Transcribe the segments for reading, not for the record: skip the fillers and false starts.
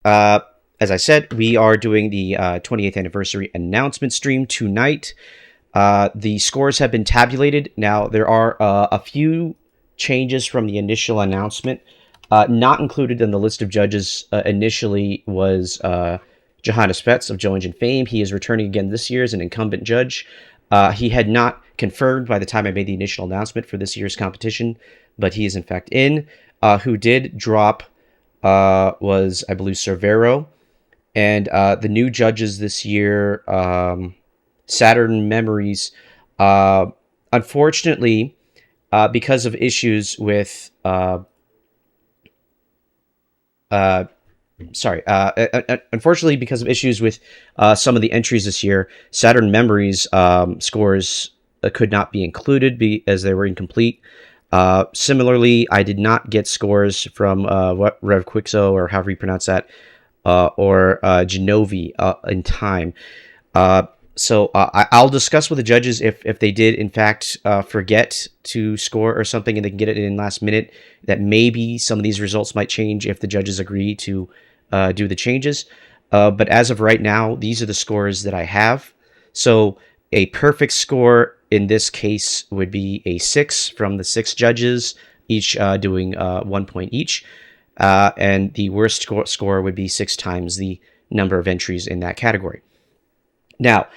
Uh, as I said, we are doing the 28th anniversary announcement stream tonight. The scores have been tabulated. Now, there are a few changes from the initial announcement. Not included in the list of judges initially was Johannes Fetz of Joe Engine fame. He is returning again this year as an incumbent judge. He had not confirmed by the time I made the initial announcement for this year's competition, but he is in fact in. Who did drop was, I believe, Cervero. And the new judges this year, Saturn Memories, unfortunately, because of issues with unfortunately, because of issues with some of the entries this year, Saturn Memories scores could not be included as they were incomplete. Similarly, I did not get scores from Rev Quixo, or however you pronounce that, or Genovi in time. I'll discuss with the judges if they did, in fact, forget to score or something and they can get it in last minute, that maybe some of these results might change if the judges agree to do the changes. But as of right now, these are the scores that I have. So a perfect score in this case would be a 6 from the 6 judges, each doing 1 point each. And the worst score would be 6 times the number of entries in that category. Now,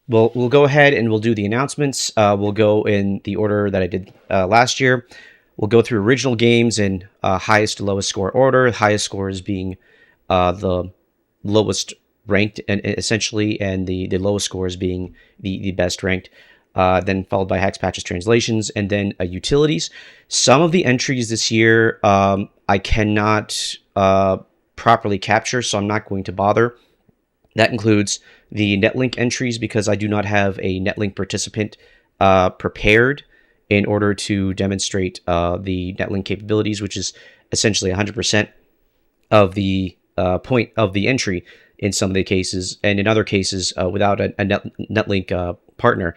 we'll go ahead and we'll do the announcements. We'll go in the order that I did last year. We'll go through original games in highest to lowest score order. Highest scores being the lowest ranked, and essentially, and the lowest scores being the best ranked. Then followed by hacks, patches, translations, and then utilities. Some of the entries this year I cannot properly capture, so I'm not going to bother. That includes the Netlink entries, because I do not have a Netlink participant prepared in order to demonstrate the Netlink capabilities, which is essentially 100% of the point of the entry in some of the cases, and in other cases, without a Netlink partner,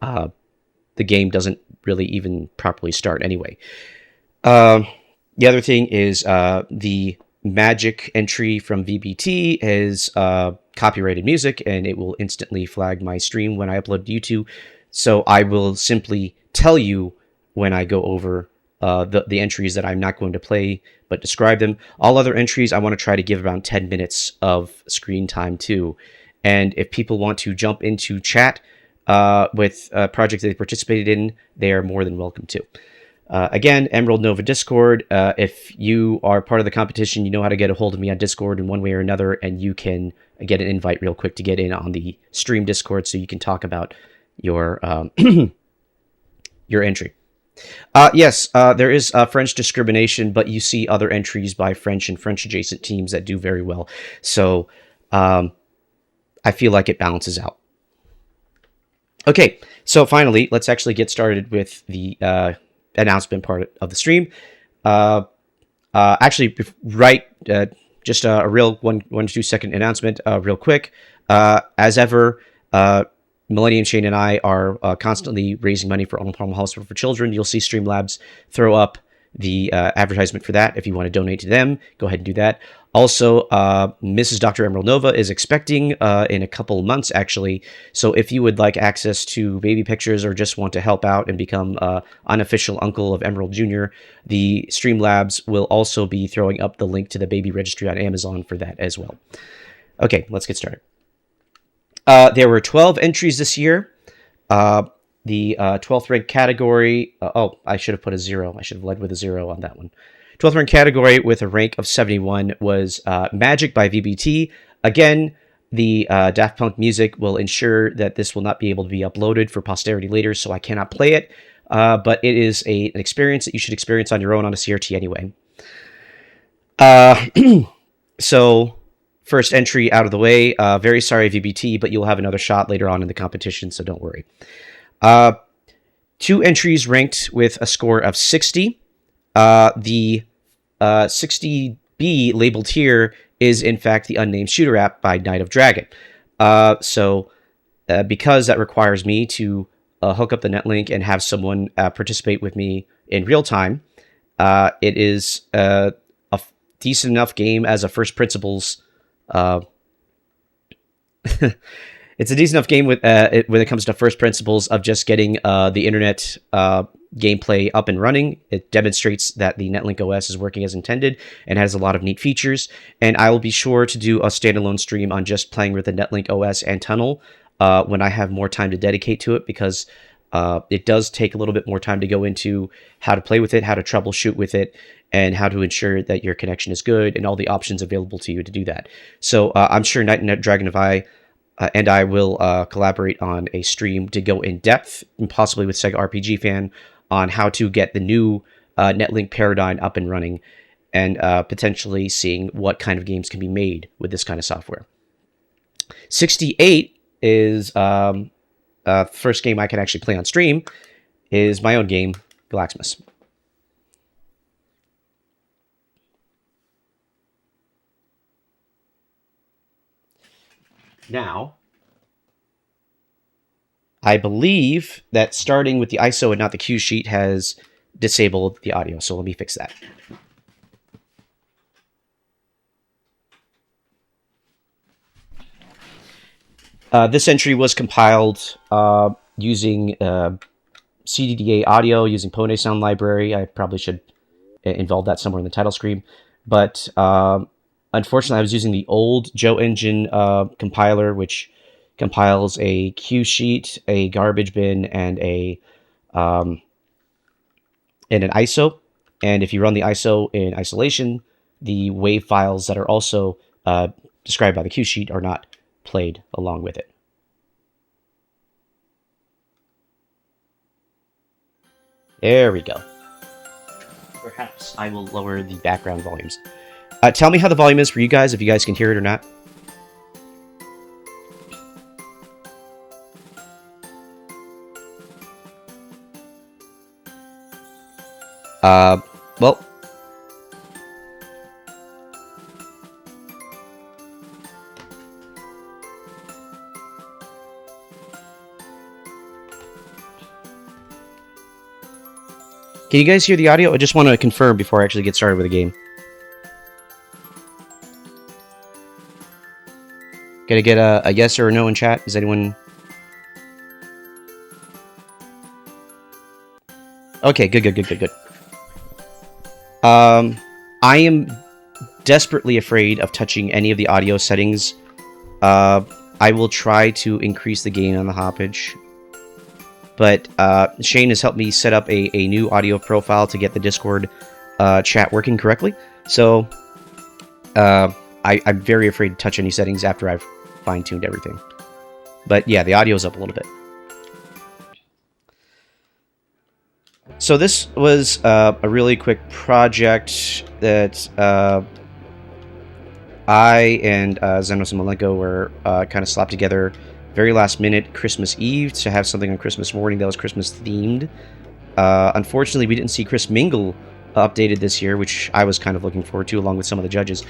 the game doesn't really even properly start anyway. The other thing is the Magic entry from VBT is copyrighted music, and it will instantly flag my stream when I upload to YouTube. So I will simply tell you when I go over the entries that I'm not going to play, but describe them. All other entries, I want to try to give around 10 minutes of screen time too. And if people want to jump into chat with projects they participated in, they are more than welcome to. Again, Emerald Nova Discord. If you are part of the competition, you know how to get a hold of me on Discord in one way or another, and you can get an invite real quick to get in on the stream Discord so you can talk about your your entry. Yes, there is French discrimination, but you see other entries by French and French-adjacent teams that do very well. So I feel like it balances out. Okay, so finally, let's actually get started with the announcement part of the stream. Actually, just a real 1 to 2 second announcement, real quick. As ever, Millennium Shane and I are constantly raising money for Omaha Hospital for Children. You'll see Streamlabs throw up the advertisement for that. If you want to donate to them, go ahead and do that. Also, Mrs. Dr. Emerald Nova is expecting in a couple months, actually. So if you would like access to baby pictures or just want to help out and become unofficial uncle of Emerald Jr., the Streamlabs will also be throwing up the link to the baby registry on Amazon for that as well. Okay, let's get started. There were 12 entries this year. The 12th ranked category... I should have put a 0. I should have led with a 0 on that one. 12th ranked category with a rank of 71 was Magic by VBT. Again, the Daft Punk music will ensure that this will not be able to be uploaded for posterity later, so I cannot play it. But it is an experience that you should experience on your own on a CRT anyway. So... First entry out of the way. Very sorry, VBT, but you'll have another shot later on in the competition, so don't worry. 2 entries ranked with a score of 60. The 60B labeled here is, in fact, the Unnamed Shooter app by Night of Dragon. Because that requires me to hook up the netlink and have someone participate with me in real time, It is a decent enough game as a first principles. It's a decent enough game with when it comes to first principles of just getting the internet gameplay up and running. It demonstrates that the Netlink OS is working as intended and has a lot of neat features. And I will be sure to do a standalone stream on just playing with the Netlink OS and Tunnel when I have more time to dedicate to it, because it does take a little bit more time to go into how to play with it, how to troubleshoot with it, and how to ensure that your connection is good and all the options available to you to do that. So I'm sure Night and Dragon of I and I will collaborate on a stream to go in depth, and possibly with Sega RPG Fan, on how to get the new Netlink paradigm up and running, and potentially seeing what kind of games can be made with this kind of software. 68 is first game I can actually play on stream, is my own game, Galaxmus. Now, I believe that starting with the ISO and not the cue sheet has disabled the audio, so let me fix that. This entry was compiled using CDDA audio, using Pone Sound Library. I probably should involve that somewhere in the title screen. But unfortunately, I was using the old Joe Engine compiler, which compiles a cue sheet, a garbage bin, and an ISO. And if you run the ISO in isolation, the WAV files that are also described by the cue sheet are not played along with it. There we go. Perhaps I will lower the background volumes. Tell me how the volume is for you guys, if you guys can hear it or not. Well, can you guys hear the audio? I just want to confirm before I actually get started with the game. Gonna get a yes or a no in chat? Is anyone... Okay, good. I am desperately afraid of touching any of the audio settings. I will try to increase the gain on the hoppage. But Shane has helped me set up a new audio profile to get the Discord chat working correctly. So I'm very afraid to touch any settings after I've fine-tuned everything. But yeah, the audio's up a little bit. So this was a really quick project that I and Zenos and Malenko were kind of slapped together very last minute Christmas Eve to have something on Christmas morning that was Christmas themed. Unfortunately, we didn't see Chris Mingle updated this year, which I was kind of looking forward to, along with some of the judges.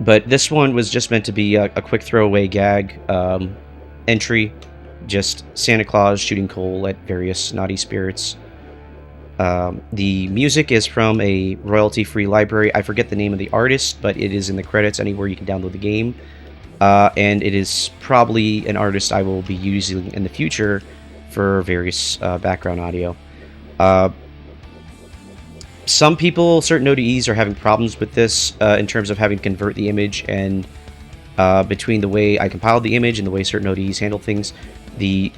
But this one was just meant to be a quick throwaway gag entry. Just Santa Claus shooting coal at various naughty spirits. The music is from a royalty-free library. I forget the name of the artist, but it is in the credits anywhere you can download the game. And it is probably an artist I will be using in the future for various background audio. Some people, certain ODEs, are having problems with this in terms of having to convert the image, and between the way I compiled the image and the way certain ODEs handle things, the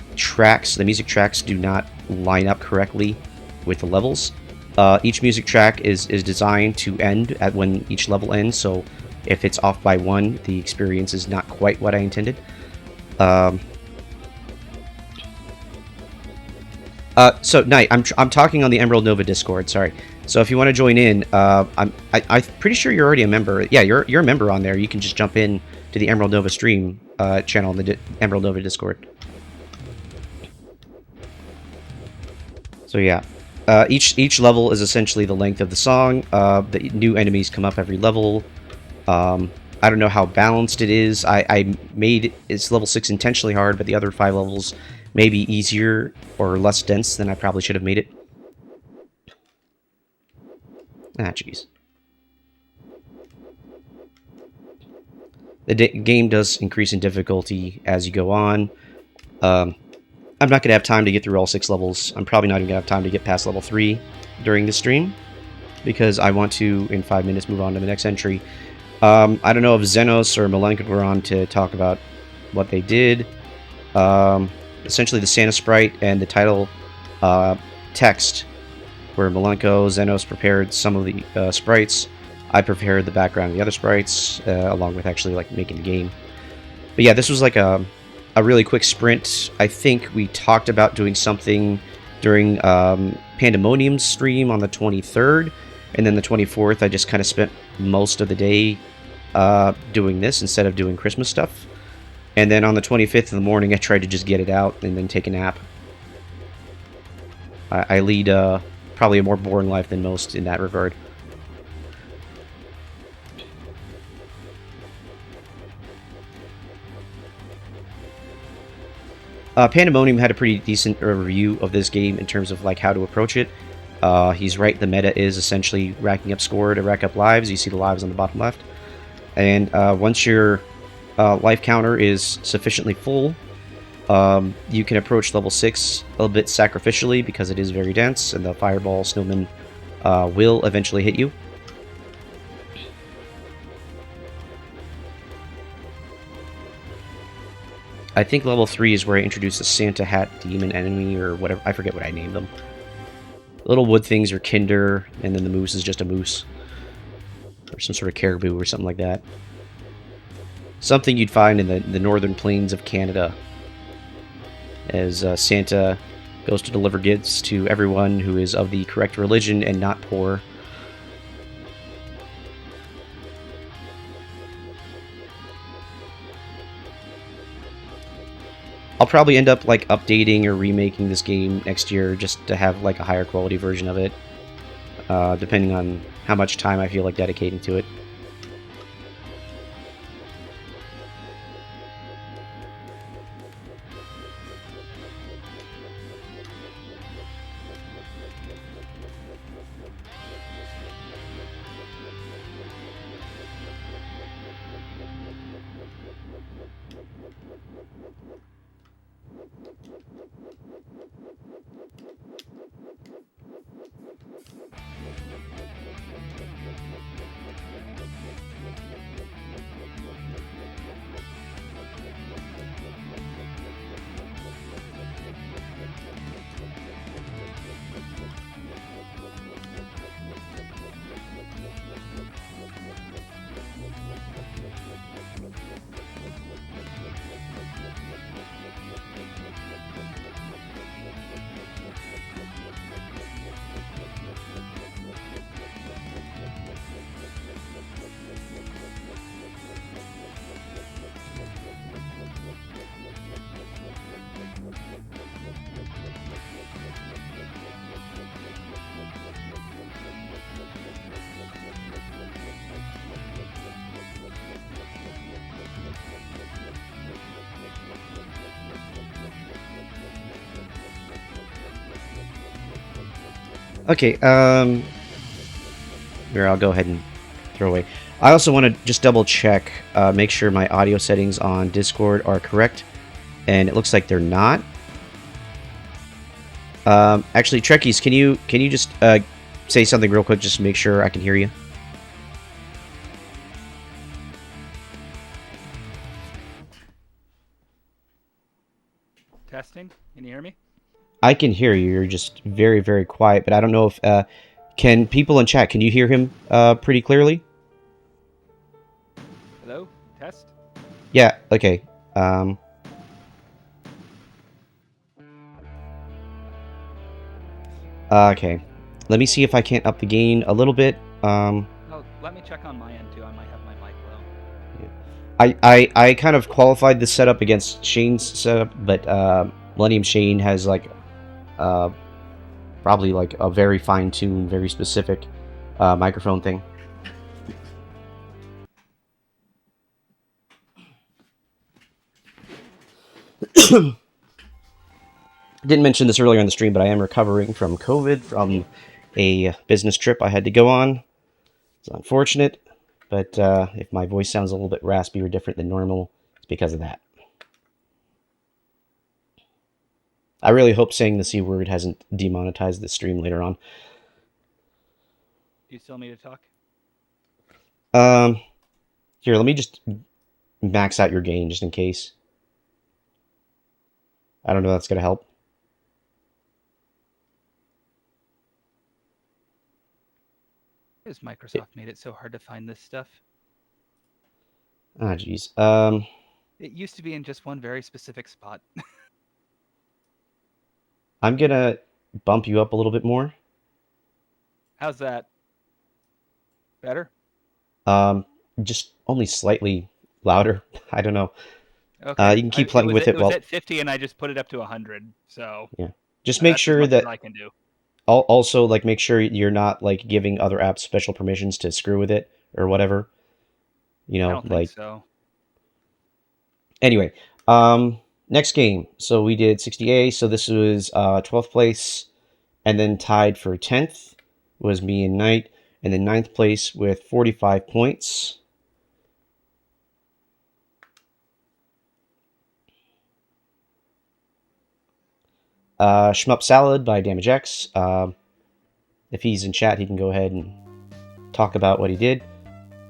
music tracks do not line up correctly with the levels. Each music track is designed to end at when each level ends, so if it's off by one, the experience is not quite what I intended. So Knight, I'm talking on the Emerald Nova Discord. Sorry. So if you want to join in, I'm pretty sure you're already a member. Yeah, you're a member on there. You can just jump in to the Emerald Nova stream channel in the Emerald Nova Discord. So yeah, each level is essentially the length of the song. The new enemies come up every level. I don't know how balanced it is. I made it's level 6 intentionally hard, but the other 5 levels may be easier or less dense than I probably should have made it. Ah, jeez. The game does increase in difficulty as you go on. Um, I'm not going to have time to get through all 6 levels. I'm probably not even going to have time to get past level 3 during the stream, because I want to, in 5 minutes, move on to the next entry. I don't know if Xenos or Malenko were on to talk about what they did. Essentially, the Santa sprite and the title text, where Malenko, Xenos prepared some of the sprites. I prepared the background of the other sprites, along with actually like making the game. But yeah, this was like a really quick sprint. I think we talked about doing something during Pandemonium's stream on the 23rd, and then the 24th I just kind of spent most of the day doing this instead of doing Christmas stuff. And then on the 25th in the morning I tried to just get it out and then take a nap. I lead probably a more boring life than most in that regard. Pandemonium had a pretty decent review of this game in terms of like how to approach it. He's right, the meta is essentially racking up score to rack up lives. You see the lives on the bottom left. And once your life counter is sufficiently full, you can approach level 6 a little bit sacrificially because it is very dense, and the fireball snowman will eventually hit you. I think level 3 is where I introduced the Santa Hat demon enemy, or whatever. I forget what I named them. Little wood things are Kinder, and then the moose is just a moose. Or some sort of caribou or something like that. Something you'd find in the northern plains of Canada, as Santa goes to deliver gifts to everyone who is of the correct religion and not poor. I'll probably end up like updating or remaking this game next year just to have like a higher quality version of it, depending on how much time I feel like dedicating to it. Okay, here, I'll go ahead and throw away. I also want to just double check, make sure my audio settings on Discord are correct, and it looks like they're not. Actually, Trekkies, can you just say something real quick just to make sure I can hear you? Testing. Can you hear me? I can hear you. You're just very, very quiet, but I don't know if can people in chat, can you hear him pretty clearly? Hello? Test? Yeah, okay. Okay. Let me see if I can't up the gain a little bit. Oh, let me check on my end too. I might have my mic low. I kind of qualified the setup against Shane's setup, but Millennium Shane has like probably like a very fine-tuned, very specific microphone thing. Didn't mention this earlier in the stream, but I am recovering from COVID from a business trip I had to go on. It's unfortunate, but if my voice sounds a little bit raspy or different than normal, it's because of that. I really hope saying the C word hasn't demonetized the stream later on. Do you still need to talk? Um, Here, let me just max out your gain just in case. I don't know if that's going to help. Has Microsoft made it so hard to find this stuff? Ah, jeez. It used to be in just one very specific spot. I'm going to bump you up a little bit more. How's that? Better? Just only slightly louder. I don't know. Okay. You can keep playing with It it was while... at 50 and I just put it up to 100. So Yeah. Just make that's as sure much as that... I can do. Also, like, make sure you're not, like, giving other apps special permissions to screw with it or whatever. You I know, don't think like... so. Anyway, next game. So we did 60A, so this was 12th place, and then tied for 10th was me and Knight, and then 9th place with 45 points. Shmup Salad by DamageX. If he's in chat, he can go ahead and talk about what he did.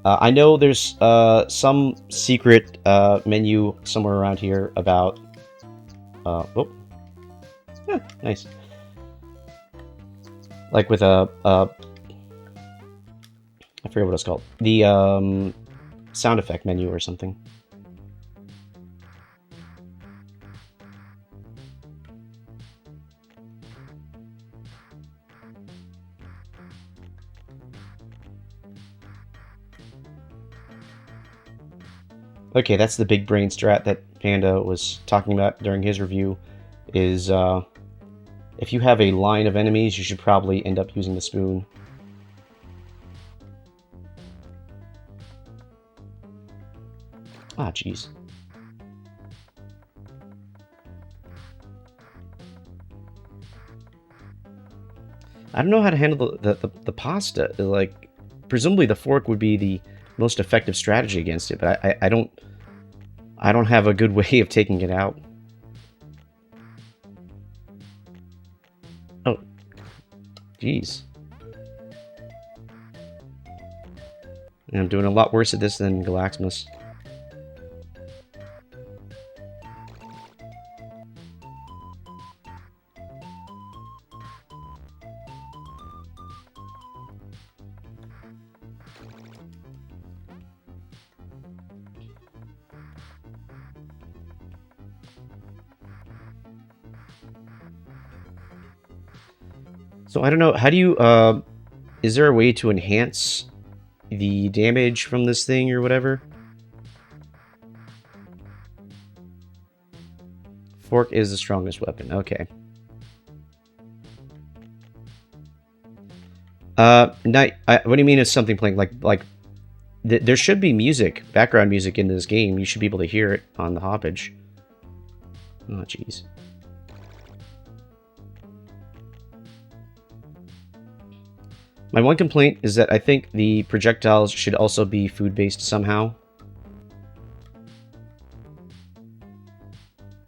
I know there's some secret menu somewhere around here about... oh. Yeah, nice. Like with I forget what it's called. The sound effect menu or something. Okay, that's the big brain strat that Panda was talking about during his review, is if you have a line of enemies, you should probably end up using the spoon. Ah, jeez. I don't know how to handle the pasta. Like, presumably the fork would be the most effective strategy against it, but I don't have a good way of taking it out. Oh, jeez. And I'm doing a lot worse at this than Galaxmus. So I don't know, how do you, is there a way to enhance the damage from this thing or whatever? Fork is the strongest weapon, okay. Night, what do you mean is something playing? There should be music, background music in this game. You should be able to hear it on the hoppage. Oh, jeez. My one complaint is that I think the projectiles should also be food-based somehow.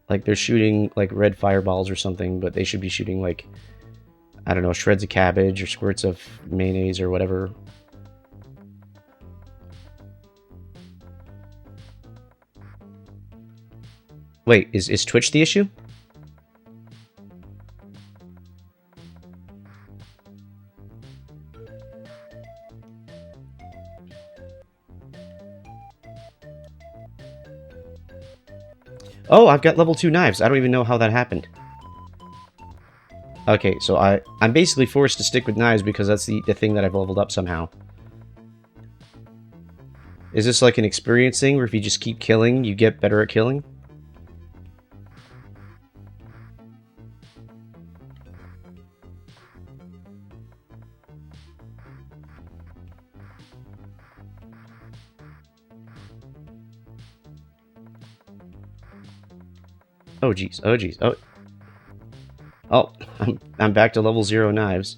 Like, they're shooting, like, red fireballs or something, but they should be shooting, like, I don't know, shreds of cabbage or squirts of mayonnaise or whatever. Wait, is Twitch the issue? Oh, I've got level 2 knives. I don't even know how that happened. Okay, so I'm basically forced to stick with knives because that's the thing that I've leveled up somehow. Is this like an experience thing where if you just keep killing, you get better at killing? Oh jeez, oh jeez, oh. Oh, I'm back to level 0 knives.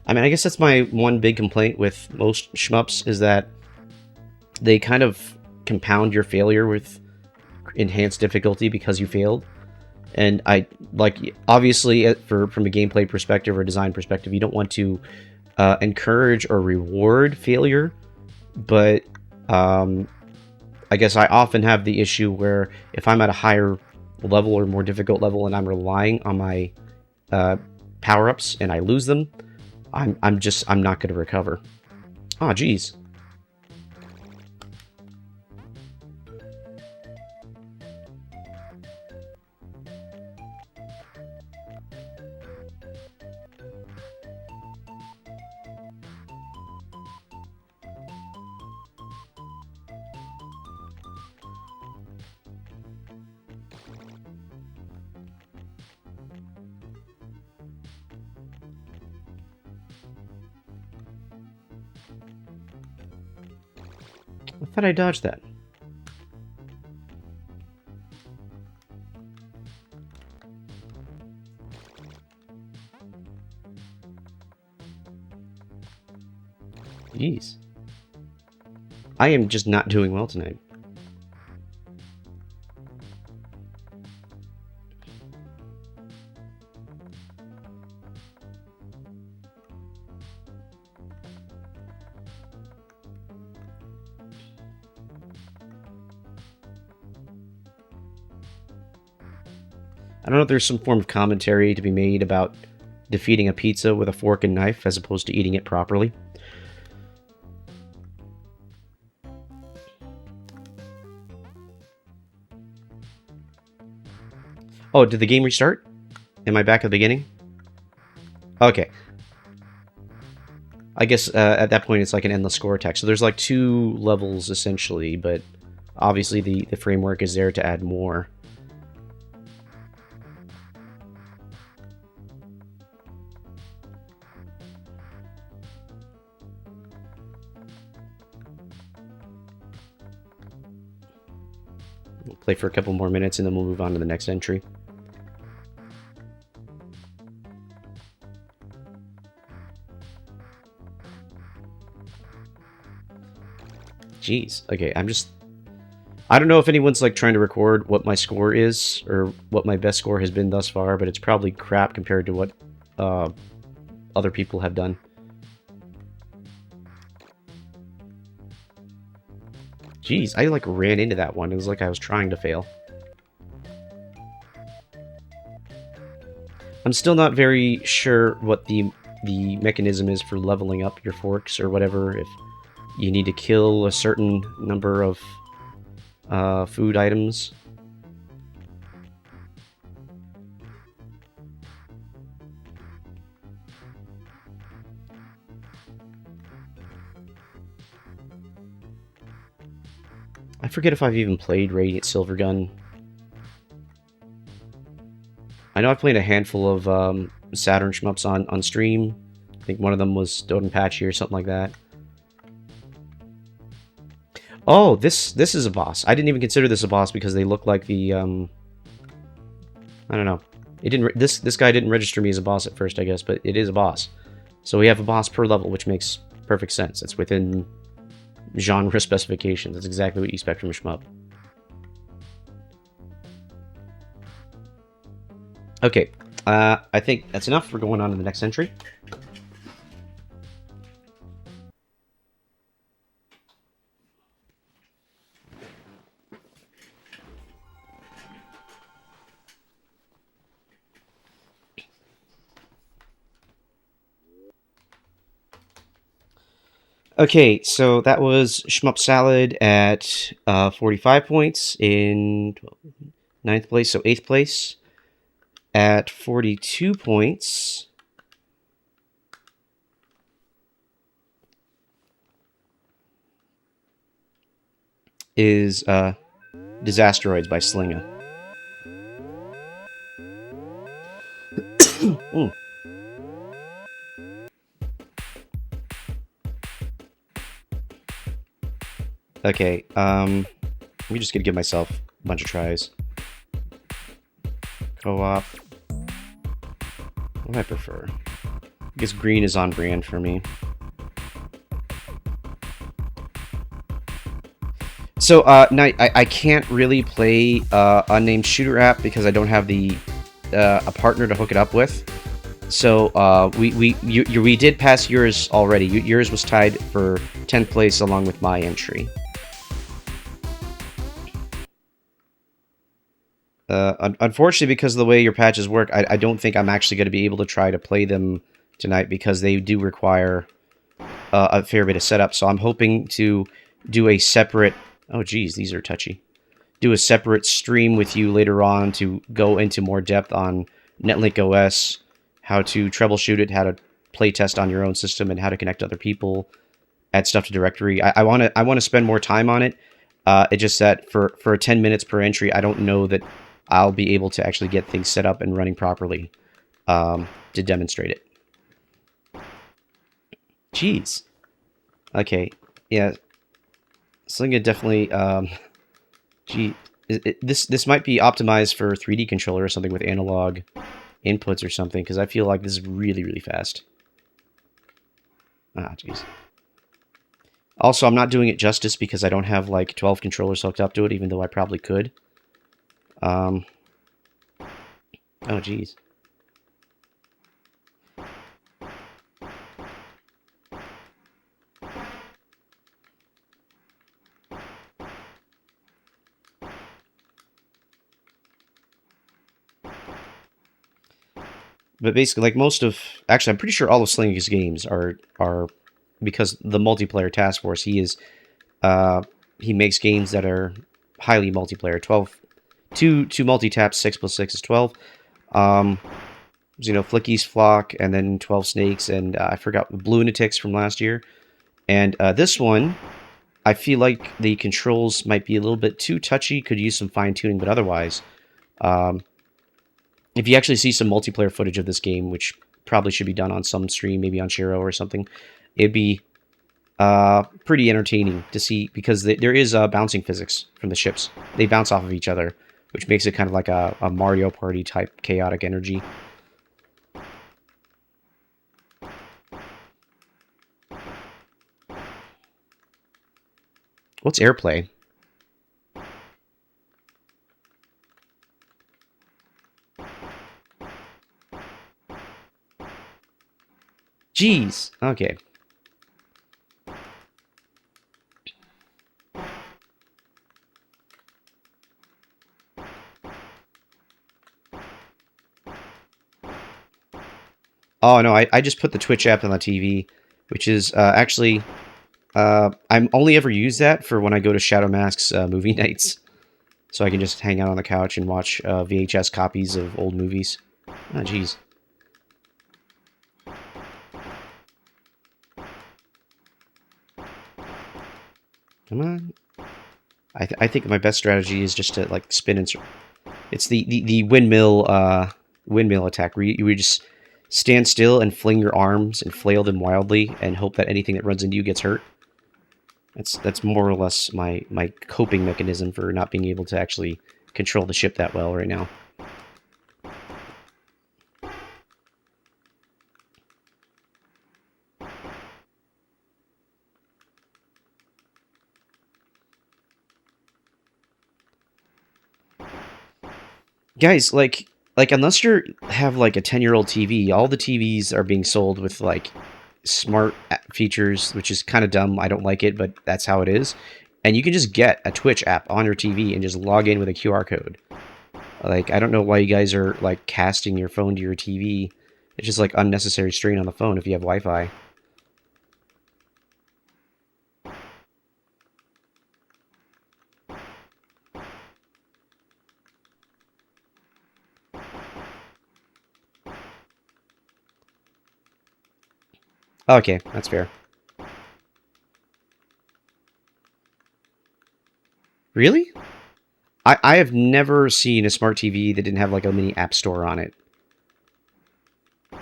I mean, I guess that's my one big complaint with most shmups is that they kind of compound your failure with enhanced difficulty because you failed. And I like obviously from a gameplay perspective or design perspective, you don't want to encourage or reward failure, but I guess I often have the issue where if I'm at a higher level or more difficult level and I'm relying on my power-ups and I lose them, I'm not going to recover. Ah, geez. I thought I dodged that. Jeez. I am just not doing well tonight. I don't know if there's some form of commentary to be made about defeating a pizza with a fork and knife as opposed to eating it properly. Oh, did the game restart? Am I back at the beginning? Okay. I guess at that point it's like an endless score attack. So there's like 2 levels essentially, but obviously the framework is there to add more. We'll play for a couple more minutes and then we'll move on to the next entry. Jeez. Okay, I don't know if anyone's like trying to record what my score is or what my best score has been thus far, but it's probably crap compared to what other people have done. Jeez, I like ran into that one. It was like I was trying to fail. I'm still not very sure what the mechanism is for leveling up your forks or whatever. If you need to kill a certain number of food items. I forget if I've even played Radiant Silvergun. I know I've played a handful of Saturn shmups on stream. I think one of them was Dodonpachi or something like that. Oh, this is a boss. I didn't even consider this a boss because they look like the I don't know. It didn't. This guy didn't register me as a boss at first, I guess, but it is a boss. So we have a boss per level, which makes perfect sense. It's within genre specifications. That's exactly what you expect from a shmup. Okay, I think that's enough. We're going on to the next entry. Okay, so that was Shmup Salad at 45 points in 9th place, so 8th place. At 42 points is Disasteroids by Slinga. Okay, I'm just gonna give myself a bunch of tries. Co-op. What do I prefer? guess green is on brand for me. So, Knight, I can't really play unnamed shooter app because I don't have the a partner to hook it up with. So we did pass yours already. Yours was tied for 10th place along with my entry. Unfortunately, because of the way your patches work, I don't think I'm actually going to be able to try to play them tonight because they do require a fair bit of setup. So I'm hoping to do a separate... Oh, geez, these are touchy. Do a separate stream with you later on to go into more depth on Netlink OS, how to troubleshoot it, how to play test on your own system, and how to connect to other people, add stuff to directory. I want to spend more time on it. It's just that for 10 minutes per entry, I don't know that I'll be able to actually get things set up and running properly to demonstrate it. Jeez. Okay. Yeah. Slinga definitely. Gee, this might be optimized for 3D controller or something with analog inputs or something, because I feel like this is really, really fast. Ah, jeez. Also, I'm not doing it justice because I don't have like 12 controllers hooked up to it, even though I probably could. Oh, jeez. But basically, like most of... Actually, I'm pretty sure all of Slinga's games are... Because the multiplayer task force, he makes games that are highly multiplayer. 12... Two multi-taps, 6 plus 6 is 12. Flicky's Flock, and then 12 Snakes, and I forgot Blue Lunatics from last year. And this one, I feel like the controls might be a little bit too touchy, could use some fine-tuning, but otherwise... if you actually see some multiplayer footage of this game, which probably should be done on some stream, maybe on Shiro or something, it'd be pretty entertaining to see, because there is bouncing physics from the ships. They bounce off of each other, which makes it kind of like a Mario Party type chaotic energy. What's airplay? Jeez. Okay. Oh, no, I just put the Twitch app on the TV, which is actually... I'm only ever use that for when I go to Shadow Mask's movie nights. So I can just hang out on the couch and watch VHS copies of old movies. Oh, jeez. Come on. I think my best strategy is just to like spin and... It's the windmill attack where you just stand still and fling your arms and flail them wildly and hope that anything that runs into you gets hurt. That's more or less my coping mechanism for not being able to actually control the ship that well right now. Guys, like unless you have like a 10-year-old TV, all the TVs are being sold with like smart features, which is kind of dumb. I don't like it, but that's how it is. And you can just get a Twitch app on your TV and just log in with a QR code. Like, I don't know why you guys are like casting your phone to your TV. It's just like unnecessary strain on the phone if you have Wi-Fi. Okay, that's fair. Really? I have never seen a smart TV that didn't have like a mini app store on it.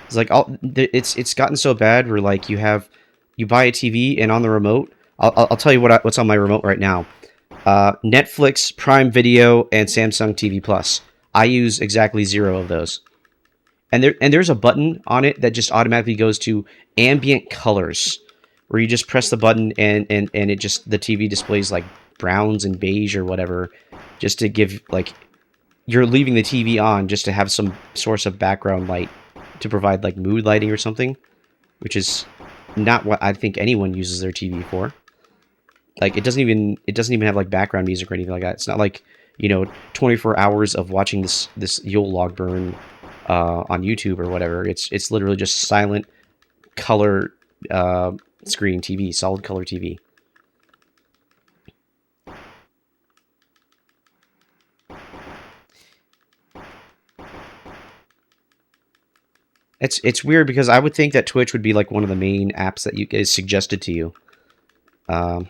It's like it's gotten so bad where like you buy a TV and on the remote, I'll tell you what's on my remote right now. Netflix, Prime Video, and Samsung TV Plus. I use exactly 0 of those. there's a button on it that just automatically goes to ambient colors, where you just press the button and it just the TV displays like browns and beige or whatever, just to give like you're leaving the TV on just to have some source of background light to provide like mood lighting or something, which is not what I think anyone uses their TV for. Like it doesn't even have like background music or anything like that. It's not like 24 hours of watching this Yule log burn on YouTube or whatever. It's literally just silent color screen TV, solid color TV. It's weird because I would think that Twitch would be like one of the main apps that is suggested to you, um,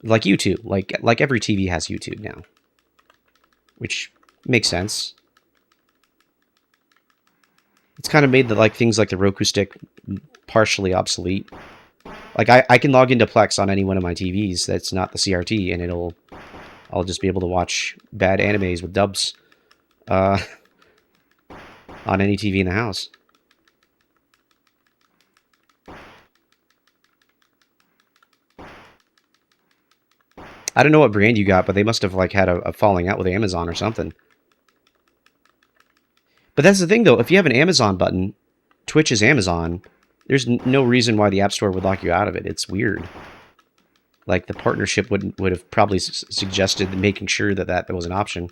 like YouTube. Like every TV has YouTube now, which makes sense. It's kind of made like things like the Roku stick partially obsolete. Like I can log into Plex on any one of my TVs that's not the CRT, and I'll just be able to watch bad animes with dubs on any TV in the house. I don't know what brand you got, but they must have like had a falling out with Amazon or something. But that's the thing, though. If you have an Amazon button, Twitch is Amazon. There's no reason why the App Store would lock you out of it. It's weird. Like the partnership would have probably suggested making sure that was an option.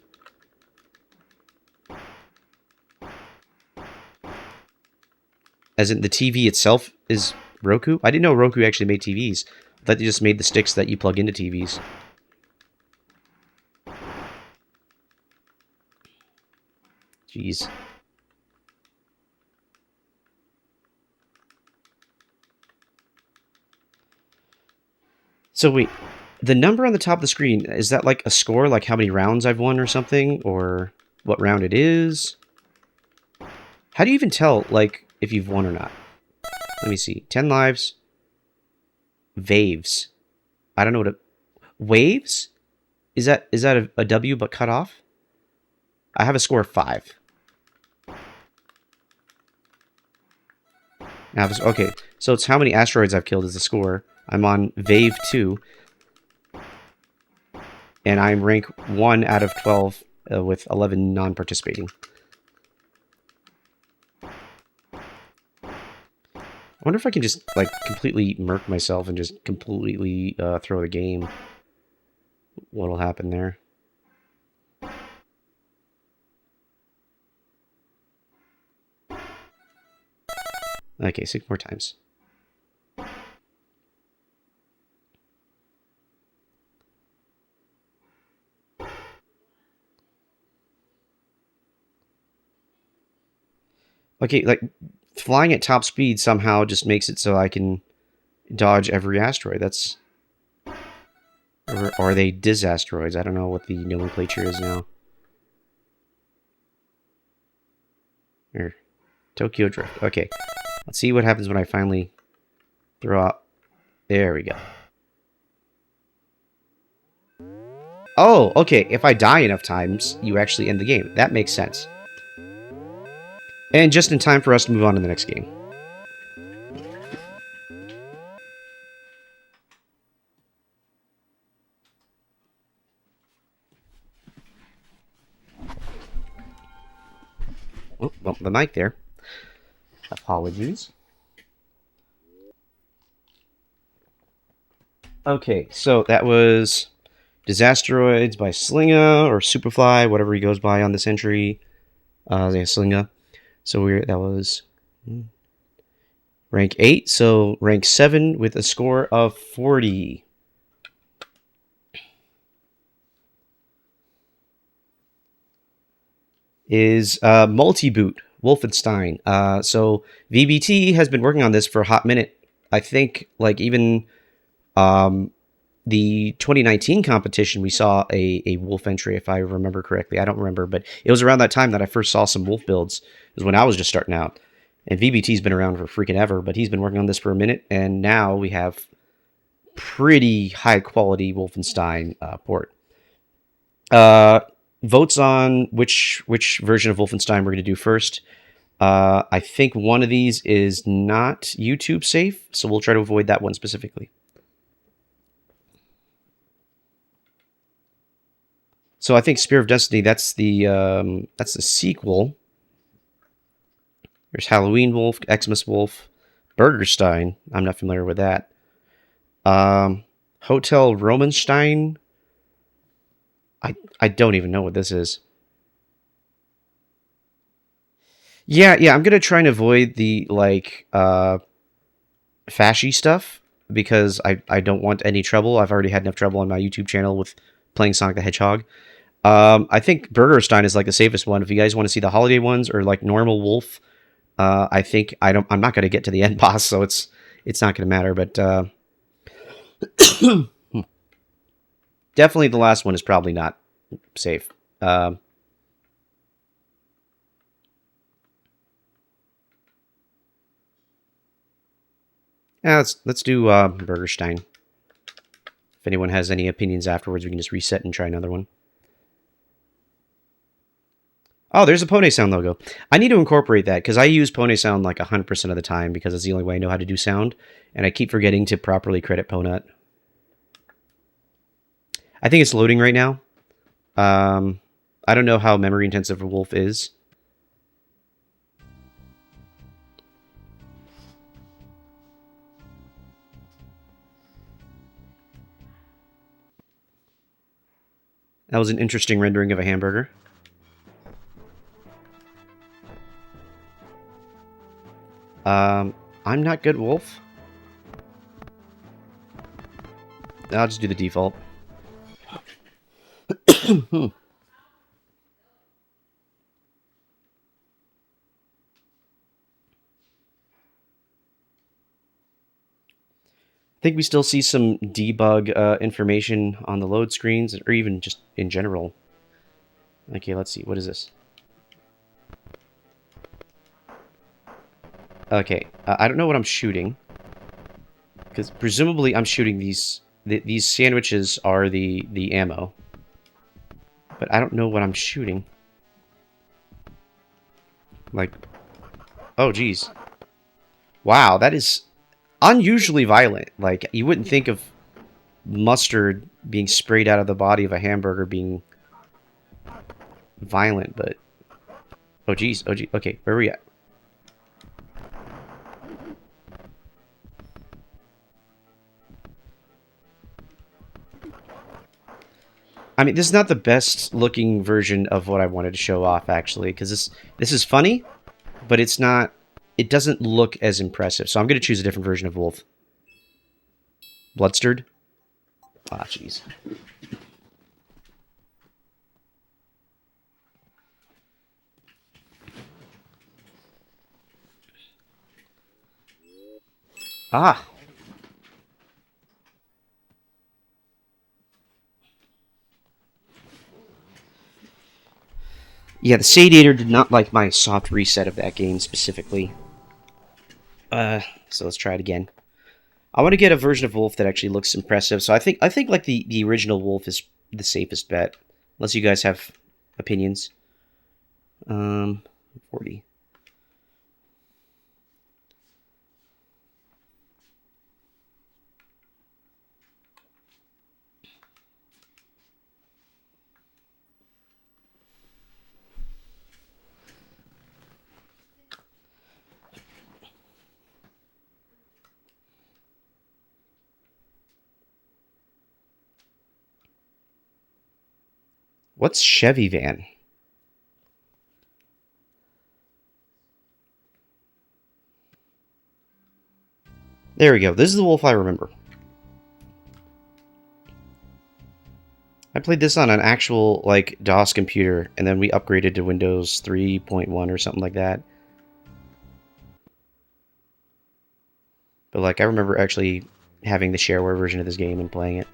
As in the TV itself is Roku? I didn't know Roku actually made TVs. I thought they just made the sticks that you plug into TVs. Jeez. So wait, the number on the top of the screen, is that like a score, like how many rounds I've won or something? Or what round it is? How do you even tell, like, if you've won or not? Let me see. 10 lives. Vaves. I don't know what a... Waves? Is that a W but cut off? I have a score of 5. Now, okay, so it's how many asteroids I've killed is the score. I'm on Vave 2. And I'm rank 1 out of 12 with 11 non-participating. I wonder if I can just, like, completely murk myself and just completely throw the game. What'll happen there? Okay, 6 more times. Okay, like, flying at top speed somehow just makes it so I can dodge every asteroid. That's... Or are they disasteroids? I don't know what the nomenclature is now. Here. Tokyo Drift. Okay. Let's see what happens when I finally throw out... There we go. Oh, okay. If I die enough times, you actually end the game. That makes sense. And just in time for us to move on to the next game. Oh, bumped the mic there. Apologies. Okay, so that was Disasteroids by Slinga, or Superfly, whatever he goes by on this entry. Slinga. So that was rank 8, so rank 7 with a score of 40. Is Multi-Boot, Wolfenstein. So VBT has been working on this for a hot minute. I think, like, even the 2019 competition, we saw a Wolf entry, if I remember correctly. I don't remember, but it was around that time that I first saw some Wolf builds. It was when I was just starting out. And VBT's been around for freaking ever, but he's been working on this for a minute, and now we have pretty high-quality Wolfenstein port. votes on which version of Wolfenstein we're going to do first. I think one of these is not YouTube safe, so we'll try to avoid that one specifically. So I think Spear of Destiny, that's the sequel. There's Halloween Wolf, Xmas Wolf, Burgerstein. I'm not familiar with that. Hotel Romanstein. I don't even know what this is. Yeah, I'm gonna try and avoid the fashy stuff because I don't want any trouble. I've already had enough trouble on my YouTube channel with playing Sonic the Hedgehog. I think Burgerstein is like the safest one. If you guys want to see the holiday ones or like normal wolf, I think I'm not going to get to the end boss, so it's not going to matter. But definitely the last one is probably not safe. Yeah, let's do Burgerstein. If anyone has any opinions afterwards, we can just reset and try another one. Oh, there's a Pone Sound logo. I need to incorporate that because I use Pone Sound like 100% of the time because it's the only way I know how to do sound, and I keep forgetting to properly credit Ponut. I think it's loading right now. I don't know how memory intensive a wolf is. That was an interesting rendering of a hamburger. I'm not good wolf. I'll just do the default. I think we still see some debug information on the load screens, or even just in general. Okay, let's see. What is this? Okay, I don't know what I'm shooting. Because presumably I'm shooting these... These sandwiches are the ammo. But I don't know what I'm shooting. Like... Oh, geez. Wow, that is unusually violent. Like, you wouldn't think of mustard being sprayed out of the body of a hamburger being violent, but... Oh, geez. Oh, geez. Okay, where are we at? I mean, this is not the best looking version of what I wanted to show off, actually, because this is funny, but it's not... It doesn't look as impressive, so I'm going to choose a different version of Wolf. Bloodstirred? Ah, jeez. Ah! Yeah, the Sadiator did not like my soft reset of that game specifically. So let's try it again. I want to get a version of Wolf that actually looks impressive. So I think like the original Wolf is the safest bet, unless you guys have opinions. 40. What's Chevy van? There we go. This is the Wolf I remember. I played this on an actual, like, DOS computer, and then we upgraded to Windows 3.1 or something like that. But, like, I remember actually having the shareware version of this game and playing it.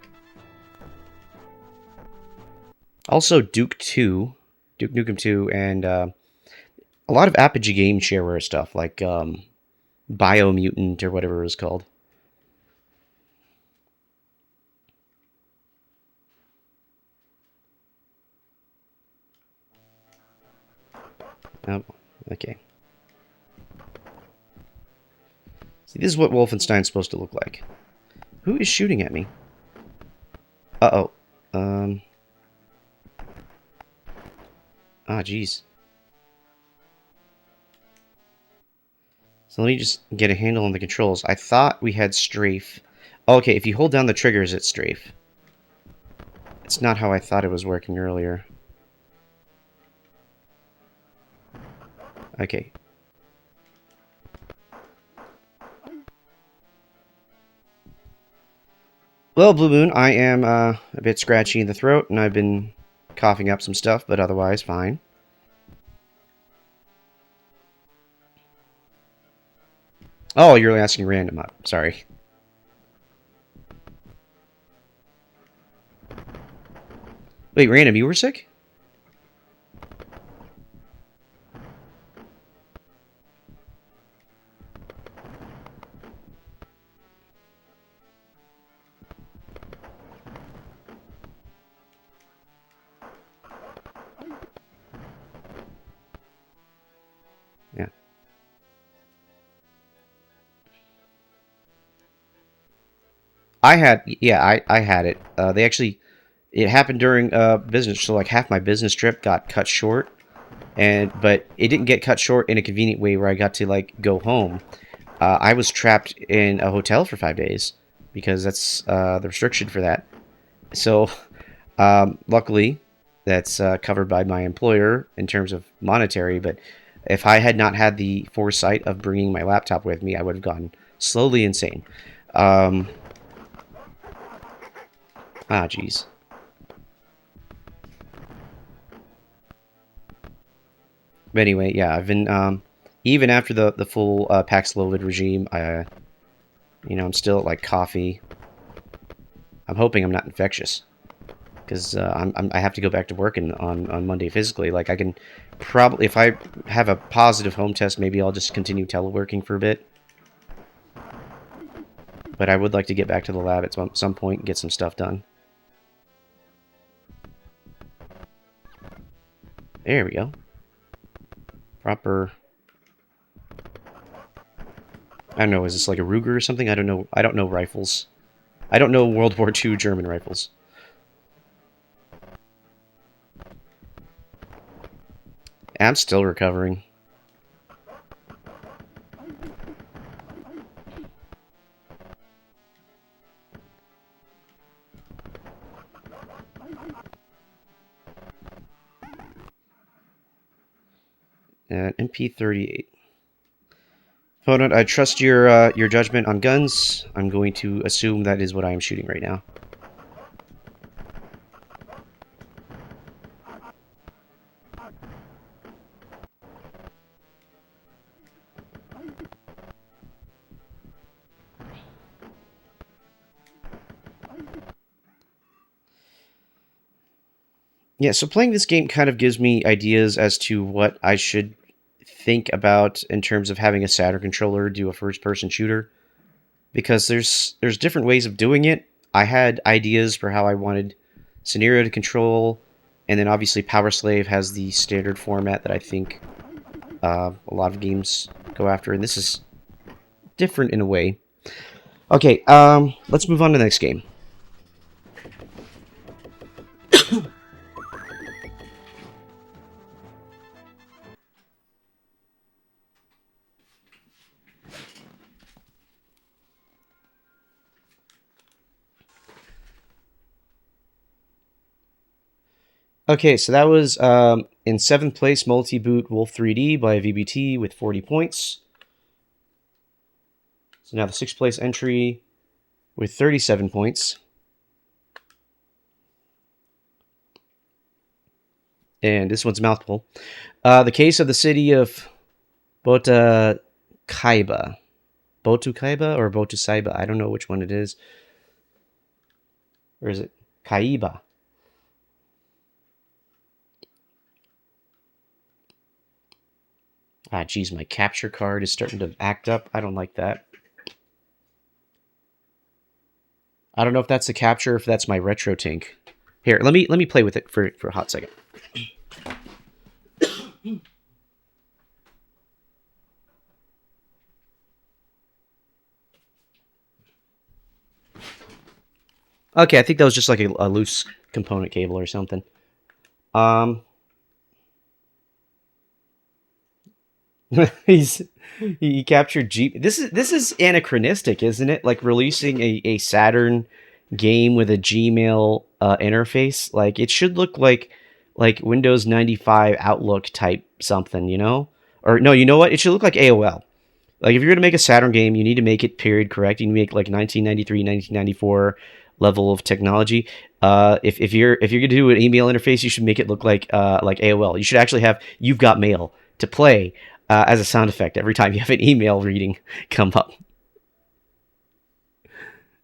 Also, Duke Nukem 2, and a lot of Apogee game shareware stuff, like Biomutant or whatever it was called. Oh, okay. See, this is what Wolfenstein's supposed to look like. Who is shooting at me? Uh-oh. Ah, jeez. So let me just get a handle on the controls. I thought we had strafe. Okay, if you hold down the triggers, it's strafe. It's not how I thought it was working earlier. Okay. Well, Blue Moon, I am a bit scratchy in the throat, and I've been coughing up some stuff, but otherwise fine. Oh, you're asking random up. Sorry. Wait, random, you were sick? Yeah. I had, yeah, I had it. They actually, it happened during business, so like half my business trip got cut short, but it didn't get cut short in a convenient way where I got to like go home. I was trapped in a hotel for 5 days because that's the restriction for that. So, luckily, that's covered by my employer in terms of monetary. But if I had not had the foresight of bringing my laptop with me, I would have gone slowly insane. Jeez. But anyway, yeah, I've been even after the full Paxlovid regime, I'm still at like coffee. I'm hoping I'm not infectious because I have to go back to work on Monday physically. Like I can probably, if I have a positive home test, maybe I'll just continue teleworking for a bit. But I would like to get back to the lab at some point and get some stuff done. There we go. Proper. I don't know. Is this like a Ruger or something? I don't know. I don't know rifles. I don't know World War II German rifles. I'm still recovering. MP38. Opponent, I trust your judgment on guns. I'm going to assume that is what I am shooting right now. Yeah, so playing this game kind of gives me ideas as to what I should think about in terms of having a Saturn controller do a first-person shooter, because there's different ways of doing it. I had ideas for how I wanted scenario to control, and then obviously Power Slave has the standard format that I think a lot of games go after, and this is different in a way. Okay, let's move on to the next game. Okay, so that was in 7th place, Multi-Boot Wolf 3D by VBT with 40 points. So now the 6th place entry with 37 points. And this one's mouthful. The Case of the City of Botukaiba. Botukaiba or Botusaiba? I don't know which one it is. Or is it Kaiba? Geez, my capture card is starting to act up. I don't like that. I don't know if that's the capture or if that's my retro tank. Here, let me play with it for a hot second. Okay, I think that was just like a loose component cable or something. Um, he's he captured Jeep. This is anachronistic, isn't it? Like releasing a Saturn game with a Gmail interface. Like it should look like Windows 95 Outlook type something, you know? Or no, you know what? It should look like AOL. Like if you're gonna make a Saturn game, you need to make it period correct. You need to make like 1993, 1994 level of technology. If you're gonna do an email interface, you should make it look like AOL. You should actually have "You've Got Mail" to play as a sound effect every time you have an email reading come up.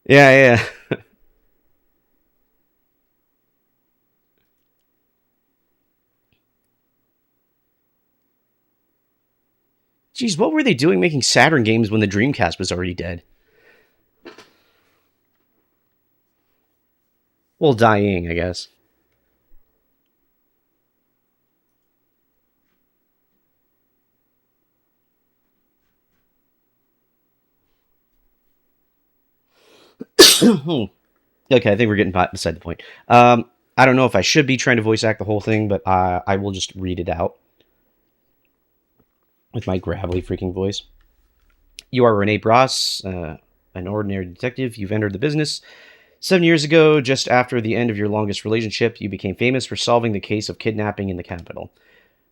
Yeah, yeah. Geez, what were they doing making Saturn games when the Dreamcast was already dead? Well, dying, I guess. Okay, I think we're getting beside the point. I don't know if I should be trying to voice act the whole thing, but I will just read it out with my gravelly freaking voice. You are Renee Bross, an ordinary detective. You've entered the business. 7 years ago, just after the end of your longest relationship, you became famous for solving the case of kidnapping in the capital.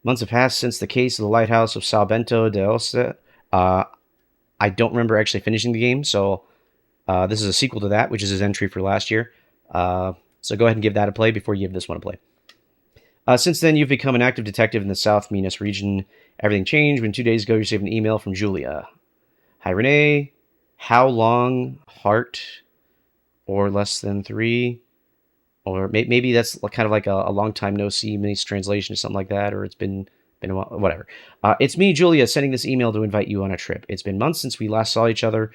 Months have passed since the case of the lighthouse of Sao Bento de Osta. Uh, I don't remember actually finishing the game, so this is a sequel to that, which is his entry for last year. So go ahead and give that a play before you give this one a play. Since then, you've become an active detective in the South Minas region. Everything changed when 2 days ago you received an email from Julia. Hi, Renee. How long? Heart? Or less than three? Or maybe that's kind of like a long time no see mini translation or something like that, or it's been a while, whatever. It's me, Julia, sending this email to invite you on a trip. It's been months since we last saw each other,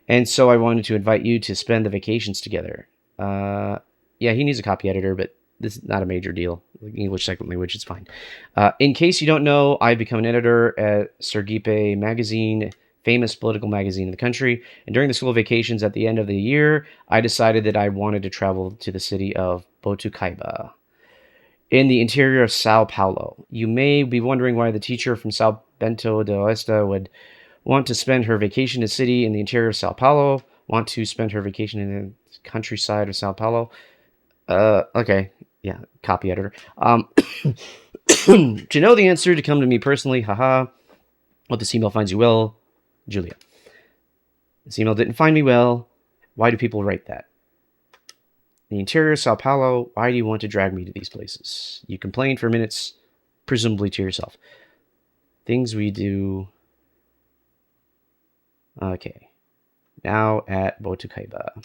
and so I wanted to invite you to spend the vacations together. Yeah, he needs a copy editor, but this is not a major deal. English second language, it's fine. In case you don't know, I've become an editor at Sergipe Magazine, famous political magazine in the country. And during the school vacations at the end of the year, I decided that I wanted to travel to the city of Botucaiba in the interior of Sao Paulo. You may be wondering why the teacher from Sao Bento de Oeste would want to spend her vacation in a city in the interior of Sao Paulo, want to spend her vacation in the countryside of Sao Paulo. Okay. Yeah, copy editor. To know the answer, to come to me personally, haha. Hope this email finds you well, Julia. This email didn't find me well. Why do people write that? The interior of Sao Paulo, why do you want to drag me to these places? You complained for minutes, presumably to yourself. Things we do. Okay. Now at Botucaiba.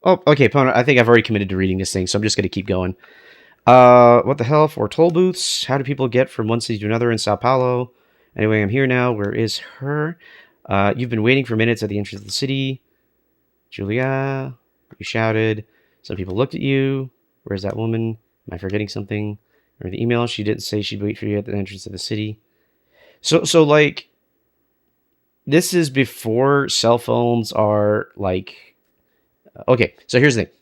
Oh, okay, Pona, I think I've already committed to reading this thing, so I'm just going to keep going. What the hell? For toll booths? How do people get from one city to another in Sao Paulo? Anyway, I'm here now. Where is her? You've been waiting for minutes at the entrance of the city. Julia, you shouted. Some people looked at you. Where's that woman? Am I forgetting something? Or the email, she didn't say she'd wait for you at the entrance of the city. So like, this is before cell phones are like. Okay, so here's the thing.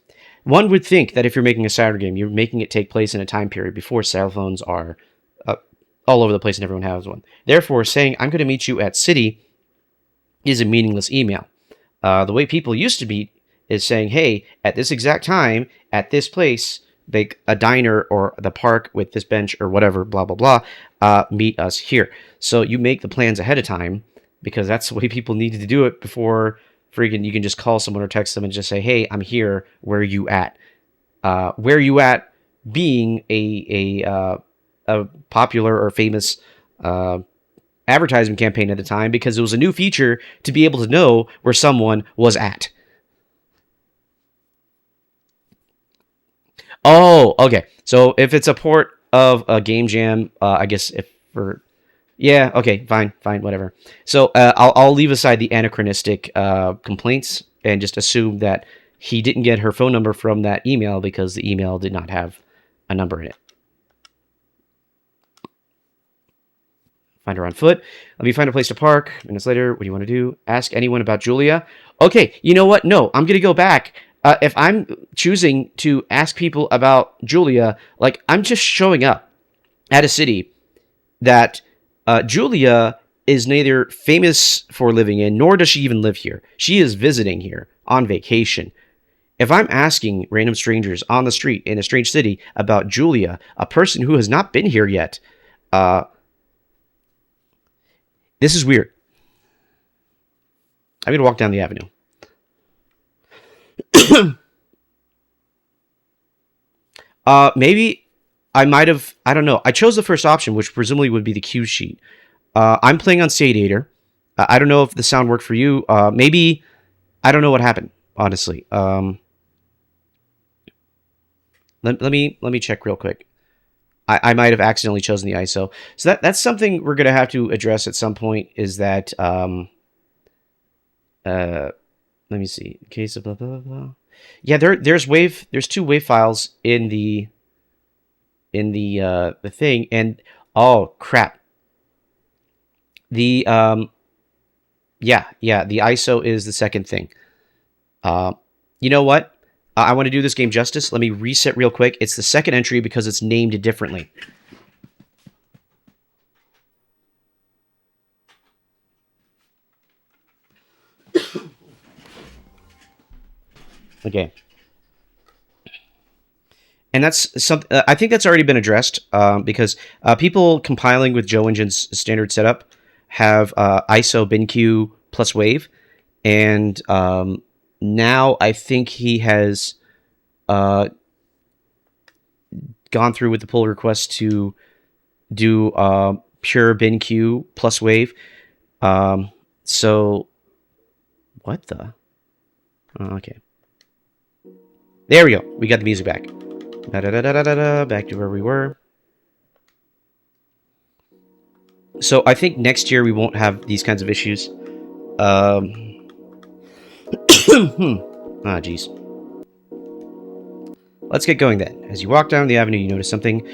One would think that if you're making a Saturn game, you're making it take place in a time period before cell phones are all over the place and everyone has one. Therefore, saying, I'm going to meet you at city is a meaningless email. The way people used to meet is saying, hey, at this exact time, at this place, like a diner or the park with this bench or whatever, blah, blah, blah, meet us here. So you make the plans ahead of time because that's the way people needed to do it before freaking you can just call someone or text them and just say, hey, I'm here. Where are you at? Where you at being a popular or famous advertisement campaign at the time because it was a new feature to be able to know where someone was at. Oh, okay. So if it's a port of a game jam, I guess if for yeah, okay, fine, whatever. So I'll leave aside the anachronistic complaints and just assume that he didn't get her phone number from that email because the email did not have a number in it. Find her on foot. Let me find a place to park. Minutes later, what do you want to do? Ask anyone about Julia. Okay, you know what? No, I'm going to go back. If I'm choosing to ask people about Julia, like, I'm just showing up at a city that Julia is neither famous for living in, nor does she even live here. She is visiting here on vacation. If I'm asking random strangers on the street in a strange city about Julia, a person who has not been here yet, this is weird. I'm going to walk down the avenue. Maybe I might have, I don't know. I chose the first option, which presumably would be the cue sheet. I'm playing on Sadator. I don't know if the sound worked for you. Maybe, I don't know what happened, honestly. Let me check real quick. I might have accidentally chosen the ISO. So that's something we're going to have to address at some point, is that, let me see. Case of blah, blah, blah. Yeah, there's two wave files in the thing, and oh crap. The the ISO is the second thing. You know what? I want to do this game justice. Let me reset real quick. It's the second entry because it's named differently. Okay. And that's something, I think that's already been addressed, because people compiling with Joe Engine's standard setup have ISO BinQ plus wave, and now I think he has gone through with the pull request to do pure BinQ plus wave. So what the? Oh, okay. There we go. We got the music back. Back to where we were. So I think next year we won't have these kinds of issues. Ah, jeez. Let's get going then. As you walk down the avenue, you notice something.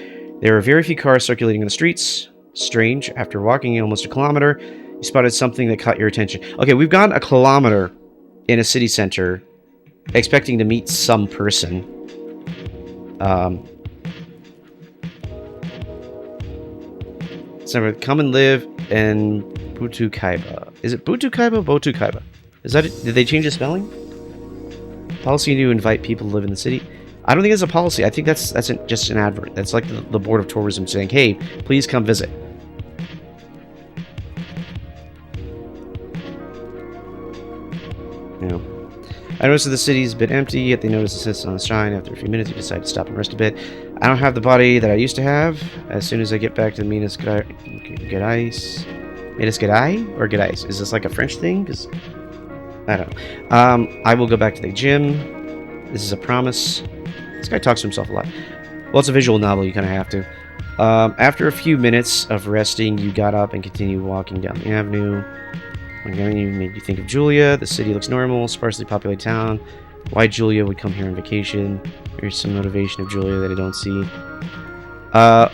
There are very few cars circulating in the streets. Strange. After walking almost a kilometer, you spotted something that caught your attention. Okay, we've gone a kilometer in a city center, expecting to meet some person. So come and live in Butukaiba. Is it Butukaiba? Botukaiba. Is that it? Did they change the spelling? Policy to invite people to live in the city. I don't think it's a policy. I think that's just an advert. That's like the Board of Tourism saying, hey, please come visit. Yeah. I noticed that the city's a bit empty, yet they notice it sits on a sign. After a few minutes, you decide to stop and rest a bit. I don't have the body that I used to have. As soon as I get back to the Minas Gerais... Minas Gerais? Or Gerais? Is this like a French thing? Because I don't know. I will go back to the gym. This is a promise. This guy talks to himself a lot. Well, it's a visual novel. You kind of have to. After a few minutes of resting, you got up and continued walking down the avenue. You made you think of Julia. The city looks normal, sparsely populated town. Why Julia would come here on vacation? Here's some motivation of Julia that I don't see.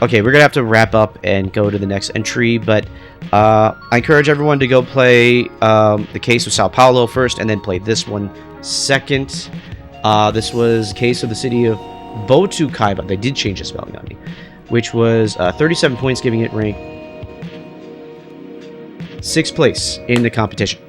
Okay, we're gonna have to wrap up and go to the next entry, but I encourage everyone to go play the Case of Sao Paulo first, and then play this one second. This was Case of the City of Botukaiba. They did change the spelling on me, which was 37 points, giving it rank 6th place in the competition.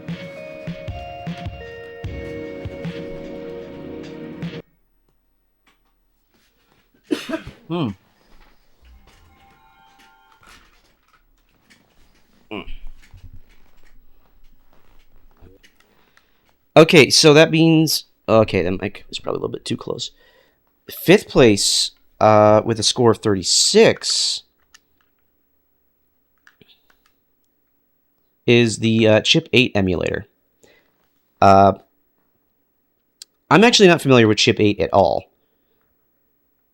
Okay, so that means... Okay, that mic is probably a little bit too close. 5th place with a score of 36 is the Chip 8 emulator. I'm actually not familiar with Chip 8 at all.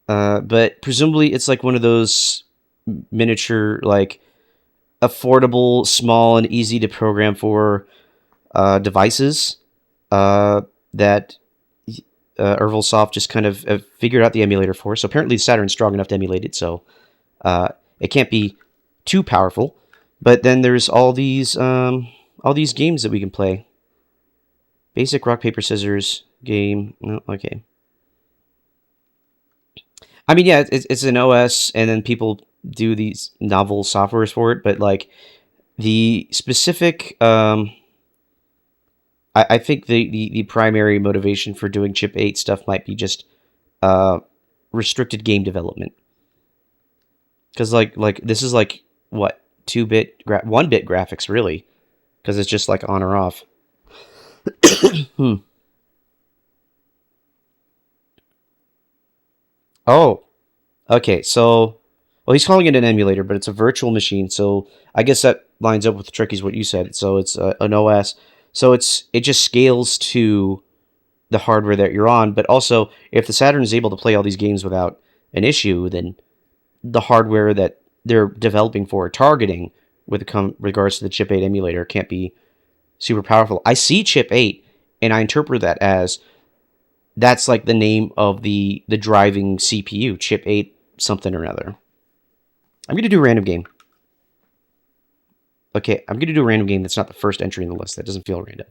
But presumably it's like one of those miniature, like, affordable, small, and easy to program for devices that Ervilsoft just kind of figured out the emulator for. So apparently Saturn's strong enough to emulate it, so it can't be too powerful. But then there's all these games that we can play. Basic rock paper scissors game. No, okay. I mean, yeah, it's an OS, and then people do these novel softwares for it. But like the specific, I think the primary motivation for doing Chip 8 stuff might be just uh, restricted game development. Because like this is like what 1-bit graphics really, because it's just like on or off. Hmm. Oh, okay. So, well, he's calling it an emulator, but it's a virtual machine. So I guess that lines up with Tricky's what you said. So it's an OS. So it just scales to the hardware that you're on. But also, if the Saturn is able to play all these games without an issue, then the hardware that they're developing for targeting with regards to the Chip 8 emulator can't be super powerful. I see Chip 8 and I interpret that as that's like the name of the driving CPU, Chip 8 something or other. I'm going to do a random game. Okay, I'm going to do a random game that's not the first entry in the list. That doesn't feel random.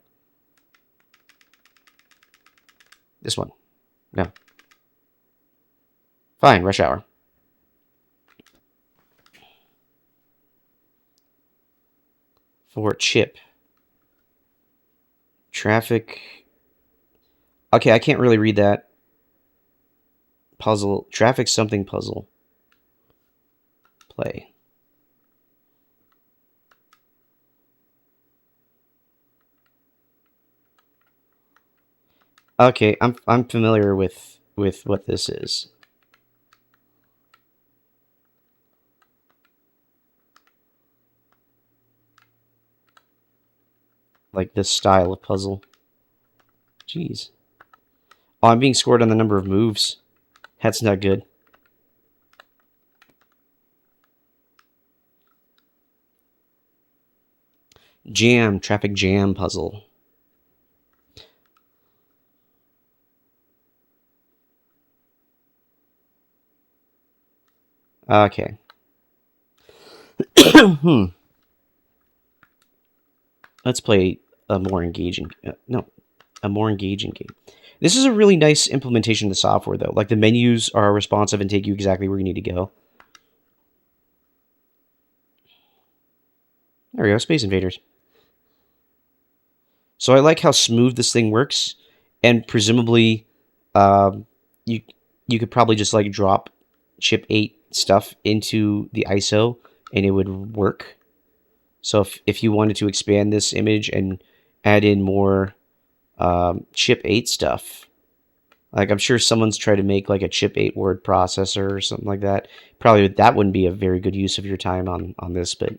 This one. No. Fine, Rush Hour. For Chip. Traffic. Okay, I can't really read that. Puzzle. Traffic something puzzle. Play. Okay, I'm familiar with what this is. Like this style of puzzle. Jeez. Oh, I'm being scored on the number of moves. That's not good. Jam, traffic jam puzzle. Okay. Hmm. Let's play a more engaging. No, a more engaging game. This is a really nice implementation of the software, though. Like the menus are responsive and take you exactly where you need to go. There we go, Space Invaders. So I like how smooth this thing works, and presumably, you you could probably just like drop Chip 8 stuff into the ISO, and it would work. So if you wanted to expand this image and add in more Chip 8 stuff, like I'm sure someone's tried to make like a Chip 8 word processor or something like that. Probably that wouldn't be a very good use of your time on this, but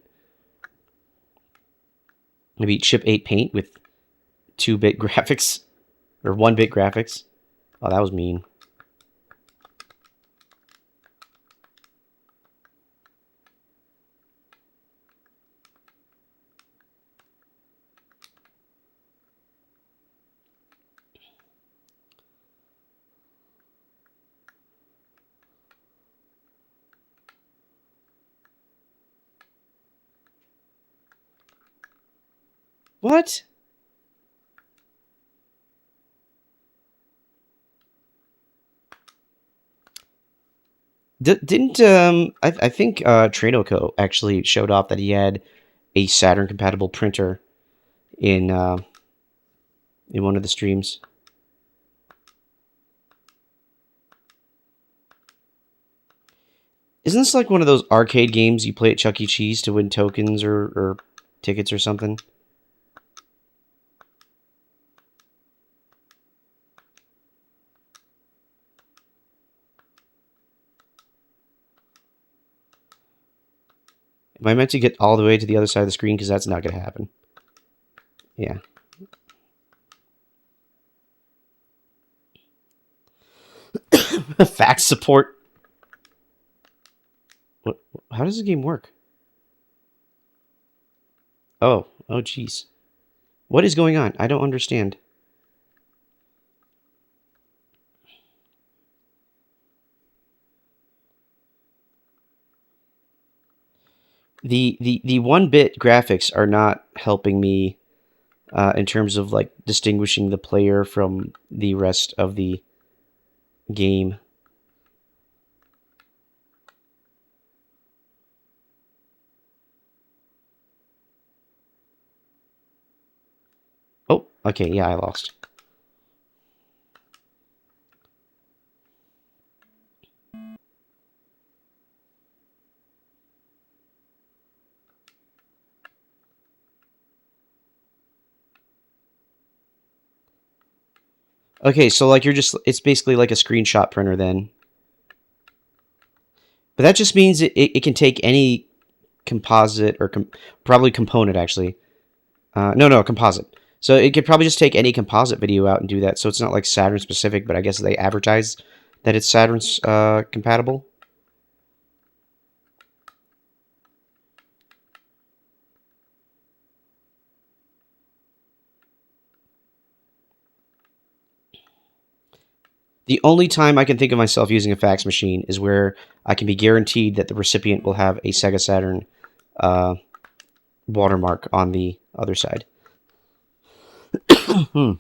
maybe Chip 8 Paint with 2-bit graphics or 1-bit graphics. Oh, that was mean. What? Didn't I think Trainoco actually showed off that he had a Saturn compatible printer in one of the streams. Isn't this like one of those arcade games you play at Chuck E. Cheese to win tokens or tickets or something? Am I meant to get all the way to the other side of the screen? Because that's not going to happen. Yeah. Fax support. What? How does the game work? Oh, jeez. What is going on? I don't understand. the 1-bit graphics are not helping me in terms of like distinguishing the player from the rest of the game. Oh, okay, yeah, I lost. Okay, so like it's basically like a screenshot printer then. But that just means it can take any composite or probably component actually. No, composite. So it could probably just take any composite video out and do that. So it's not like Saturn specific, but I guess they advertise that it's Saturn's compatible. The only time I can think of myself using a fax machine is where I can be guaranteed that the recipient will have a Sega Saturn watermark on the other side. hmm.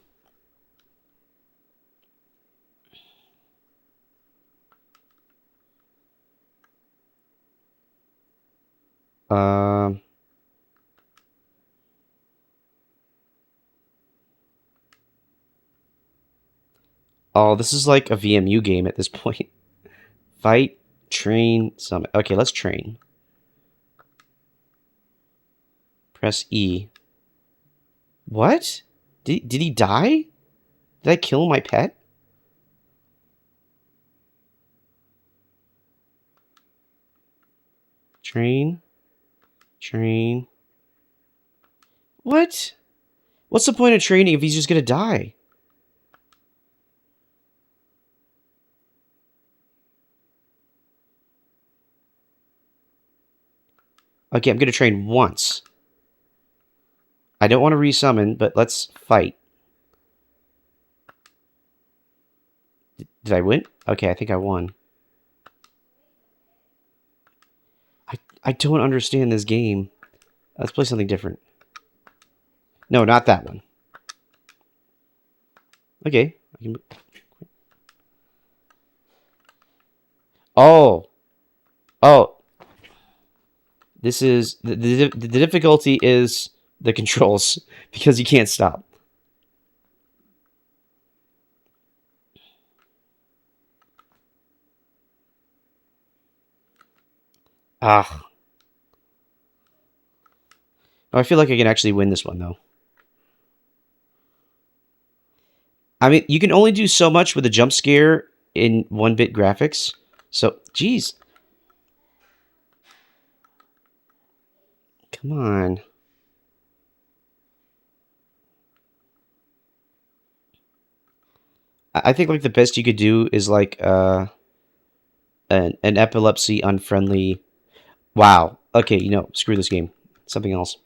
Um. Oh, this is like a VMU game at this point. Fight, train, summit. Okay, let's train. Press E. What? Did he die? Did I kill my pet? Train. Train. What? What's the point of training if he's just gonna die? Okay, I'm gonna train once. I don't want to resummon, but let's fight. Did I win? Okay, I think I won. I don't understand this game. Let's play something different. No, not that one. Okay. Oh. Oh. This is... The difficulty is the controls, because you can't stop. Ah. Oh, I feel like I can actually win this one, though. I mean, you can only do so much with a jump scare in 1-bit graphics. So, geez. Come on. I think like the best you could do is like an epilepsy unfriendly. Wow. Okay, screw this game. Something else.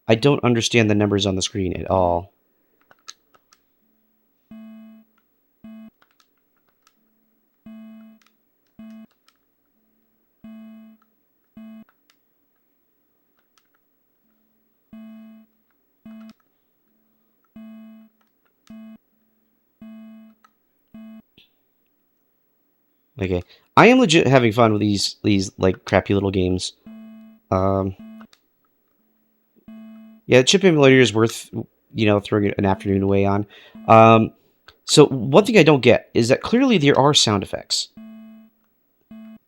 I don't understand the numbers on the screen at all. Okay, I am legit having fun with these like crappy little games. Yeah, Chip Emulator is worth throwing an afternoon away on. So one thing I don't get is that clearly there are sound effects.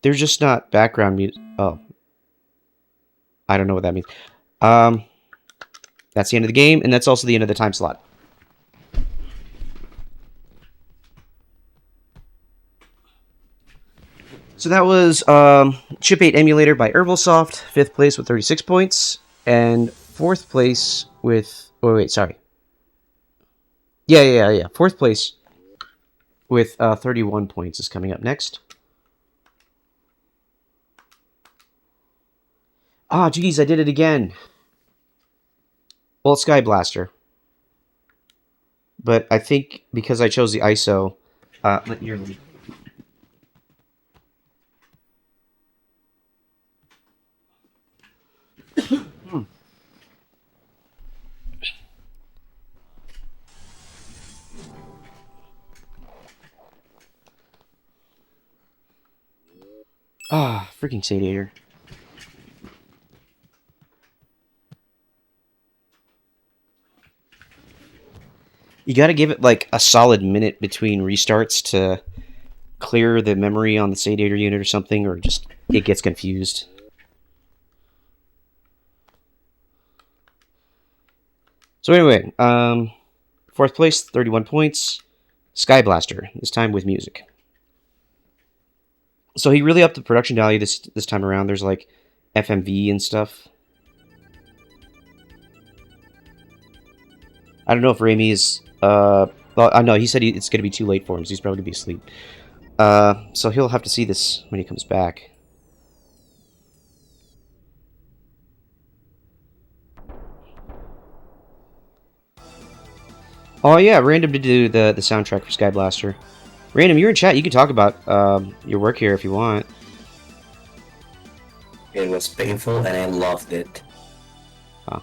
They're just not background music. Oh, I don't know what that means. That's the end of the game, and that's also the end of the time slot. So that was Chip 8 Emulator by Ervilsoft, 5th place with 36 points, and 4th place with... Oh, wait, sorry. Yeah. 4th place with 31 points is coming up next. Ah, geez, I did it again. Well, it's Sky Blaster. But I think because I chose the ISO, you're freaking Sadiator. You gotta give it like a solid minute between restarts to clear the memory on the Sadiator unit or something, or just it gets confused. So anyway, fourth place, 31 points. Sky Blaster, this time with music. So he really upped the production value this time around. There's like FMV and stuff. I don't know if Raimi is. Well, I know he said it's going to be too late for him, so he's probably going to be asleep. So he'll have to see this when he comes back. Oh yeah, Random to do the soundtrack for Sky Blaster. Random, you're in chat. You can talk about your work here if you want. It was painful, and I loved it. Huh.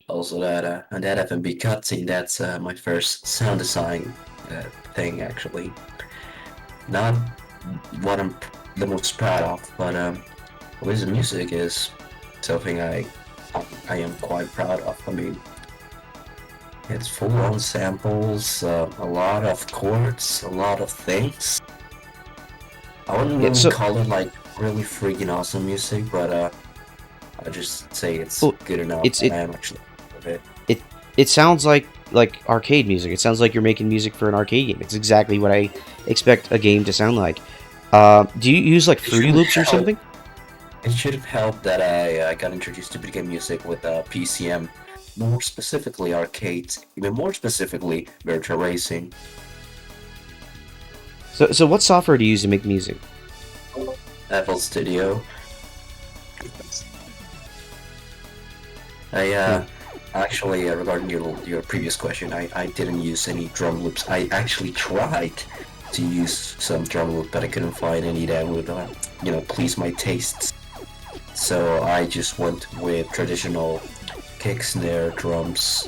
Also, that FMB cutscene, that's my first sound design thing, actually. Not what I'm the most proud of, but with the music is something I am quite proud of. I mean, it's full-on samples, a lot of chords, a lot of things. I wouldn't really call it like really freaking awesome music, but I just say it's good enough. I am actually with it. It sounds like arcade music. It sounds like you're making music for an arcade game. It's exactly what I expect a game to sound like. Do you use like Fruity Loops or something? It should have helped that I got introduced to video game music with PCM, more specifically arcades, even more specifically virtual racing. So what software do you use to make music? FL Studio. Actually, regarding your previous question, I didn't use any drum loops. I actually tried to use some drum loop, but I couldn't find any that would, please my tastes. So I just went with traditional kick, snare, drums,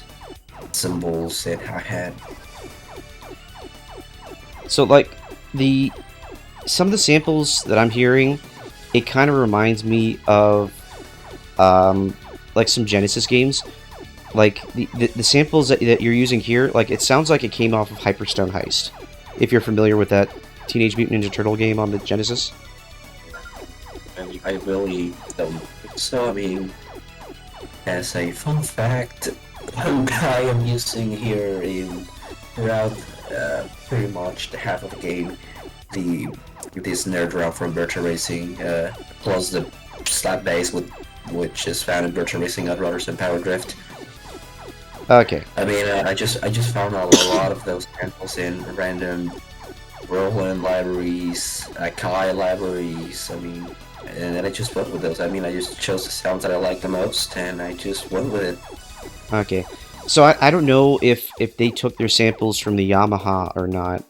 cymbals, and hi-hat. So like some of the samples that I'm hearing, it kind of reminds me of like some Genesis games. Like the samples that you're using here, like it sounds like it came off of Hyperstone Heist. If you're familiar with that Teenage Mutant Ninja Turtle game on the Genesis. I really don't. So I mean, as a fun fact, I am using here in around pretty much the half of the game this snare drum from Virtua Racing, plus the slap bass which is found in Virtua Racing Outrunners and Power Drift. Okay. I mean, I just found a lot of those samples in random Roland libraries, Kai libraries. I mean, and then I just went with those. I mean, I just chose the sounds that I like the most, and I just went with it. Okay. So I don't know if they took their samples from the Yamaha or not,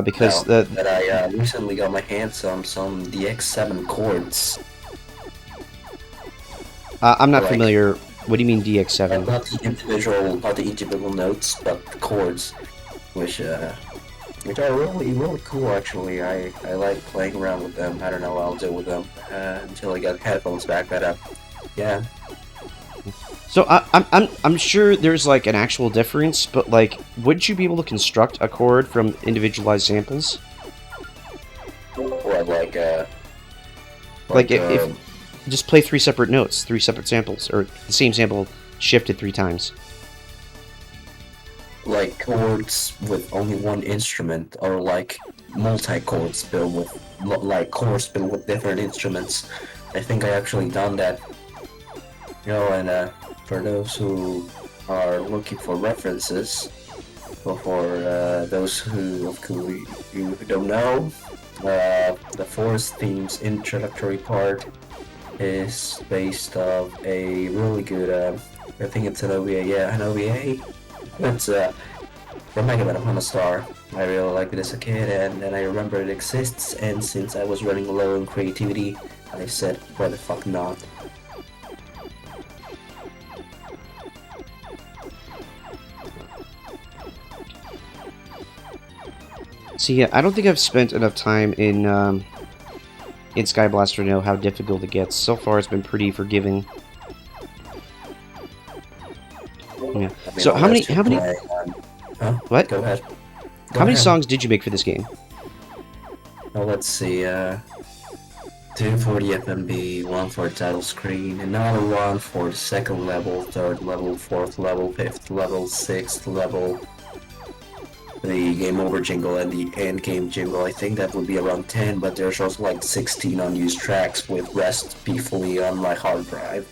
because but I recently got my hands on some DX7 chords. I'm not familiar. What do you mean DX7? Not the individual notes, but the chords, which are really cool. Actually, I like playing around with them. I don't know what I'll do with them until I get headphones back. But yeah. So I'm sure there's like an actual difference, but like, wouldn't you be able to construct a chord from individualized samples? Or if just play 3 separate notes, 3 separate samples, or the same sample shifted 3 times. Like chords with only one instrument, or like multi-chords built with chords built with different instruments. I think I actually done that. And for those who are looking for references, or for those who don't know, The Forest theme's introductory part is based off a really good, I think it's an OVA, yeah, an OVA. It's from Mega Man upon a Star. I really liked it as a kid, and then I remember it exists, and since I was running low on creativity, I said, why the fuck not? See, yeah, I don't think I've spent enough time in Sky Blaster to know how difficult it gets. So far, it's been pretty forgiving. Yeah. I mean, So how many? unless you're playing on... Huh? What? Go ahead. Go How many ahead. songs did you make for this game? Well, let's see, 240 FMB, one for the title screen, another one for the second level, third level, fourth level, fifth level, sixth level, the game over jingle and the end game jingle. I think that would be around 10, but there's also like 16 unused tracks with rest peacefully on my hard drive.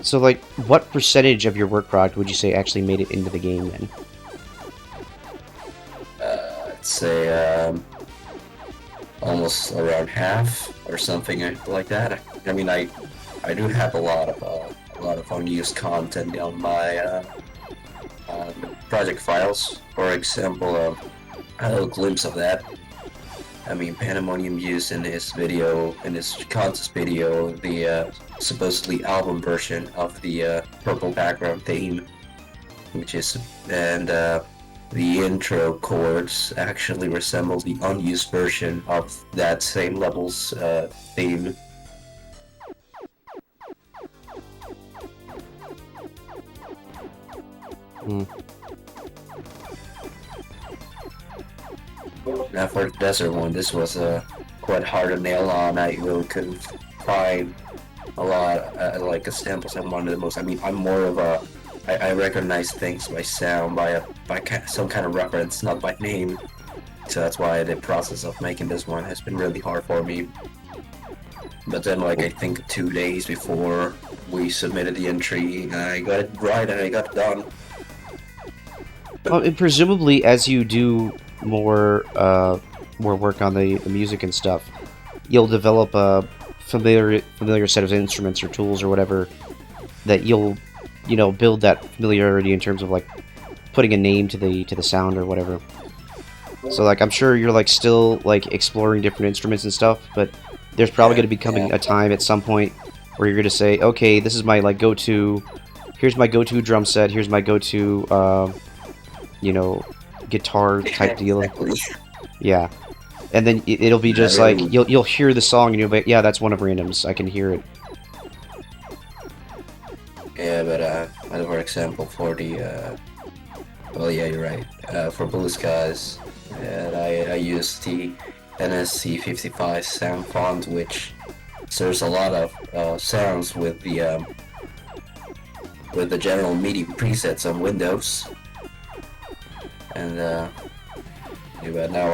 So, like, what percentage of your work product would you say actually made it into the game then? I'd say almost around half or something like that. I mean, I do have a lot of unused content on my project files. For example, a little glimpse of that. I mean, Pandemonium used in his video, in his contest video, the supposedly album version of the purple background theme, which is, and the intro chords actually resemble the unused version of that same level's theme. Hmm. Now for the desert one, this was quite hard to nail on. I really couldn't find a lot, like samples I wanted the most. I mean, I'm more of a, I recognize things by sound, by some kind of reference, not by name. So that's why the process of making this one has been really hard for me. But then, like, I think 2 days before we submitted the entry, I got it right and I got it done. Well, and presumably, as you do more work on the music and stuff, you'll develop a familiar set of instruments or tools or whatever that you'll, build that familiarity in terms of like putting a name to the sound or whatever. So like, I'm sure you're like still like exploring different instruments and stuff, but there's probably going to be coming a time at some point where you're going to say, okay, this is my like go-to. Here's my go-to drum set. Here's my go-to, guitar type deal. Exactly. Yeah, and then it'll be just like you'll hear the song and you'll be, yeah, that's one of Random's. I can hear it. Yeah, but for example, for the well, yeah, you're right. For Blue Skies, and I use the NSC55 sound font, which serves a lot of sounds with the general MIDI presets on Windows. And yeah, but now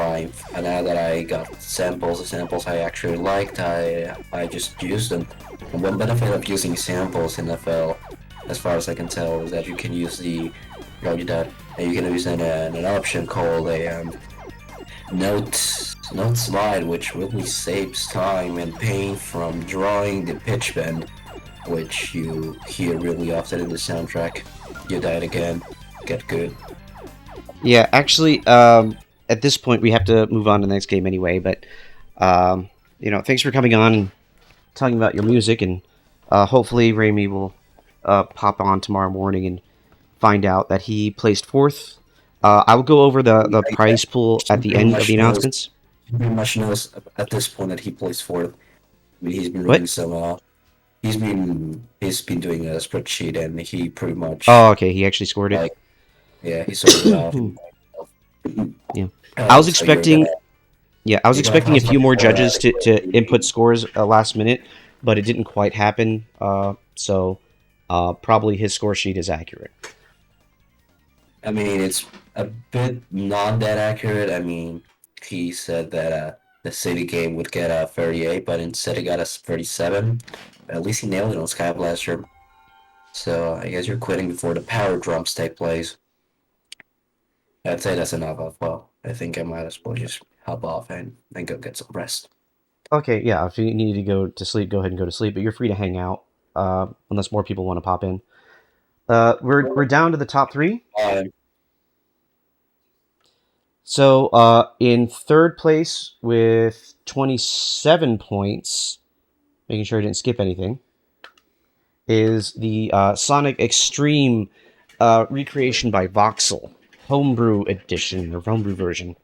that I got the samples I actually liked, I just used them. And one benefit of using samples in FL, as far as I can tell, is that you can use you can use an option called a note slide, which really saves time and pain from drawing the pitch bend, which you hear really often in the soundtrack. You died again, get good. Yeah, actually, at this point we have to move on to the next game anyway. But thanks for coming on and talking about your music, and hopefully Raimi will pop on tomorrow morning and find out that he placed fourth. I will go over the prize pool at the end of the announcements. He pretty much knows at this point that he plays fourth. I mean, he's been What? reading some. He's been doing a spreadsheet, and he pretty much. Oh, okay, he actually scored it. Like, yeah, he sorted it off. Yeah, I was So expecting. Yeah, I was you're gonna expecting a have few more like, judges to input scores last minute, but it didn't quite happen. So probably his score sheet is accurate. I mean, it's a bit not that accurate. I mean, he said that the city game would get a 38, but instead it got a 37. At least he nailed it on Sky Blaster. So I guess you're quitting before the power drums take place. I'd say that's enough as well. I think I might as well just hop off and go get some rest. Okay, yeah. If you need to go to sleep, go ahead and go to sleep. But you're free to hang out, unless more people want to pop in. We're down to the top three. Uh, So in third place with 27 points, making sure I didn't skip anything, is the Sonic Extreme recreation by Voxel, homebrew edition or homebrew version.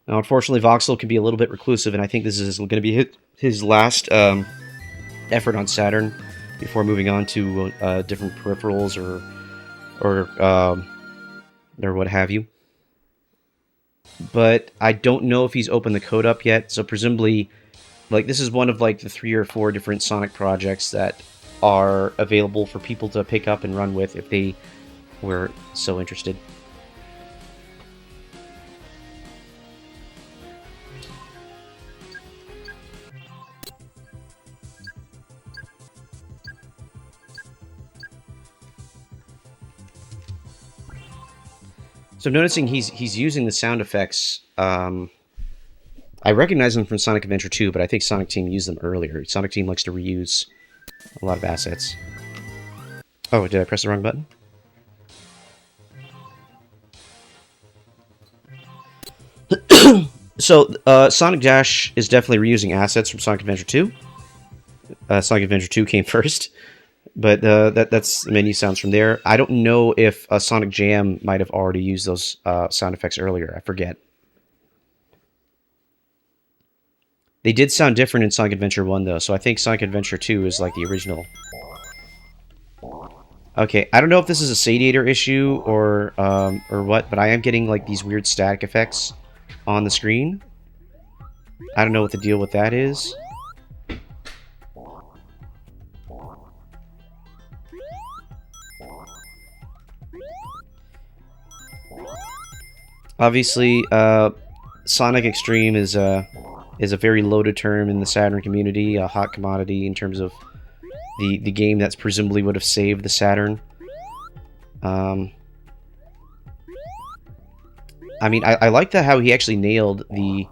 Now, unfortunately, Voxel can be a little bit reclusive, and I think this is going to be his last effort on Saturn before moving on to different peripherals or what have you. But I don't know if he's opened the code up yet, so presumably, like, this is one of like the 3 or 4 different Sonic projects that are available for people to pick up and run with if they were so interested. So I'm noticing he's using the sound effects. I recognize them from Sonic Adventure 2, but I think Sonic Team used them earlier. Sonic Team likes to reuse a lot of assets. Oh, did I press the wrong button? So Sonic Dash is definitely reusing assets from Sonic Adventure 2. Sonic Adventure 2 came first. But that's the menu sounds from there. I don't know if Sonic Jam might have already used those sound effects earlier. I forget. They did sound different in Sonic Adventure 1, though, so I think Sonic Adventure 2 is like the original. Okay, I don't know if this is a Sadiator issue or what, but I am getting like these weird static effects on the screen. I don't know what the deal with that is. Obviously, Sonic Extreme is a very loaded term in the Saturn community, a hot commodity in terms of the game that's presumably would have saved the Saturn. I mean, I like that how he actually nailed the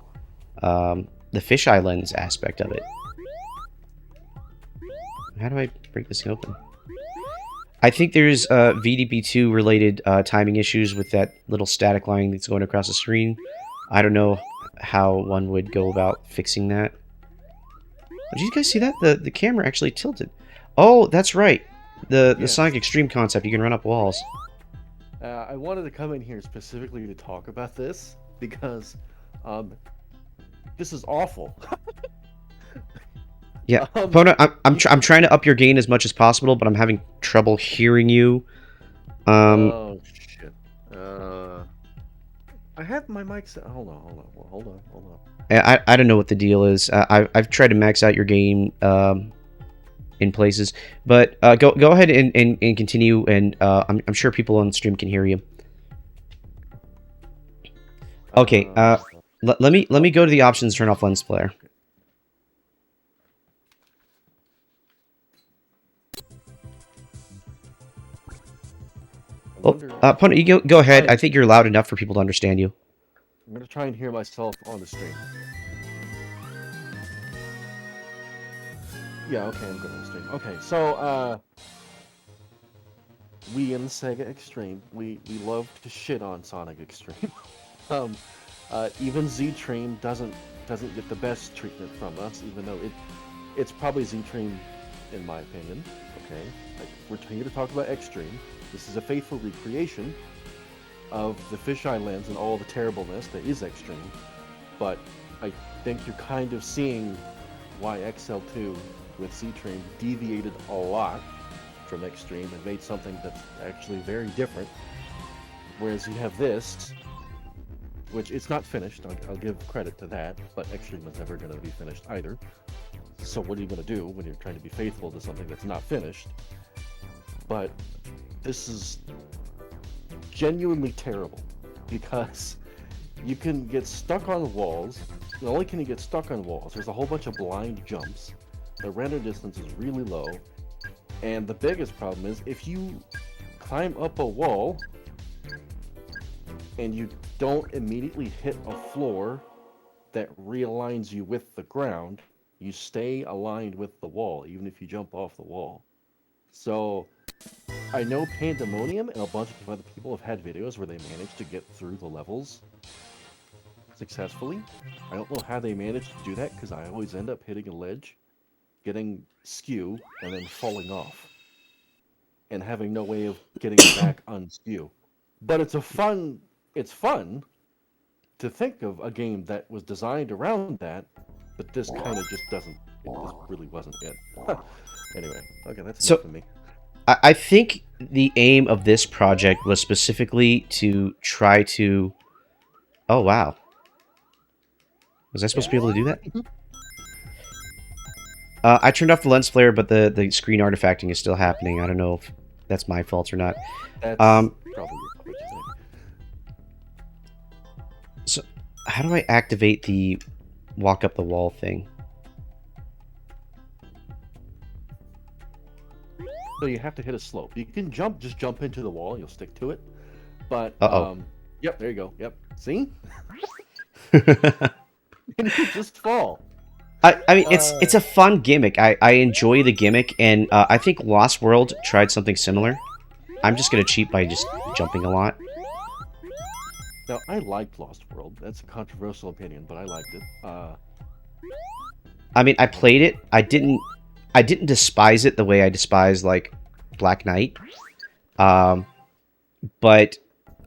fisheye lens aspect of it. How do I break this thing open? I think there's VDP2 related timing issues with that little static line that's going across the screen. I don't know how one would go about fixing that. Did you guys see that? The camera actually tilted. Oh, that's right. The Yes. Sonic Extreme concept. You can run up walls. I wanted to come in here specifically to talk about this because this is awful. Yeah, Pona, I'm trying to up your gain as much as possible, but I'm having trouble hearing you. Oh shit. I have my mic set. Hold on. I don't know what the deal is. I've tried to max out your gain in places, but go ahead and continue, and I'm sure people on the stream can hear you. Okay. Let me go to the options. Turn off lens flare. Oh, Pona, you go ahead. I think you're loud enough for people to understand you. I'm gonna try and hear myself on the stream. Yeah, okay, I'm good on the stream. Okay, so we in Sega Extreme, we love to shit on Sonic Extreme. Even Z-Tream doesn't get the best treatment from us, even though it's probably Z-Tream in my opinion. Okay, we're here to talk about Extreme. This is a faithful recreation of the fisheye lens and all the terribleness that is Extreme, but I think you're kind of seeing why XL2 with Z-Tream deviated a lot from Extreme and made something that's actually very different. Whereas you have this, which it's not finished, I'll give credit to that, but Extreme is never going to be finished either. So what are you going to do when you're trying to be faithful to something that's not finished? But this is genuinely terrible because you can get stuck on walls. Not only can you get stuck on walls, there's a whole bunch of blind jumps. The render distance is really low. And the biggest problem is if you climb up a wall and you don't immediately hit a floor that realigns you with the ground, you stay aligned with the wall, even if you jump off the wall. So I know Pandemonium and a bunch of other people have had videos where they managed to get through the levels successfully. I don't know how they managed to do that because I always end up hitting a ledge, getting skew, and then falling off, and having no way of getting back unskew. But it's fun to think of a game that was designed around that, but this kind of just doesn't. This really wasn't it. Anyway, okay, that's enough of me. I think the aim of this project was specifically to try to... Oh, wow. Was I supposed to be able to do that? I turned off the lens flare, but the screen artifacting is still happening. I don't know if that's my fault or not. That's probably what you think. So, how do I activate the walk up the wall thing? So you have to hit a slope. You can just jump into the wall. You'll stick to it. But yep, there you go. Yep. See? And you just fall. I mean, it's a fun gimmick. I enjoy the gimmick, and I think Lost World tried something similar. I'm just gonna cheat by just jumping a lot. Now, I liked Lost World. That's a controversial opinion, but I liked it. I mean, I played it. I didn't despise it the way I despise, like, Black Knight. But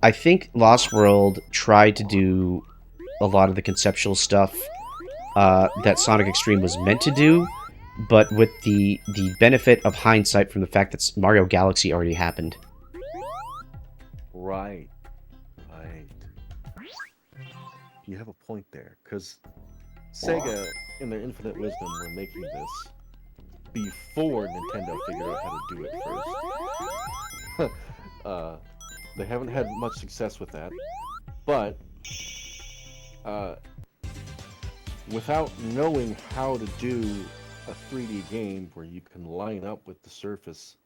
I think Lost World tried to do a lot of the conceptual stuff that Sonic Extreme was meant to do, but with the benefit of hindsight from the fact that Mario Galaxy already happened. Right. You have a point there, because Sega, in their infinite wisdom, were making this before Nintendo figured out how to do it first. They haven't had much success with that, but without knowing how to do a 3D game where you can line up with the surface,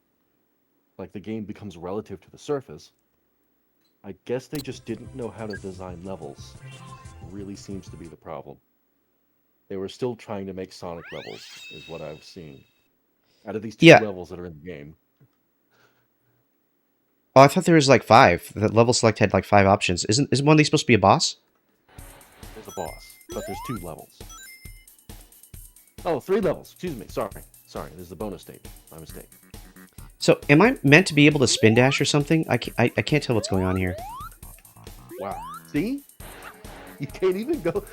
like the game becomes relative to the surface, I guess they just didn't know how to design levels. Really seems to be the problem. They were still trying to make Sonic levels, is what I've seen. Out of these two levels that are in the game. Oh, I thought there was like 5. The level select had like 5 options. Isn't one of these supposed to be a boss? There's a boss, but there's 2 levels. Oh, 3 levels. Excuse me. Sorry. There's the bonus stage. My mistake. So, am I meant to be able to spin dash or something? I can't tell what's going on here. Wow. See? You can't even go...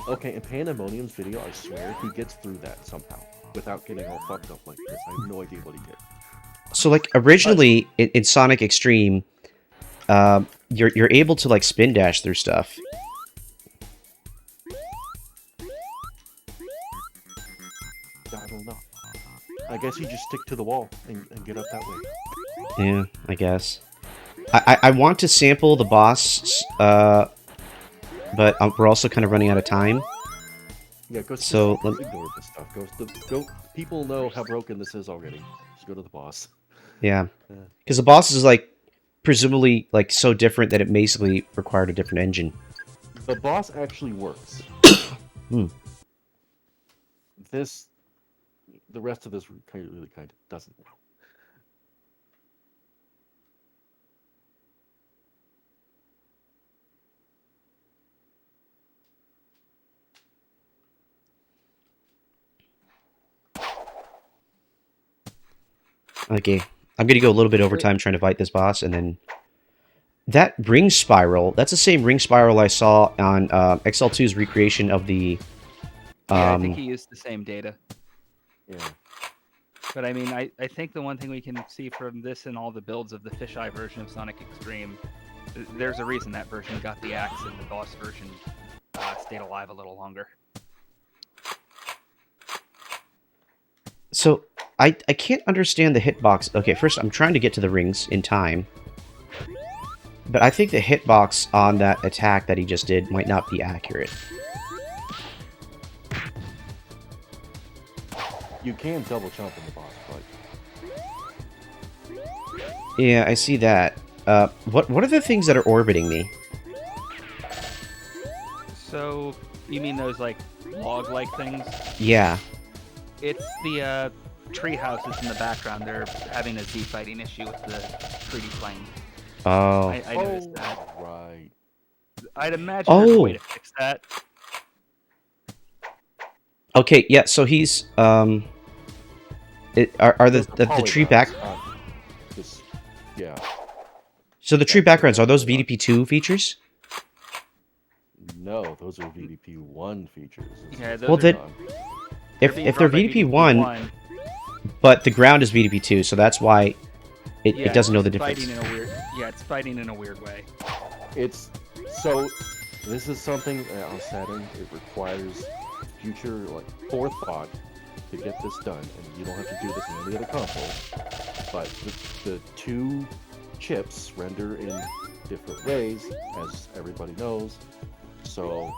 Okay, in Pandemonium's video, I swear, he gets through that somehow. Without getting all fucked up like this. I have no idea what he did. So, like, originally, in Sonic Extreme, you're able to, like, spin dash through stuff. I don't know. I guess you just stick to the wall and get up that way. Yeah, I guess. I want to sample the boss, but we're also kind of running out of time. Yeah, go. So ignore this stuff. Go. People know how broken this is already. Just go to the boss. Yeah, because the boss is like presumably like so different that it basically required a different engine. The boss actually works. The rest of this really kind of doesn't. Okay, I'm gonna go a little bit over time trying to fight this boss, and then that ring spiral. That's the same ring spiral I saw on XL2's recreation of the. Yeah, I think he used the same data. Yeah. But I mean, I think the one thing we can see from this and all the builds of the fisheye version of Sonic Extreme, there's a reason that version got the axe and the boss version stayed alive a little longer. So, I can't understand the hitbox. Okay, first I'm trying to get to the rings in time. But I think the hitbox on that attack that he just did might not be accurate. You can double jump in the boss fight. Yeah, I see that. What are the things that are orbiting me? So, you mean those, like, log-like things? Yeah. It's the tree houses in the background. They're having a Z fighting issue with the 3D plane. Oh. I noticed that. Right. I'd imagine there's a way to fix that. Okay, yeah, so he's, are the tree back... Just, yeah. So the tree backgrounds, are those VDP2 features? No, those are VDP1 features. Yeah, those Well, are... then, if they're VDP1, but the ground is VDP2, so that's why it doesn't know the difference. It's fighting in a weird way. It's... So, this is something on Saturn, it requires future, like, forethought to get this done, and you don't have to do this in any other console, but the two chips render in different ways, as everybody knows, so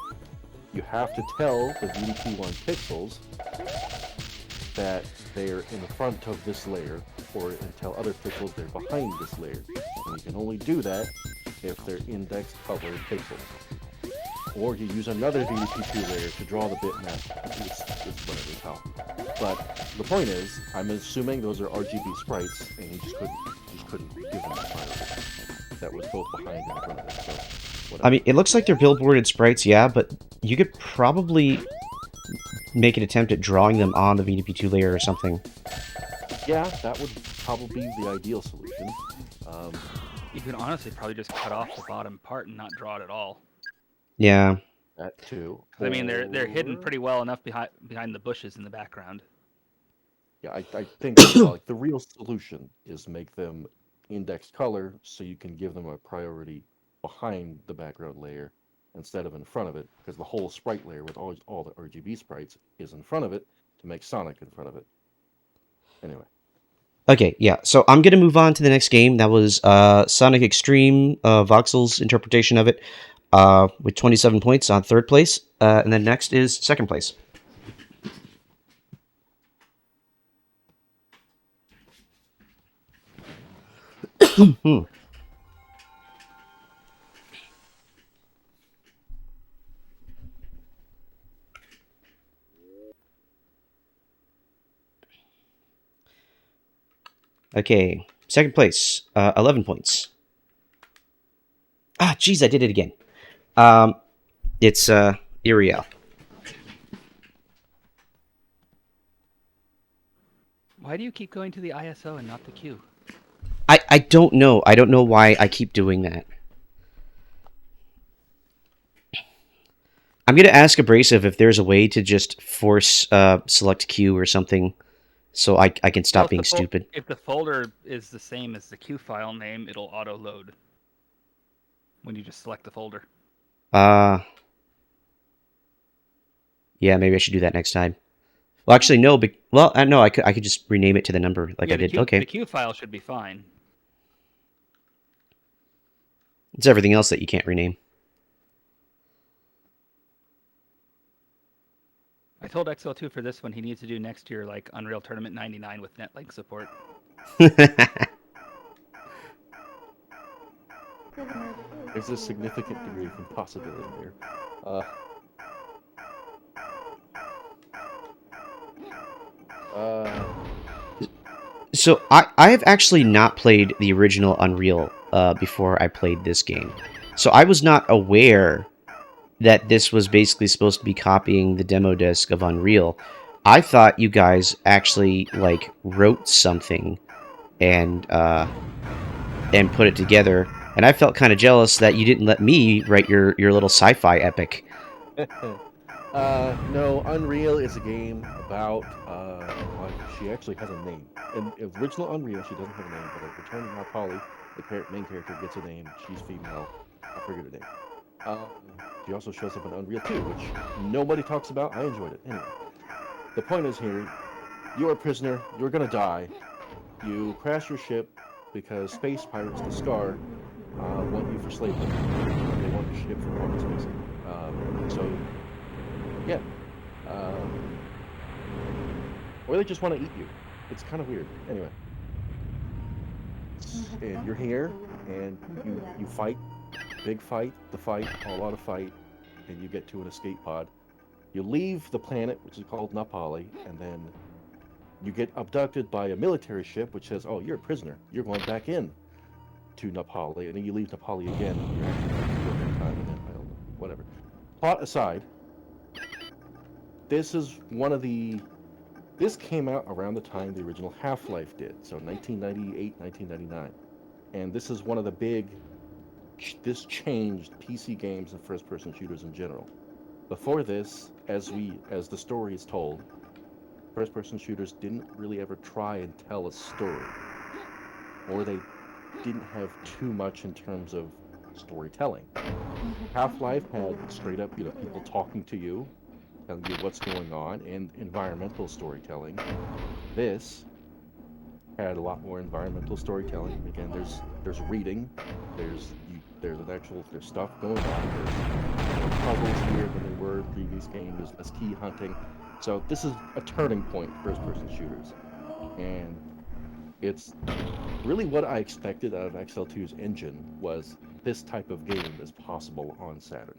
you have to tell the VDP1 pixels that they're in front of this layer, and tell other pixels they're behind this layer, and you can only do that if they're indexed colored pixels. Or you use another VDP2 layer to draw the bitmap. It's whatever, how. But the point is, I'm assuming those are RGB sprites, and you just couldn't give them a priority. That was both behind and in front of it. So, whatever. I mean, it looks like they're billboarded sprites, yeah, but you could probably make an attempt at drawing them on the VDP2 layer or something. Yeah, that would probably be the ideal solution. You could honestly probably just cut off the bottom part and not draw it at all. Yeah. That too. I mean, they're hidden pretty well enough behind the bushes in the background. Yeah, I think like the real solution is make them index color so you can give them a priority behind the background layer instead of in front of it, because the whole sprite layer with all the RGB sprites is in front of it to make Sonic in front of it. Anyway. Okay, yeah, so I'm going to move on to the next game. That was Sonic Extreme, Voxel's interpretation of it, with 27 points on third place. And then next is second place. Okay, second place, 11 points. Ah, jeez, I did it again. It's Iriel. Why do you keep going to the ISO and not the Q? I don't know. I don't know why I keep doing that. I'm going to ask Abrasive if there's a way to just force select Q or something so I can stop being stupid. If the folder is the same as the Q file name, it'll auto-load when you just select the folder. Yeah, maybe I should do that next time. Well, actually, no. No, I could just rename it to the number like I did. Okay. The Q file should be fine. It's everything else that you can't rename. I told XL2 for this one he needs to do next year like Unreal Tournament 99 with netlink support. There's a significant degree of impossibility here. So I have actually not played the original Unreal before I played this game. So I was not aware that this was basically supposed to be copying the demo disc of Unreal. I thought you guys actually like wrote something and put it together, and I felt kind of jealous that you didn't let me write your little sci-fi epic. No, Unreal is a game about, she actually has a name. In original Unreal, she doesn't have a name, but in Return to Mount Polly, the main character gets a name. She's female. I forget her name. She also shows up in Unreal 2, which nobody talks about. I enjoyed it. Anyway, the point is here, you're a prisoner. You're gonna die. You crash your ship because space pirates, the Scar, want you for slavery. They want your ship for parts, basically. So, yeah. Or they just want to eat you. It's kind of weird. Anyway. and you're here, and you fight, big fight, a lot of fight, and you get to an escape pod. You leave the planet, which is called Napali, and then you get abducted by a military ship, which says, "Oh, you're a prisoner. You're going back in to Napali," and then you leave Napali again. And you're actually time, and then I don't know, whatever. Plot aside, this is one of the. This came out around the time the original Half-Life did, so 1998, 1999, and this is one of the big. This changed PC games and first-person shooters in general. Before this, as the story is told, first-person shooters didn't really ever try and tell a story, or they didn't have too much in terms of storytelling. Half-Life had straight up, people talking to you, telling you what's going on, and environmental storytelling. This had a lot more environmental storytelling. Again, there's reading, there's stuff going on. There's more puzzles here than there were in previous games. There's less key hunting. So this is a turning point for first-person shooters, and it's really what I expected out of XL2's engine was this type of game is possible on Saturn,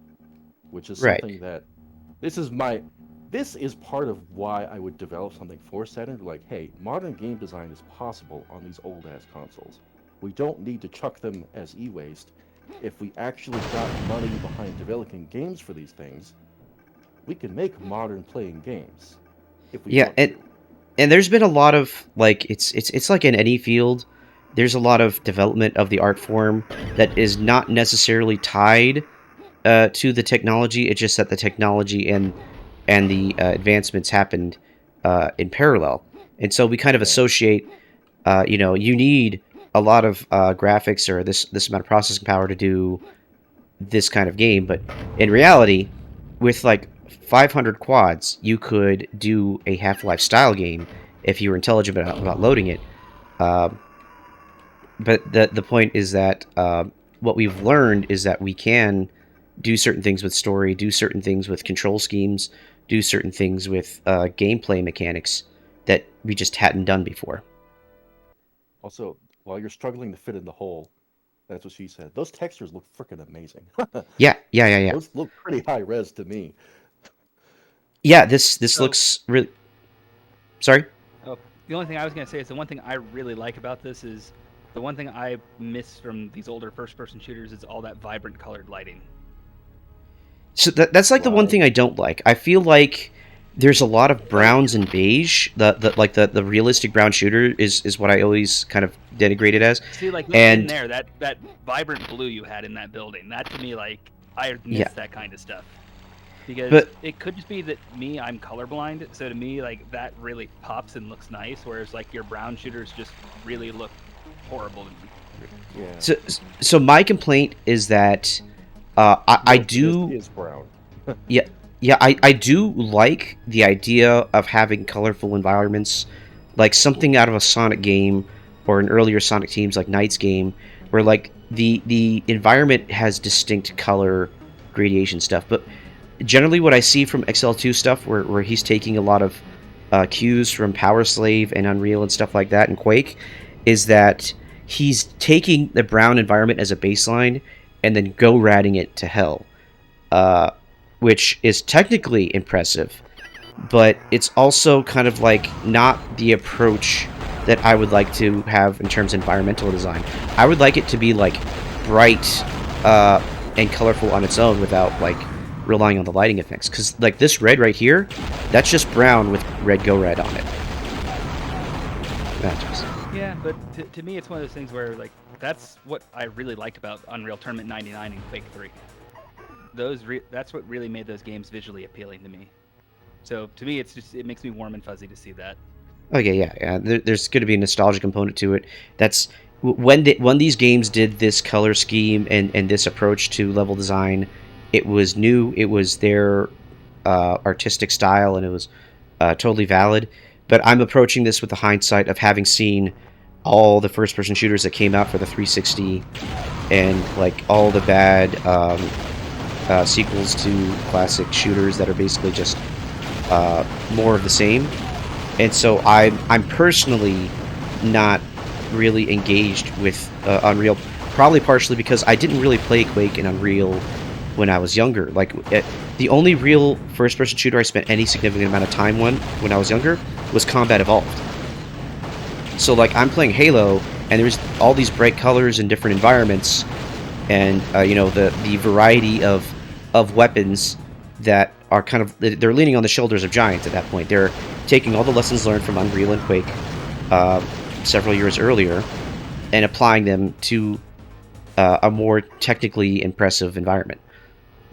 which is something that this is part of why I would develop something for Saturn. Like, hey, modern game design is possible on these old-ass consoles. We don't need to chuck them as e-waste. If we actually got money behind developing games for these things, we can make modern playing games. If we want to. And there's been a lot of it's like in any field, there's a lot of development of the art form that is not necessarily tied to the technology. It's just that the technology and the advancements happened in parallel, and so we kind of associate. You need a lot of graphics or this amount of processing power to do this kind of game, but in reality, with like 500 quads, you could do a Half-Life style game if you were intelligent about loading it. But the point is that what we've learned is that we can do certain things with story, do certain things with control schemes, do certain things with gameplay mechanics that we just hadn't done before. Also, while you're struggling to fit in the hole, that's what she said. Those textures look freaking amazing. Yeah. Those look pretty high res to me. Yeah, this looks really. Sorry? Oh, the only thing I was going to say is the one thing I really like about this is the one thing I miss from these older first-person shooters is all that vibrant colored lighting. So that's like the one thing I don't like. I feel like there's a lot of browns and beige. The realistic brown shooter is what I always kind of denigrate it as. See, like in there, that vibrant blue you had in that building, that to me, like, I miss that kind of stuff. Because it could just be that I'm colorblind, so to me, like, that really pops and looks nice, whereas, like, your brown shooters just really look horrible to me. Yeah. So my complaint is that I do... Is brown. Yeah, I do like the idea of having colorful environments, like something out of a Sonic game or an earlier Sonic Teams like Knight's game, where like the environment has distinct color gradation stuff. But generally what I see from XL2 stuff, where he's taking a lot of cues from Power Slave and Unreal and stuff like that and Quake, is that he's taking the brown environment as a baseline and then go-ratting it to hell. Which is technically impressive, but it's also kind of like not the approach that I would like to have in terms of environmental design. I would like it to be like bright and colorful on its own without like relying on the lighting effects. Because like this red right here, that's just brown with red go red on it. Yeah, but to me, it's one of those things where like that's what I really liked about Unreal Tournament 99 and Quake 3. That's what really made those games visually appealing to me. So to me, it makes me warm and fuzzy to see that. Okay, yeah. There's going to be a nostalgia component to it. That's when these games did this color scheme and this approach to level design. It was new. It was their artistic style, and it was totally valid. But I'm approaching this with the hindsight of having seen all the first-person shooters that came out for the 360, and like all the bad sequels to classic shooters that are basically just more of the same. And so I'm personally not really engaged with Unreal, probably partially because I didn't really play Quake in Unreal when I was younger. Like, the only real first-person shooter I spent any significant amount of time on when I was younger was Combat Evolved. So, like, I'm playing Halo, and there's all these bright colors and different environments, and you know, the variety of weapons that are kind of, they're leaning on the shoulders of giants at that point. They're taking all the lessons learned from Unreal and Quake several years earlier and applying them to a more technically impressive environment.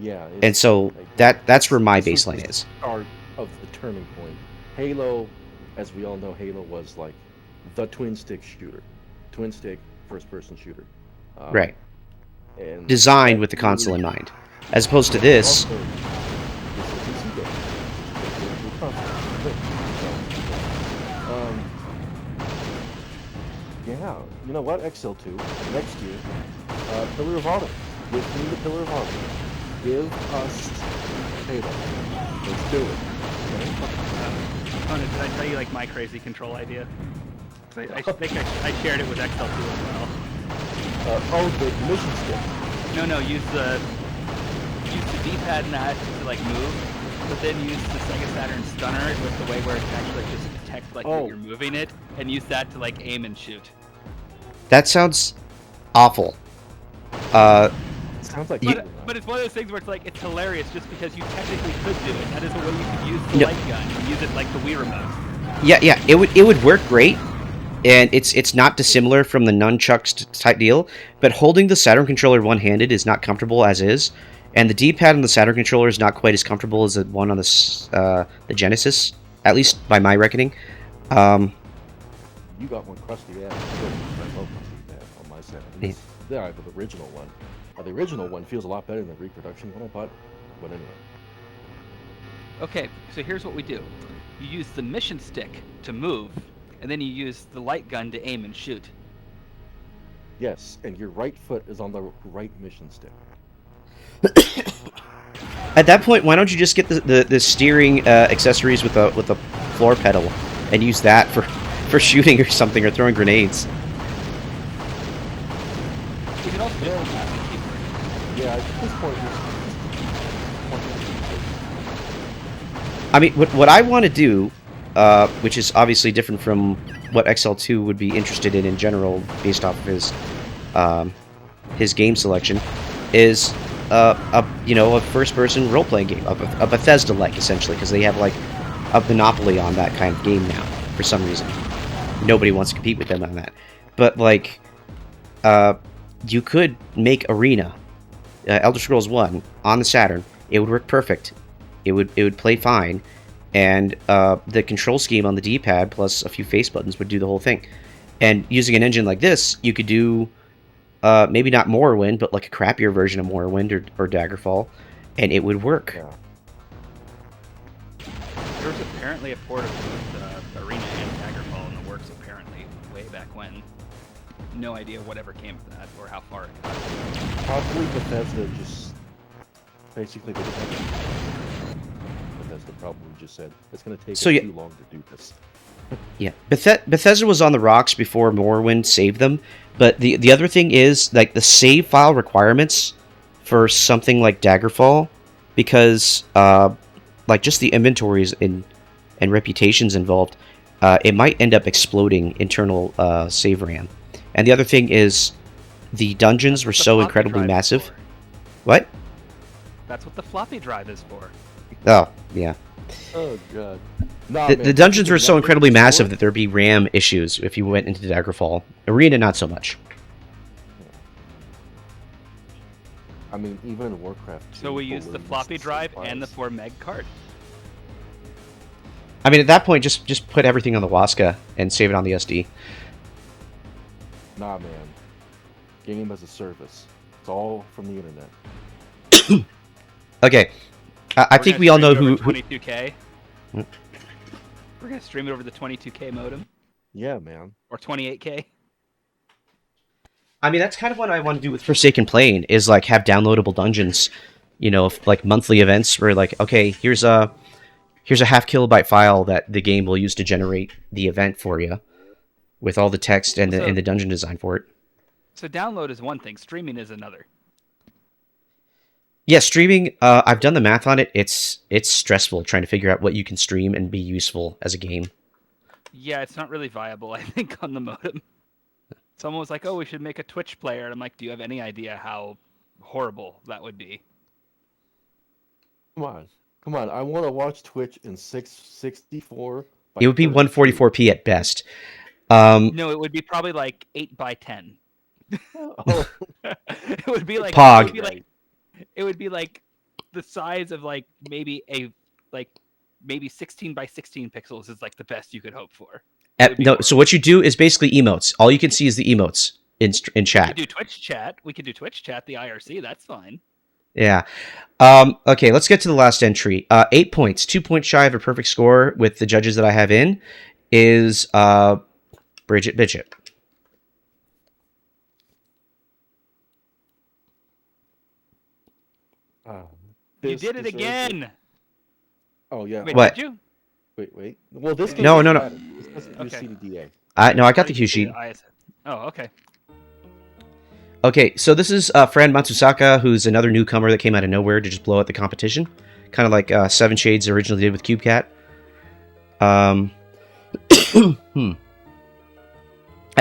Yeah. And so that's where my baseline is. Start of the turning point. Halo, as we all know, Halo was like the twin stick shooter, twin stick first person shooter. Right. And Designed with the console in mind, as opposed to this. Also, it's a PC game. It's a console. Yeah, you know what? XL2 next year. Pillar of Autumn. Give me the Pillar of Autumn. Give us Halo. Let's do it. Okay? Conan, did I tell you like my crazy control idea? 'Cause I think I shared it with XL2 as well. The mission stick. No, use the D-pad and that to like move, but then use the Sega Saturn stunner with the way where it can actually just detect like that you're moving it, and use that to like aim and shoot. That sounds awful. Sounds like But it's one of those things where it's like, it's hilarious just because you technically could do it. That is a way you could use the light gun and use it like the Wii remote. Yeah, it would work great, and it's not dissimilar from the nunchucks type deal. But holding the Saturn controller one-handed is not comfortable as is, and the D-pad on the Saturn controller is not quite as comfortable as the one on the Genesis, at least by my reckoning. You got one crusty ass. I love crusty ass on my set. Yeah, I have the original one. The original one feels a lot better than the reproduction one I bought. But anyway. Okay, so here's what we do. You use the mission stick to move, and then you use the light gun to aim and shoot. Yes, and your right foot is on the right mission stick. At that point, why don't you just get the steering accessories with a floor pedal and use that for shooting or something, or throwing grenades? You can also do it with the keyboard. Yeah, at this point, I mean, what I want to do, which is obviously different from what XL2 would be interested in general, based off of his game selection, is a first-person role-playing game, a Bethesda-like, essentially, because they have like a monopoly on that kind of game now for some reason. Nobody wants to compete with them on that, but like, you could make Arena, Elder Scrolls 1 on the Saturn. It would work perfect. It would play fine, and the control scheme on the D-pad plus a few face buttons would do the whole thing. And using an engine like this, you could do maybe not Morrowind, but like a crappier version of Morrowind or Daggerfall, and it would work. yeah. There was apparently a port of both Arena and Daggerfall in the works, apparently, way back when. No idea whatever came of that or how far it got. Probably Bethesda just basically did it. Bethesda probably just said it's going to take too long to do this. Yeah, Bethesda was on the rocks before Morrowind saved them. But the other thing is, like, the save file requirements for something like Daggerfall, because like just the inventories and reputations involved, it might end up exploding internal save RAM. And the other thing is, the dungeons were so incredibly massive. What? That's what the floppy drive is for. Oh, yeah. Oh god. Nah, The dungeons were so incredibly massive that there'd be RAM issues if you went into Daggerfall. Arena, not so much. I mean, even Warcraft 2 So we use the balloons floppy and drive stuff and the like 4 meg card. I mean, at that point, just put everything on the Waska and save it on the SD. Nah, man. Game as a service. It's all from the internet. Okay. I think we all know who... 22K. We're gonna stream it over the 22K modem Yeah, man. or 28K. I mean, that's kind of what I want to do with Forsaken Plane, is like have downloadable dungeons, you know, like monthly events where like, okay, here's a half kilobyte file that the game will use to generate the event for you. with all the text and So- the dungeon design for it. So download is one thing, streaming is another. Yeah, streaming. I've done the math on it. It's stressful trying to figure out what you can stream and be useful as a game. Yeah, it's not really viable, I think, on the modem. Someone was like, "Oh, we should make a Twitch player," and I'm like, "Do you have any idea how horrible that would be?" Come on! I want to watch Twitch in 664. It would be 32. 144p at best. No, it would be probably like 8x10. Oh, It would be like Pog. it would be like the size of like maybe 16x16 pixels is like the best you could hope for. It would be No, horrible. so what you do is basically emotes. All you can see is the emotes in We chat. could do Twitch chat. We could do Twitch chat. The IRC. That's fine. Yeah. Okay, let's get to the last entry. 8 points, 2 points shy of a perfect score with the judges that I have in, is Bridget Bishop. You this did it deserves again. Oh yeah. Wait, What? did you? Wait. Well, this game No, doesn't no. matter. This doesn't do Okay. CDDA. I got the Oh, cue you sheet. did it, Oh, okay. Okay, so this is Fran Matsusaka, who's another newcomer that came out of nowhere to just blow out the competition. Kind of like Seven Shades originally did with CubeCat. I've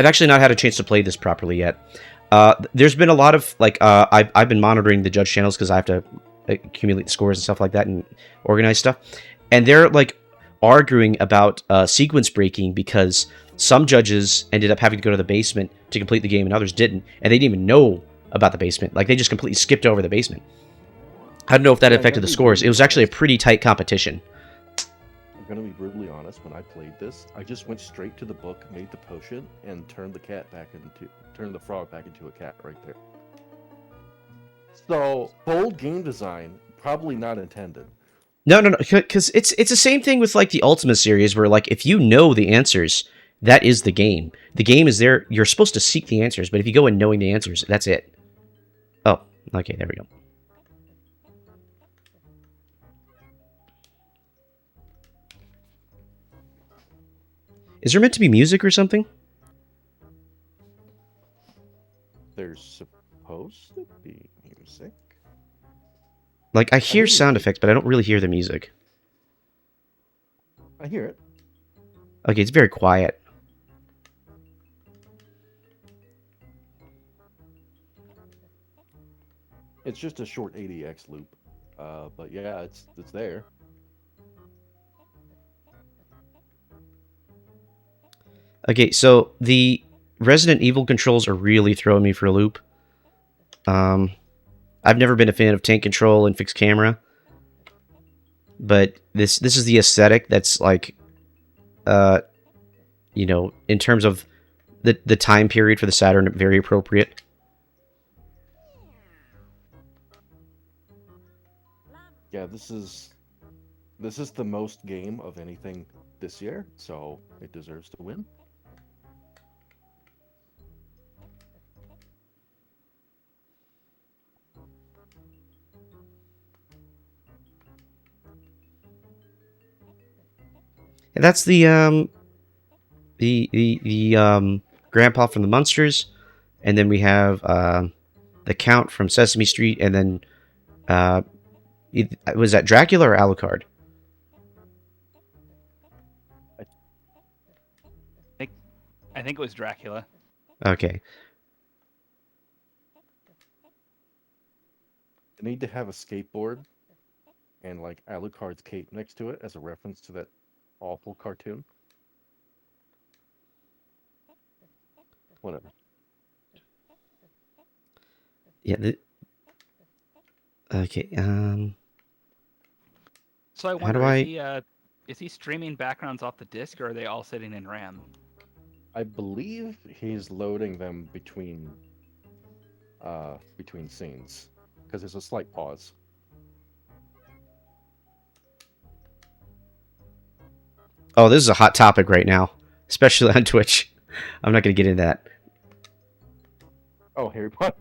actually not had a chance to play this properly yet. There's been a lot of, like, I've been monitoring the judge channels because I have to accumulate scores and stuff like that and organize stuff. And they're, like, arguing about sequence breaking because some judges ended up having to go to the basement to complete the game and others didn't. And they didn't even know about the basement. Like, they just completely skipped over the basement. I don't know if that Yeah, affected the that'd be scores. It really was actually a honest. pretty tight competition. I'm gonna be brutally honest. When I played this, I just went straight to the book, made the potion, and turned the frog back into a cat right there. So bold game design, probably not intended. No, because it's the same thing with, like, the Ultima series where, like, if you know the answers, that is the game. The game is there. You're supposed to seek the answers, but if you go in knowing the answers, that's it. Oh, okay, there we go. Is there meant to be music or something? There's supposed to be music. Like, I hear hear sound music. effects, but I don't really hear the music. I hear it. Okay, it's very quiet. It's just a short ADX loop. But yeah, it's there. Okay, so the Resident Evil controls are really throwing me for a loop. I've never been a fan of tank control and fixed camera, but this is the aesthetic that's like, you know, in terms of the time period for the Saturn, very appropriate. Yeah, this is the most game of anything this year, so it deserves to win. And that's the grandpa from the Munsters, and then we have the Count from Sesame Street, and then was that Dracula or Alucard? I think it was Dracula. Okay. I need to have a skateboard and like Alucard's cape next to it as a reference to that awful cartoon. Whatever. Yeah. Okay. So I How wonder, do is he streaming backgrounds off the disc, or are they all sitting in RAM? I believe he's loading them between scenes because there's a slight pause. Oh, this is a hot topic right now, especially on Twitch. I'm not going to get into that. Oh, Harry Potter.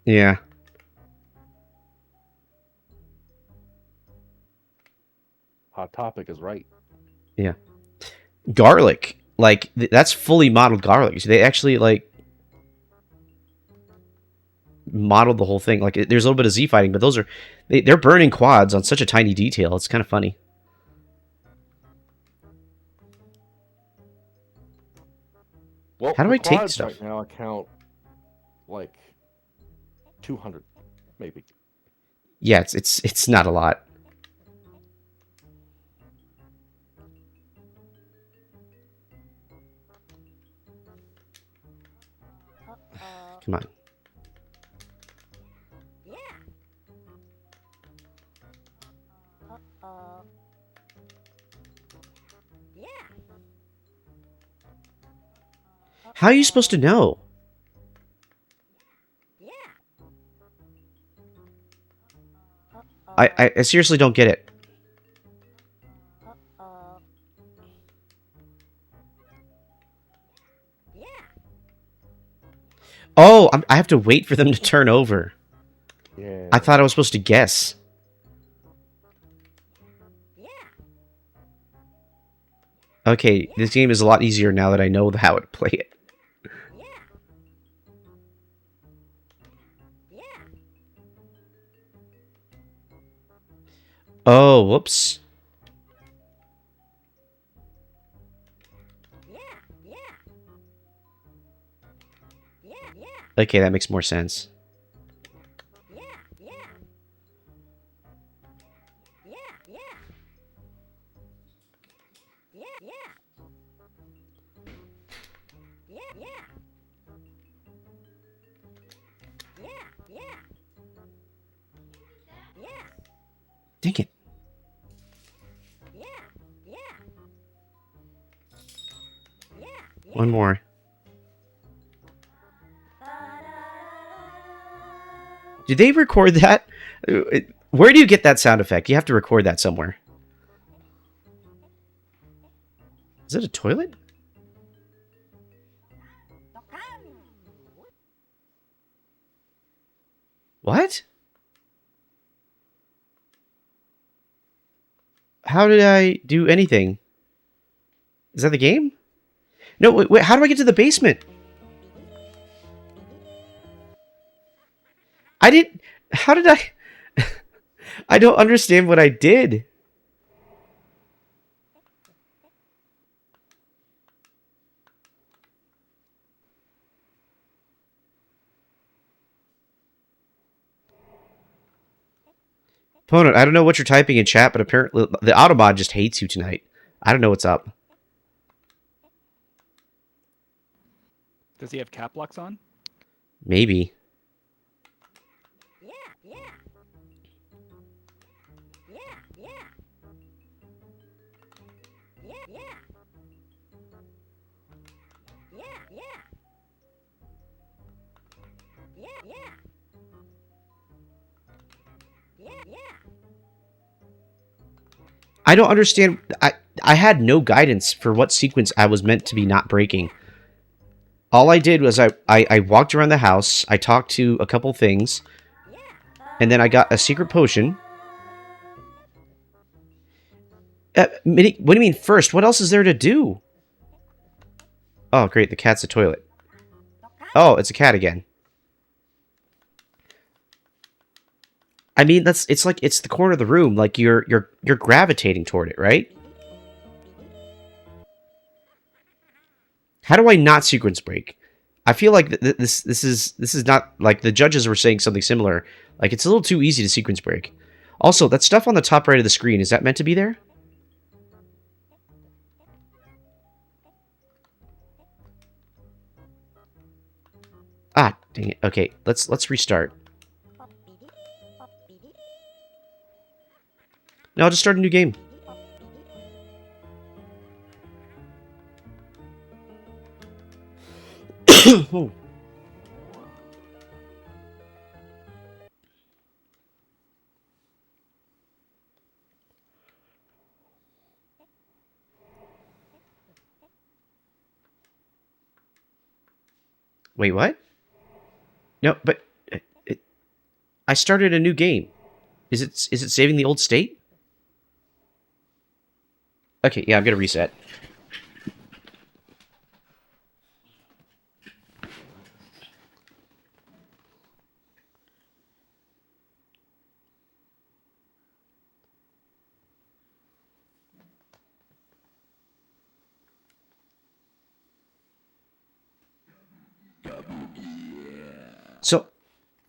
Yeah. Hot topic is right. Yeah. Garlic. like that's fully modeled garlic. So they actually like modeled the whole thing. Like there's a little bit of Z fighting, but those are they're burning quads on such a tiny detail. It's kind of funny. Well, How do the I take quads stuff? right now? I count like 200, maybe. Yeah, it's not a lot. Come on. How are you supposed to know? I seriously don't get it. Oh, I have to wait for them to turn over. Yeah. I thought I was supposed to guess. Okay, this game is a lot easier now that I know how to play it. Oh, whoops. Okay, that makes more sense. Dang it. One more. Did they record that? Where do you get that sound effect? You have to record that somewhere. Is it a toilet? What? How did I do anything? Is that the game? No, wait, how do I get to the basement? I didn't... How did I... I don't understand what I did. Opponent, I don't know what you're typing in chat, but apparently the Autobot just hates you tonight. I don't know what's up. Does he have cap locks on? Maybe. I don't understand. I had no guidance for what sequence I was meant to be not breaking. All I did was I walked around the house, I talked to a couple things, and then I got a secret potion. What do you mean first? What else is there to do? Oh, great, the cat's a toilet. Oh, it's a cat again. I mean, it's like it's the corner of the room, like you're gravitating toward it, right? How do I not sequence break? I feel like this is not like the judges were saying something similar. Like it's a little too easy to sequence break. Also, that stuff on the top right of the screen, is that meant to be there? Ah, dang it. Okay, let's restart. No, I'll just start a new game. Wait, what? No, but I started a new game. Is it saving the old state? Okay, yeah, I'm gonna reset. So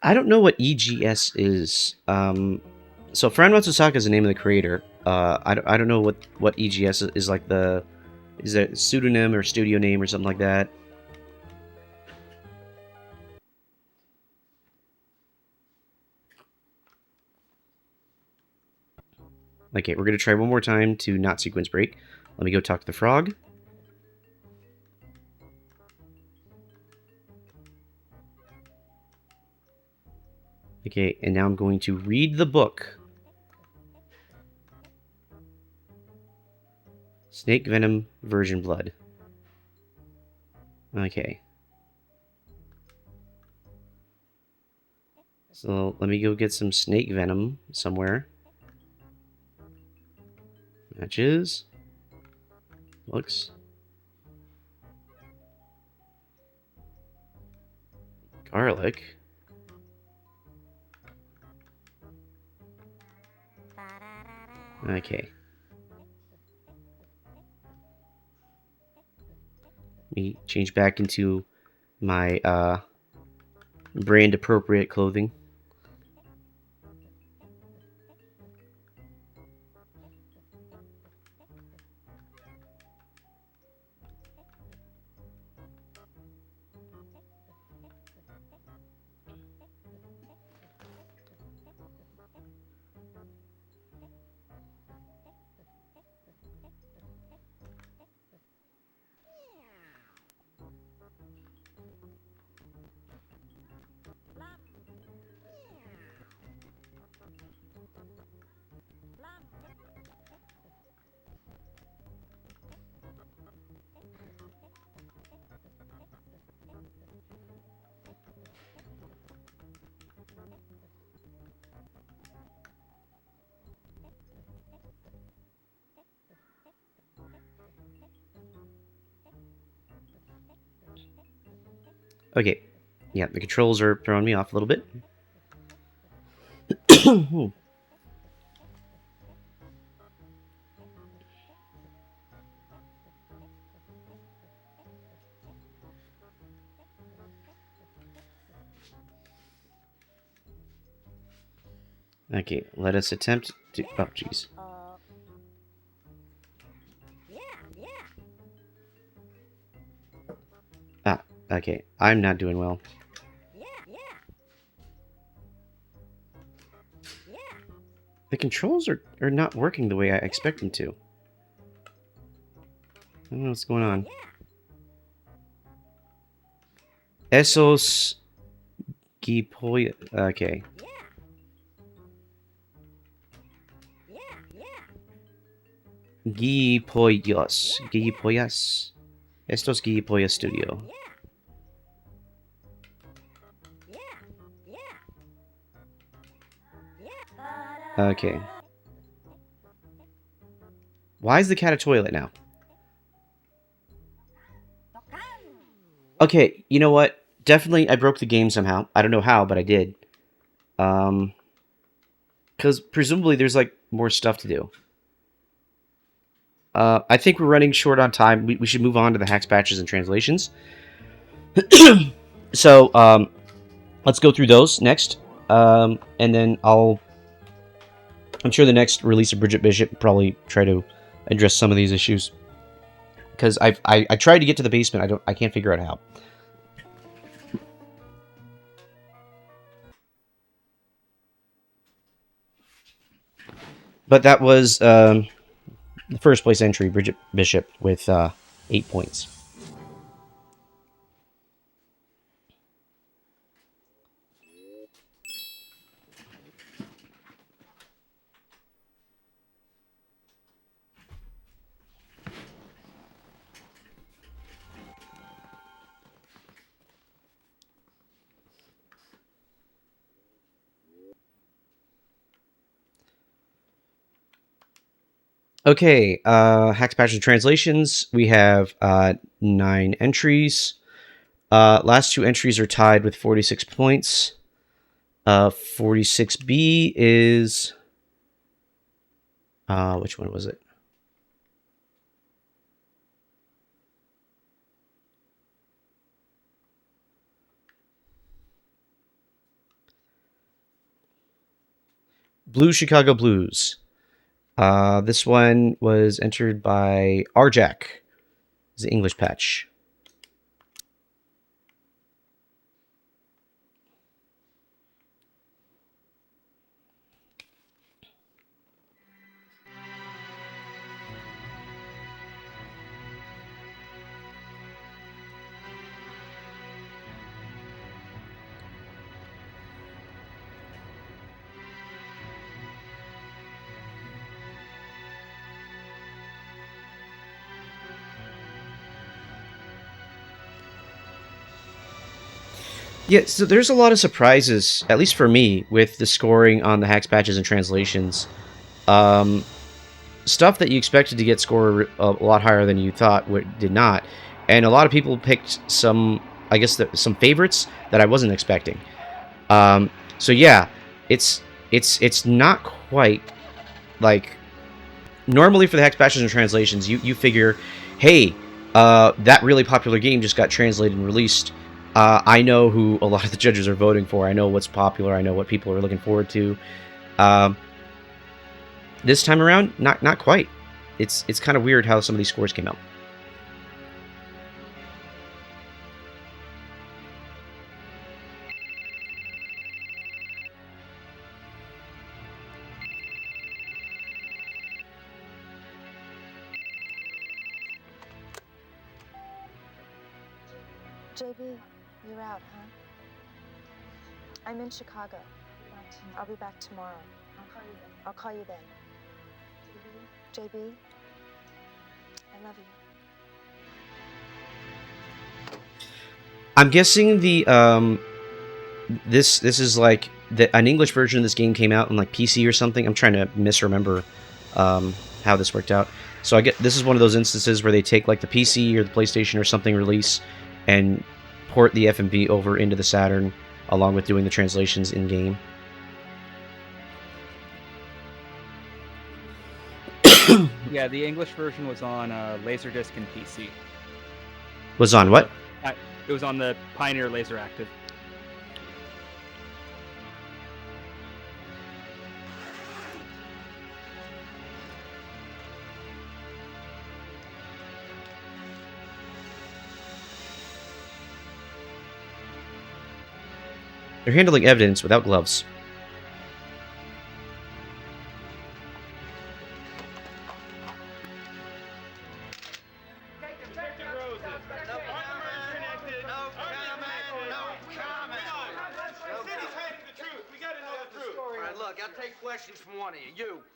I don't know what EGS is. So Fran Matsusaka is the name of the creator. I don't know what EGS is like. Is it a pseudonym or studio name or something like that? Okay, we're gonna try one more time to not sequence break. Let me go talk to the frog. Okay, and now I'm going to read the book. Snake Venom Virgin Blood. Okay. So let me go get some snake venom somewhere. Matches. Books. Garlic. Okay. Let me change back into my brand appropriate clothing. Okay. Yeah, the controls are throwing me off a little bit. Okay, let us attempt to... Oh, jeez. Ah, okay. I'm not doing well. The controls are not working the way I expect them to. I don't know what's going on. Esos Gipoy... Okay. Gipollos. Gipollas. Estos Gipollas Studio. Okay. Why is the cat a toilet now? Okay, you know what? Definitely I broke the game somehow. I don't know how, but I did. Because presumably there's like more stuff to do. I think we're running short on time. We should move on to the hacks, patches, and translations. So, let's go through those next. And then I'm sure the next release of Bridget Bishop will probably try to address some of these issues. Because I tried to get to the basement. I can't figure out how. But that was the first place entry, Bridget Bishop, with 8 points. Okay, hacks, patches, and translations. We have 9 entries. Last 2 entries are tied with 46 points. 46B is... which one was it? Blue Chicago Blues. This one was entered by Arjack. It's the English patch. Yeah, so there's a lot of surprises, at least for me, with the scoring on the hacks, patches, and translations. Stuff that you expected to get score a lot higher than you thought did not, and a lot of people picked some, I guess, some favorites that I wasn't expecting. So yeah, it's not quite like normally for the hacks, patches, and translations. You figure, hey, that really popular game just got translated and released. I know who a lot of the judges are voting for. I know what's popular. I know what people are looking forward to. This time around, not quite. It's kind of weird how some of these scores came out. JB, you're out, huh? I'm in Chicago. I'll be back tomorrow. I'll call you then. JB, I love you. I'm guessing the this is like an English version of this game came out on like PC or something. I'm trying to misremember how this worked out. So this is one of those instances where they take like the PC or the PlayStation or something release and port the FMV over into the Saturn along with doing the translations in game. Yeah, the English version was on Laserdisc and PC. Was on what? It was on the Pioneer Laser Active. They're handling evidence without gloves.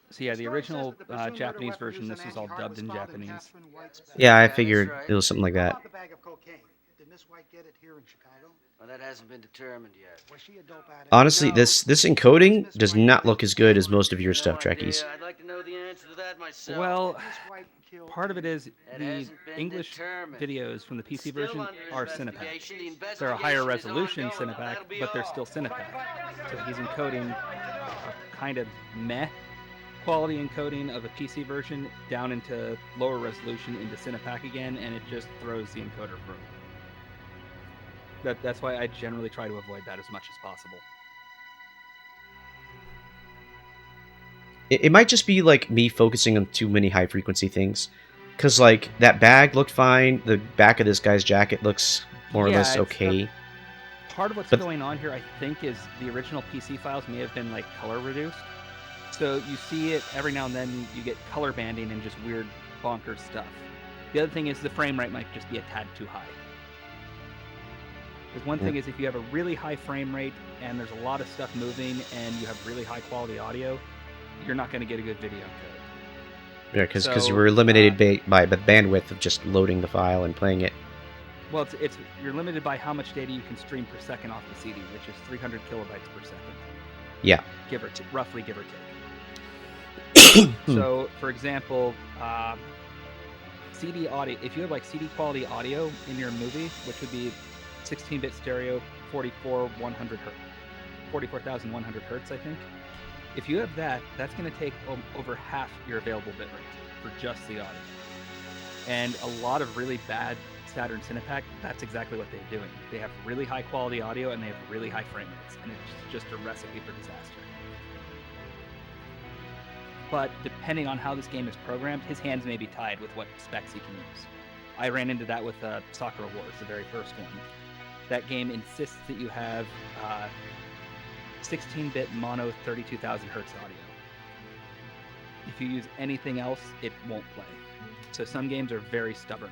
So yeah, the original Japanese version, this was all dubbed in Japanese. Yeah, I figured it was something like that. Did Miss White get it here in Chicago? Well, that hasn't been determined yet. Was she a dope addict? Honestly, this encoding does not look as good as most of your stuff, Trekkies. I'd like to know the answer to that myself. Well, part of it is the English videos from the PC version are Cinepack. They're a higher resolution Cinepack, but they're still Cinepack. So he's encoding a kind of meh quality encoding of a PC version down into lower resolution into Cinepack again, and it just throws the encoder through. That's why I generally try to avoid that as much as possible. It might just be like me focusing on too many high frequency things, because like that bag looked fine. The back of this guy's jacket looks more or less okay. Part of what's going on here, I think, is the original PC files may have been like color reduced. So you see it every now and then. You get color banding and just weird bonkers stuff. The other thing is the frame rate might just be a tad too high. Because one thing is, if you have a really high frame rate and there's a lot of stuff moving and you have really high quality audio, you're not going to get a good video encode. Yeah, because you were eliminated by the bandwidth of just loading the file and playing it. Well, you're limited by how much data you can stream per second off the CD, which is 300 kilobytes per second. Yeah. Roughly give or take. So, for example, CD audio, if you have like CD quality audio in your movie, which would be 16-bit stereo, 44,100 hertz, I think. If you have that, that's going to take over half your available bitrate for just the audio. And a lot of really bad Saturn Cinepack, that's exactly what they're doing. They have really high quality audio and they have really high frame rates, and it's just a recipe for disaster. but depending on how this game is programmed, his hands may be tied with what specs he can use. I ran into that with Soccer Wars, the very first one. That game insists that you have 16-bit mono 32,000 hertz audio. If you use anything else, it won't play. So some games are very stubborn.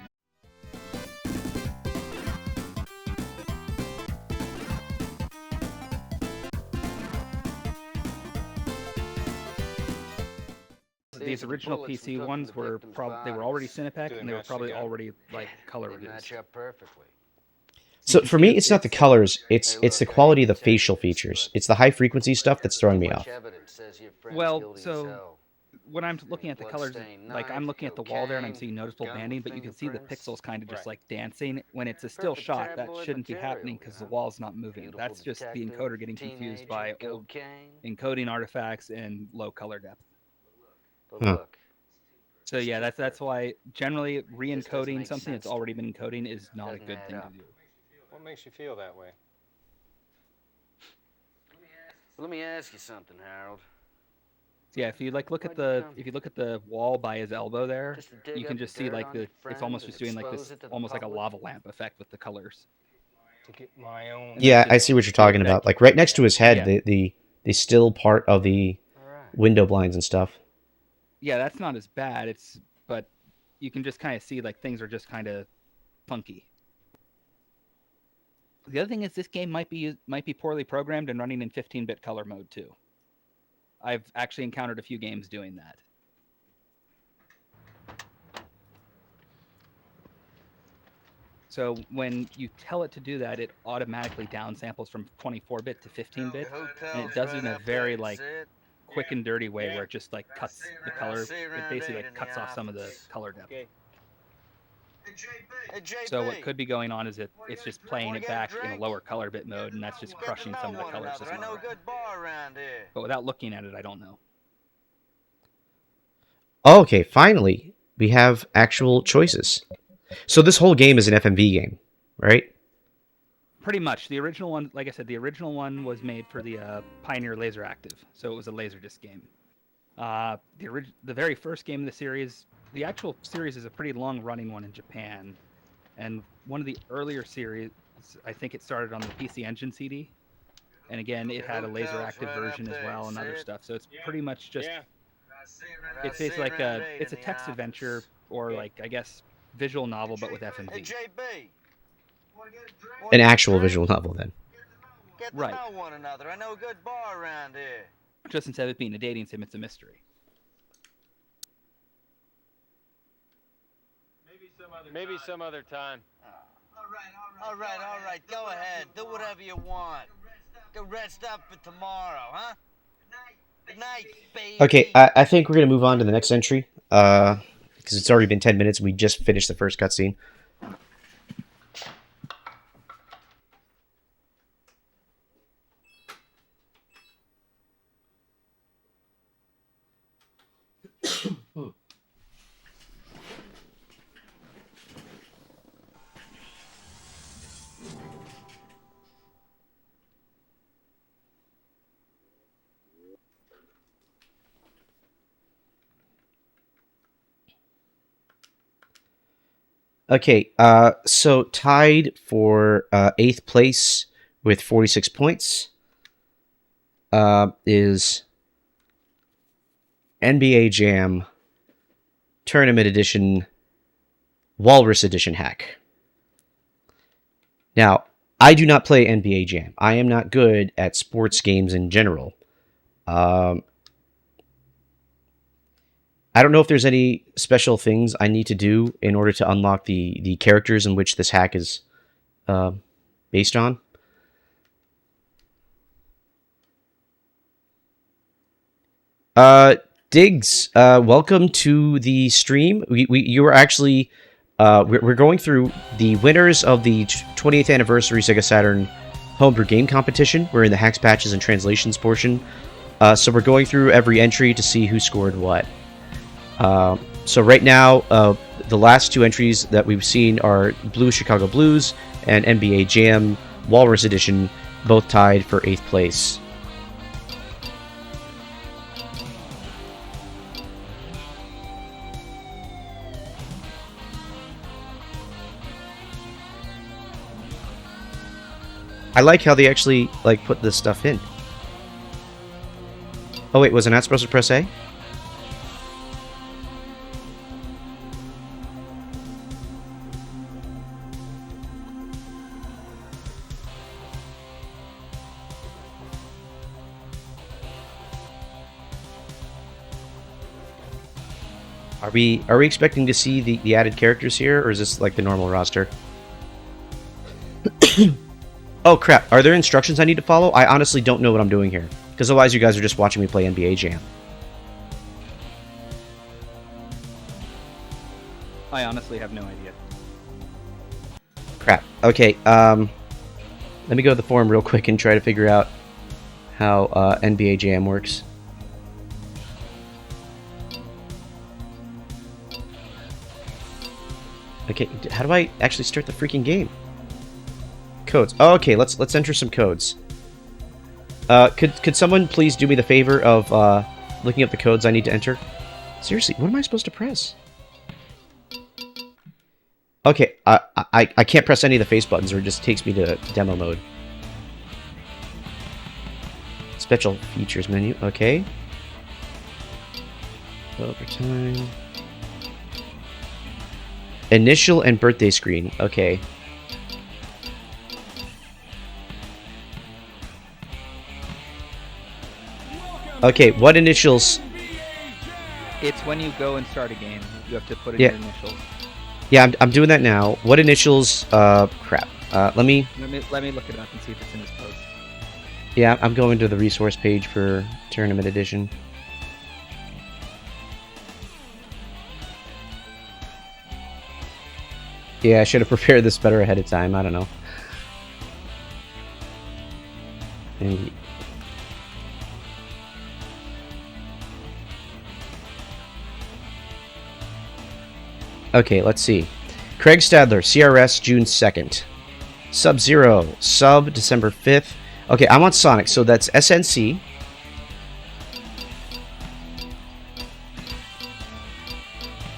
These original PC ones were they were already Cinepec, and they were probably already like color reduced. Match up perfectly. So for me, it's not the colors; it's the quality of the facial features. It's the high frequency stuff that's throwing me off. Well, so when I'm looking at the colors, like I'm looking at the wall there and I'm seeing noticeable banding, but you can see the pixels kind of just like dancing. When it's a still shot, that shouldn't be happening because the wall's not moving. That's just the encoder getting confused by old encoding artifacts and low color depth. So yeah, that's why generally re-encoding something that's already been encoding is not a good thing to do. What makes you feel that way? Let me ask you something, Harold. Yeah, if you look at the wall by his elbow there, you can just see like it's almost just doing like this, almost like a lava lamp effect with the colors. To get my own. Yeah, I see what you're talking about. Like right next to his head, the still part of the window blinds and stuff. Yeah, that's not as bad. But you can just kind of see like things are just kind of funky. The other thing is this game might be poorly programmed and running in 15-bit color mode too. I've actually encountered a few games doing that. So when you tell it to do that, it automatically downsamples from 24-bit to 15-bit, and it does it in a very like quick and dirty way where it just like cuts the color. It basically like cuts off some of the color depth. So what could be going on is it's just playing it back in a lower color bit mode, and that's just crushing some of the colors as well. But without looking at it, I don't know. Okay, finally, we have actual choices. So this whole game is an FMV game, right? Pretty much. The original one, like I said, the original one was made for the Pioneer Laser Active, so it was a Laserdisc game. The very first game of the series, the actual series is a pretty long-running one in Japan, and one of the earlier series, I think it started on the PC Engine CD, and again, it had a laser-active version as well and other stuff. So it's pretty much just, it's basically like it's a text adventure or like I guess visual novel, but with FMV. An actual visual novel, then. Right. One another. I know a good bar around here. Just instead of it being a dating sim, it's a mystery. Maybe some other time. All right. Go ahead. Do whatever you want. Go rest up for tomorrow, huh? Good night, baby. Okay, I think we're going to move on to the next entry, because it's already been 10 minutes and we just finished the first cutscene. Okay, so tied for 8th place with 46 points is NBA Jam Tournament Edition Walrus Edition Hack. Now, I do not play NBA Jam. I am not good at sports games in general. I don't know if there's any special things I need to do in order to unlock the characters in which this hack is based on. Diggs, welcome to the stream. You were actually we're going through the winners of the 28th anniversary Sega Saturn homebrew game competition. We're in the hacks, patches, and translations portion. So we're going through every entry to see who scored what. So right now, the last two entries that we've seen are Blue Chicago Blues and NBA Jam Walrus Edition, both tied for 8th place. I like how they actually like put this stuff in. Oh wait, was I not supposed to press A? Are we expecting to see the added characters here, or is this like the normal roster? Oh crap, are there instructions I need to follow? I honestly don't know what I'm doing here, because otherwise you guys are just watching me play NBA Jam. I honestly have no idea. Crap. Okay, let me go to the forum real quick and try to figure out how NBA Jam works. Okay, how do I actually start the freaking game? Codes. Oh, okay, let's enter some codes. Could someone please do me the favor of looking up the codes I need to enter? Seriously, what am I supposed to press? Okay, I can't press any of the face buttons, or it just takes me to demo mode. Special features menu. Okay. Overtime. Initial and birthday screen. Okay. Okay, what initials? It's when you go and start a game. You have to put in Yeah. your initials. Yeah, I'm doing that now. What initials? Crap. Let me... Let me look it up and see if it's in his post. Yeah, I'm going to the resource page for Tournament Edition. Yeah, I should have prepared this better ahead of time. I don't know. And... Okay, let's see. Craig Stadler, CRS, June 2nd. Sub-Zero, Sub, December 5th. Okay, I'm on Sonic, so that's SNC.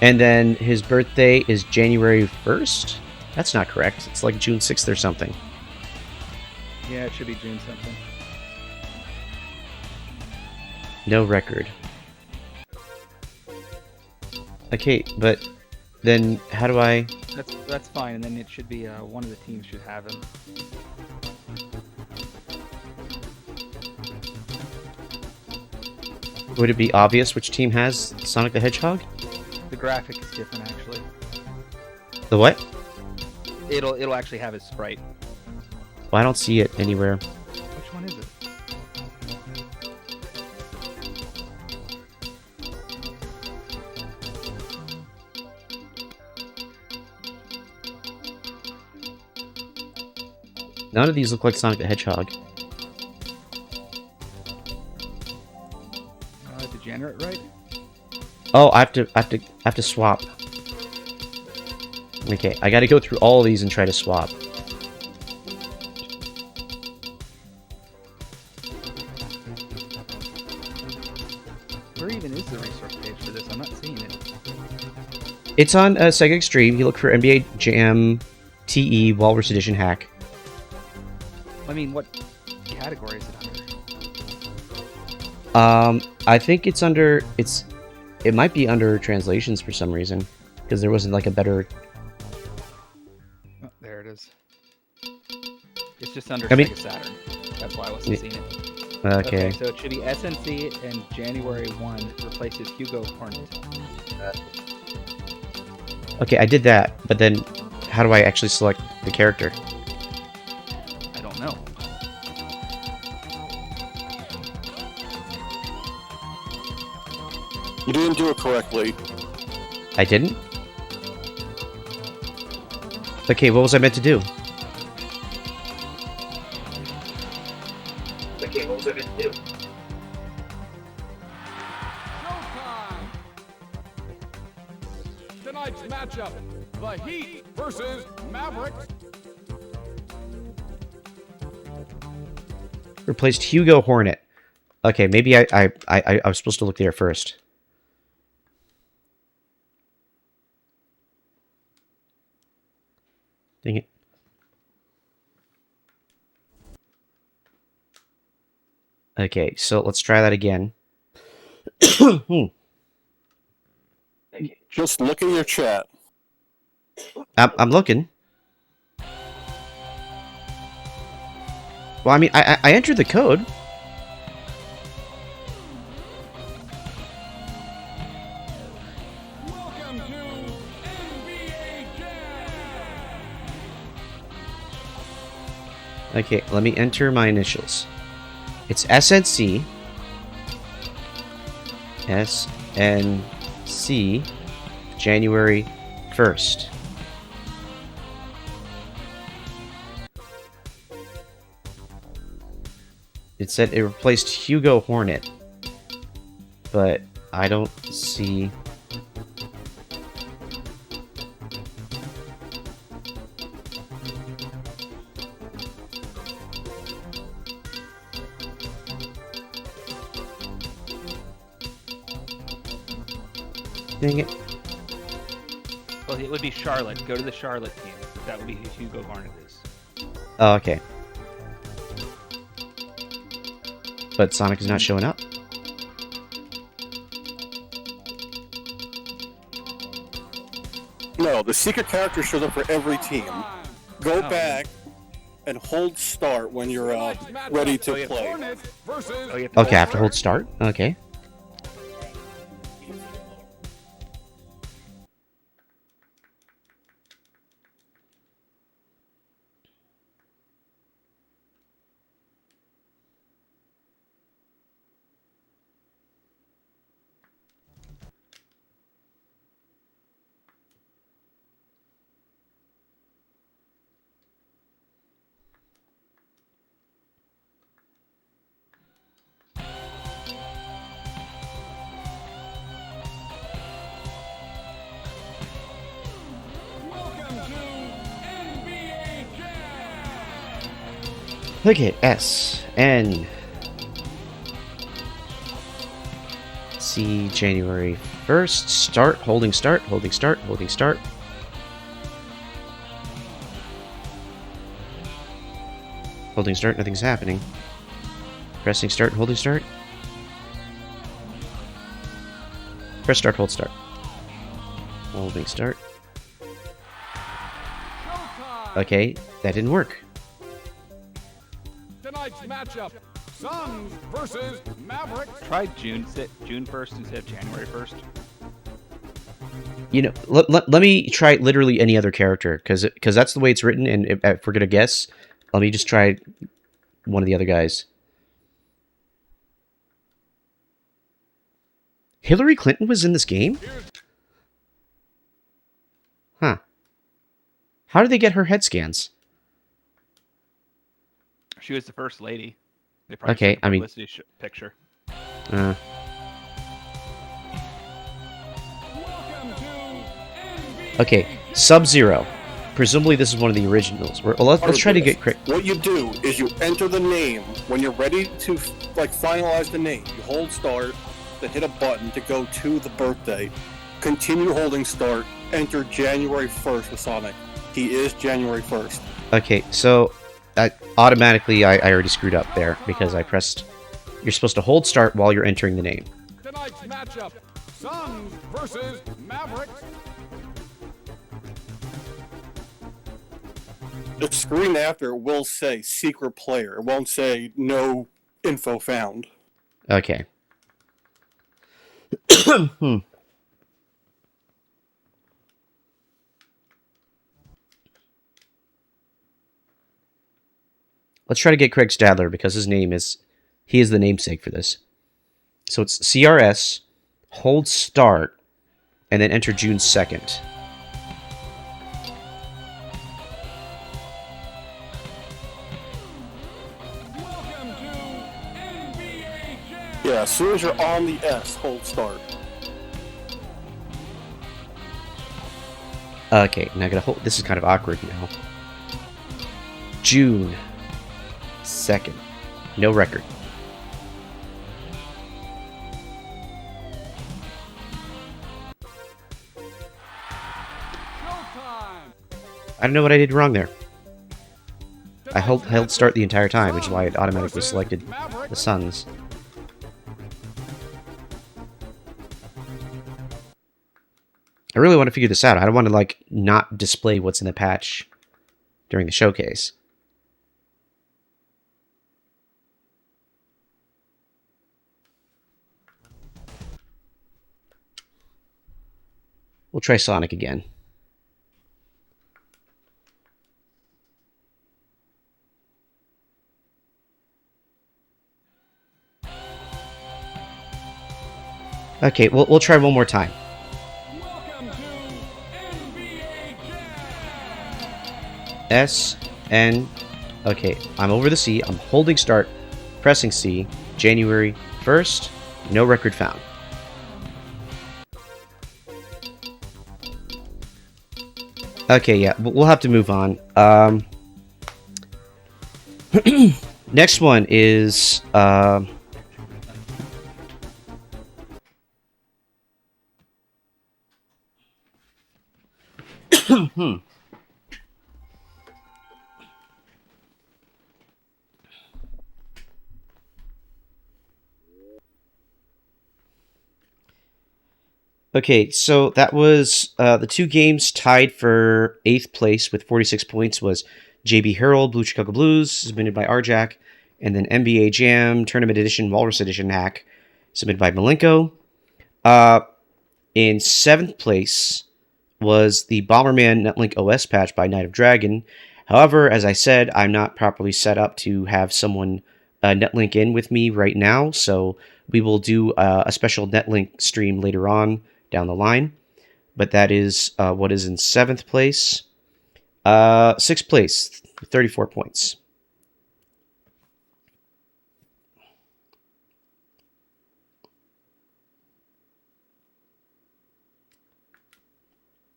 And then his birthday is January 1st? That's not correct. It's like June 6th or something. Yeah, it should be June something. No record. Okay, but then how do I... That's fine, and then it should be one of the teams should have him. Would it be obvious which team has Sonic the Hedgehog? The graphic is different, actually. The what? It'll actually have his sprite. Well, I don't see it anywhere. Which one is it? None of these look like Sonic the Hedgehog. Degenerate, right? Oh, I have to swap. Okay, I got to go through all of these and try to swap. Where even is the resource page for this? I'm not seeing it. It's on Sega Extreme. You look for NBA Jam TE Walrus Edition hack. I mean, what category is it I think it's under it might be under translations for some reason, because there wasn't like a better... Oh, there it is. It's just under I mean- Sega Saturn. That's why I wasn't seeing it. Okay. So it should be SNC, and January 1 replaces Hugo Hornet. Okay, I did that, but then how do I actually select the character? I don't know. You didn't do it correctly. I didn't? Okay, what was I meant to do? Okay, what was I meant to do? Tonight's matchup, the Heat versus Mavericks. Replaced Hugo Hornet. Okay, maybe I was supposed to look there first. Dang it. Okay, so let's try that again. Just look at your chat. I'm looking. Well, I mean, I entered the code. Welcome to NBA Jam. Okay, let me enter my initials. It's SNC. SNC. January 1st. It said it replaced Hugo Hornet. But I don't see... Dang it. Well, it would be Charlotte. Go to the Charlotte team. That would be who Hugo Garnet is. Oh, okay. But Sonic is not showing up. No, the secret character shows up for every team. Go back and hold start when you're ready to play. Okay, I have to hold start? Okay. Okay, S, N, C, January 1st, start, holding start, holding start, holding start. Holding start, nothing's happening. Pressing start, holding start. Press start, hold start. Holding start. Okay, that didn't work. Tonight's matchup, Suns versus Mavericks. Try June 1st instead of January 1st. You know, let me try literally any other character, because that's the way it's written, and if we're going to guess, let me just try one of the other guys. Hillary Clinton was in this game? Huh. How did they get her head scans? She was the first lady. They probably Okay, took a I mean... publicity picture. Okay, Sub-Zero. Presumably this is one of the originals. Let's try to get quick. What you do is you enter the name. When you're ready to finalize the name, you hold start, then hit a button to go to the birthday. Continue holding start, enter January 1st for Sonic. He is January 1st. Okay, so automatically I already screwed up there because I pressed... You're supposed to hold start while you're entering the name. Tonight's matchup, Suns versus Mavericks. The screen after will say secret player. It won't say no info found. Okay. Let's try to get Craig Stadler because he is the namesake for this. So it's CRS, hold start, and then enter June 2nd. Yeah, as soon as you're on the S, hold start. Okay, now I gotta hold. This is kind of awkward now. June 2nd. No record. I don't know what I did wrong there. I held start the entire time, which is why it automatically selected the suns. I really want to figure this out. I don't want to, like, not display what's in the patch during the showcase. We'll try Sonic again. Okay, we'll try one more time. Welcome to NBA Jam. S, N. Okay, I'm over the C. I'm holding start, pressing C. January 1st. No record found. Okay, yeah, we'll have to move on. Next one is Okay, so that was the two games tied for 8th place with 46 points was JB Herald, Blue Chicago Blues, submitted by Arjack, and then NBA Jam, Tournament Edition, Walrus Edition Hack, submitted by Malenko. In 7th place was the Bomberman Netlink OS patch by Night of Dragon. However, as I said, I'm not properly set up to have someone Netlink in with me right now, so we will do a special Netlink stream later on down the line. But that is what is in 7th place. 6th place, 34 points.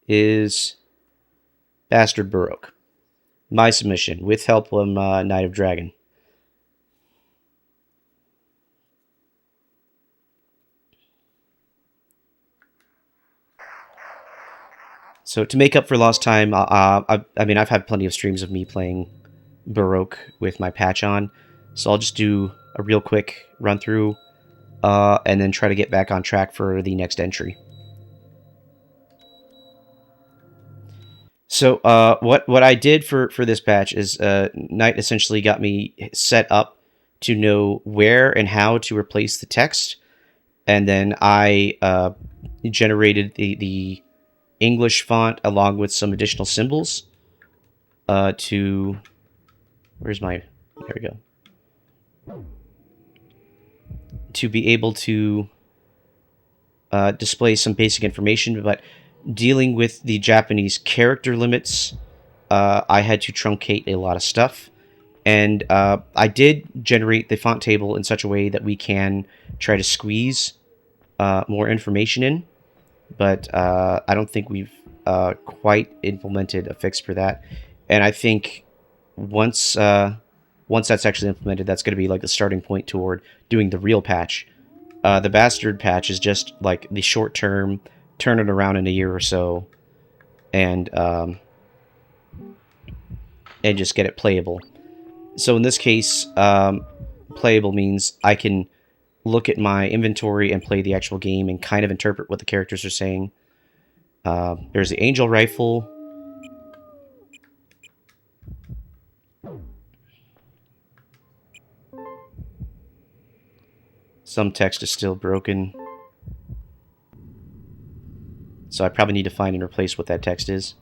Is Bastard Baroque. My submission, with help from Night of Dragon. So to make up for lost time, I mean, I've had plenty of streams of me playing Baroque with my patch on, so I'll just do a real quick run through, and then try to get back on track for the next entry. So what I did for this patch is Knight essentially got me set up to know where and how to replace the text, and then I generated the English font along with some additional symbols to... Where's my... There we go. To be able to display some basic information, but dealing with the Japanese character limits, I had to truncate a lot of stuff. And I did generate the font table in such a way that we can try to squeeze more information in. But I don't think we've quite implemented a fix for that. And I think once that's actually implemented, that's going to be like the starting point toward doing the real patch. The Bastard patch is just like the short term, turn it around in a year or so, and just get it playable. So in this case, playable means I can look at my inventory and play the actual game and kind of interpret what the characters are saying. There's the Angel Rifle. Some text is still broken. So I probably need to find and replace what that text is.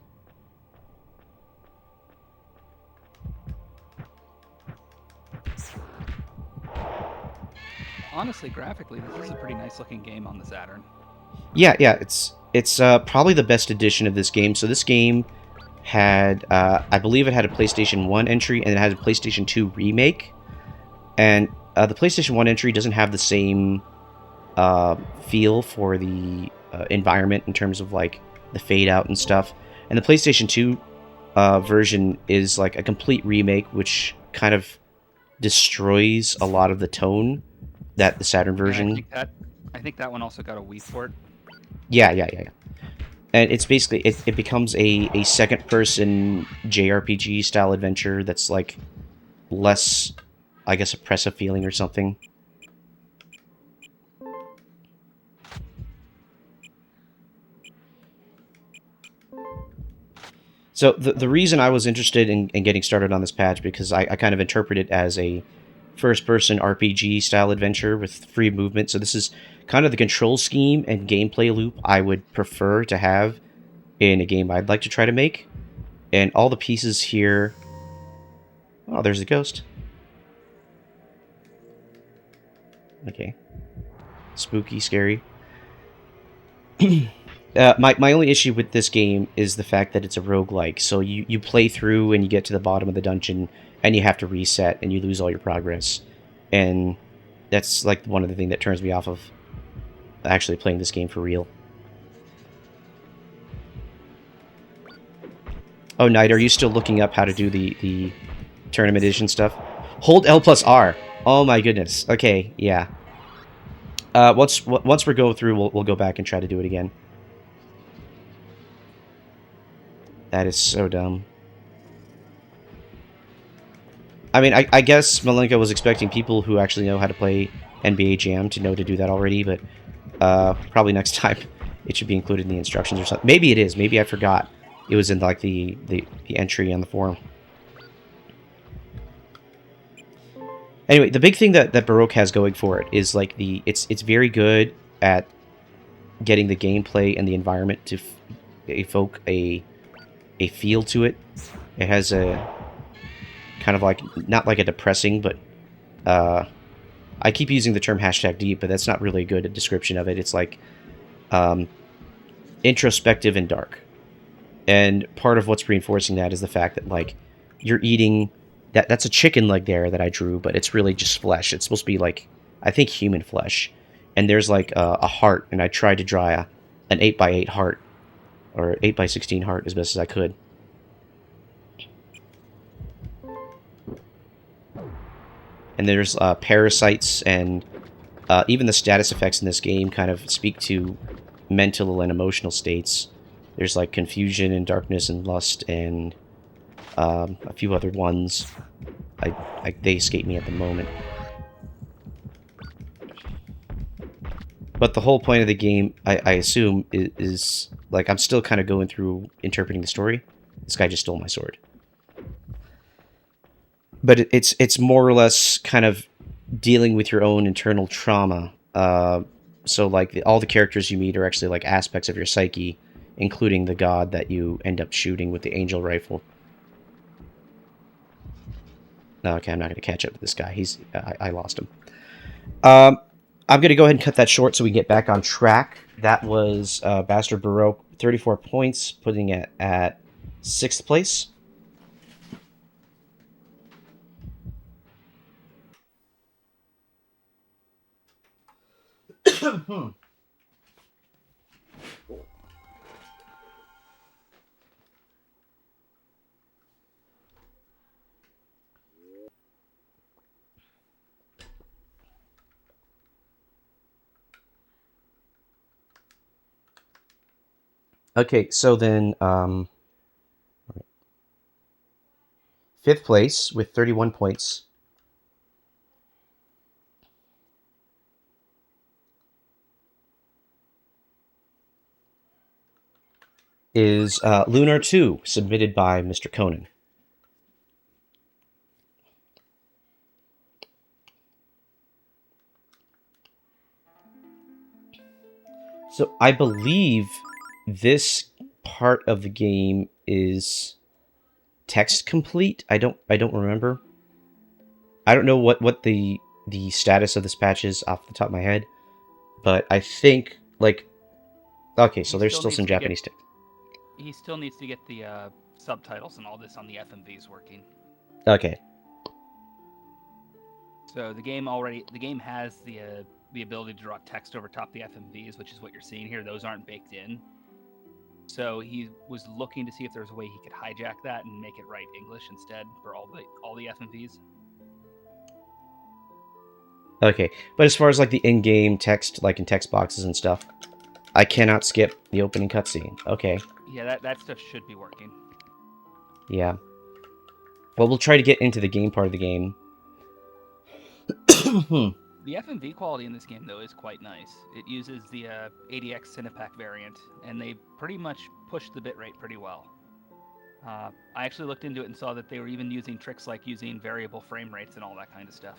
Honestly, graphically, this is a pretty nice looking game on the Saturn. Yeah, it's probably the best edition of this game. So this game had, I believe it had a PlayStation 1 entry, and it had a PlayStation 2 remake. And the PlayStation 1 entry doesn't have the same feel for the environment in terms of like the fade out and stuff. And the PlayStation 2 version is like a complete remake, which kind of destroys a lot of the tone that the Saturn version... I think that one also got a Wii port. Yeah. And it's basically, it becomes a second-person JRPG-style adventure that's, like, less I guess, oppressive feeling or something. So the reason I was interested in getting started on this patch, because I kind of interpret it as a first-person RPG style adventure with free movement. So this is kind of the control scheme and gameplay loop I would prefer to have in a game I'd like to try to make. And all the pieces here... Oh, there's a ghost. Okay. Spooky, scary. My only issue with this game is the fact that it's a roguelike. So you play through and you get to the bottom of the dungeon and you have to reset and you lose all your progress. And that's like one of the things that turns me off of actually playing this game for real. Oh, Knight, are you still looking up how to do the tournament edition stuff? Hold L plus R. Oh my goodness. Okay, yeah. Once we go through, we'll go back and try to do it again. That is so dumb. I mean, I guess Malenko was expecting people who actually know how to play NBA Jam to know to do that already, but probably next time it should be included in the instructions or something. Maybe it is. Maybe I forgot. It was in like the entry on the forum. Anyway, the big thing that Baroque has going for it is like it's very good at getting the gameplay and the environment to evoke a feel to it. It has a kind of like, not like a depressing, but I keep using the term #deep, but that's not really a good description of it. It's like introspective and dark. And part of what's reinforcing that is the fact that like you're eating that's a chicken leg there that I drew, but it's really just flesh. It's supposed to be like, I think, human flesh. And there's like a heart, and I tried to draw an 8x8 heart, or 8x16 heart as best as I could. And there's parasites, and even the status effects in this game kind of speak to mental and emotional states. There's like confusion and darkness and lust and a few other ones. They escape me at the moment. But the whole point of the game, I assume, is like I'm still kind of going through interpreting the story. This guy just stole my sword. But it's more or less kind of dealing with your own internal trauma. So like all the characters you meet are actually like aspects of your psyche, including the god that you end up shooting with the angel rifle. No, okay, I'm not going to catch up with this guy. I lost him. I'm going to go ahead and cut that short so we can get back on track. That was Bastard Baroque, 34 points, putting it at 6th place. Okay, so then 5th place with 31 points is Lunar 2, submitted by Mr. Conan. So I believe this part of the game is text complete. I don't remember. I don't know what the status of this patch is off the top of my head, but I think like okay, so there's still some Japanese text. He still needs to get the subtitles and all this on the FMVs working. Okay. So the game has the ability to draw text over top the FMVs, which is what you're seeing here. Those aren't baked in. So he was looking to see if there was a way he could hijack that and make it write English instead for all the FMVs. Okay, but as far as like the in-game text, like in text boxes and stuff, I cannot skip the opening cutscene. Okay. Yeah, that stuff should be working. Yeah. Well, we'll try to get into the game part of the game. The FMV quality in this game, though, is quite nice. It uses the ADX Cinepack variant, and they pretty much pushed the bitrate pretty well. I actually looked into it and saw that they were even using tricks like using variable frame rates and all that kind of stuff.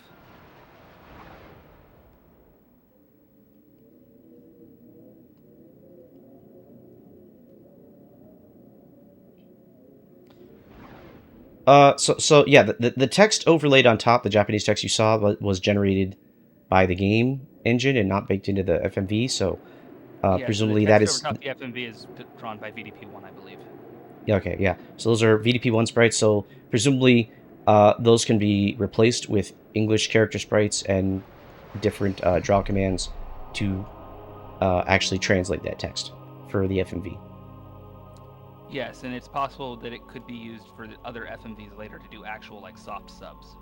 So yeah, the text overlaid on top, the Japanese text you saw was generated by the game engine and not baked into the FMV. So presumably so the that text is over top the FMV is drawn by VDP1, I believe. yeah, okay, yeah. So those are VDP1 sprites. So presumably those can be replaced with English character sprites and different draw commands to actually translate that text for the FMV. Yes, and it's possible that it could be used for the other FMVs later to do actual like soft subs.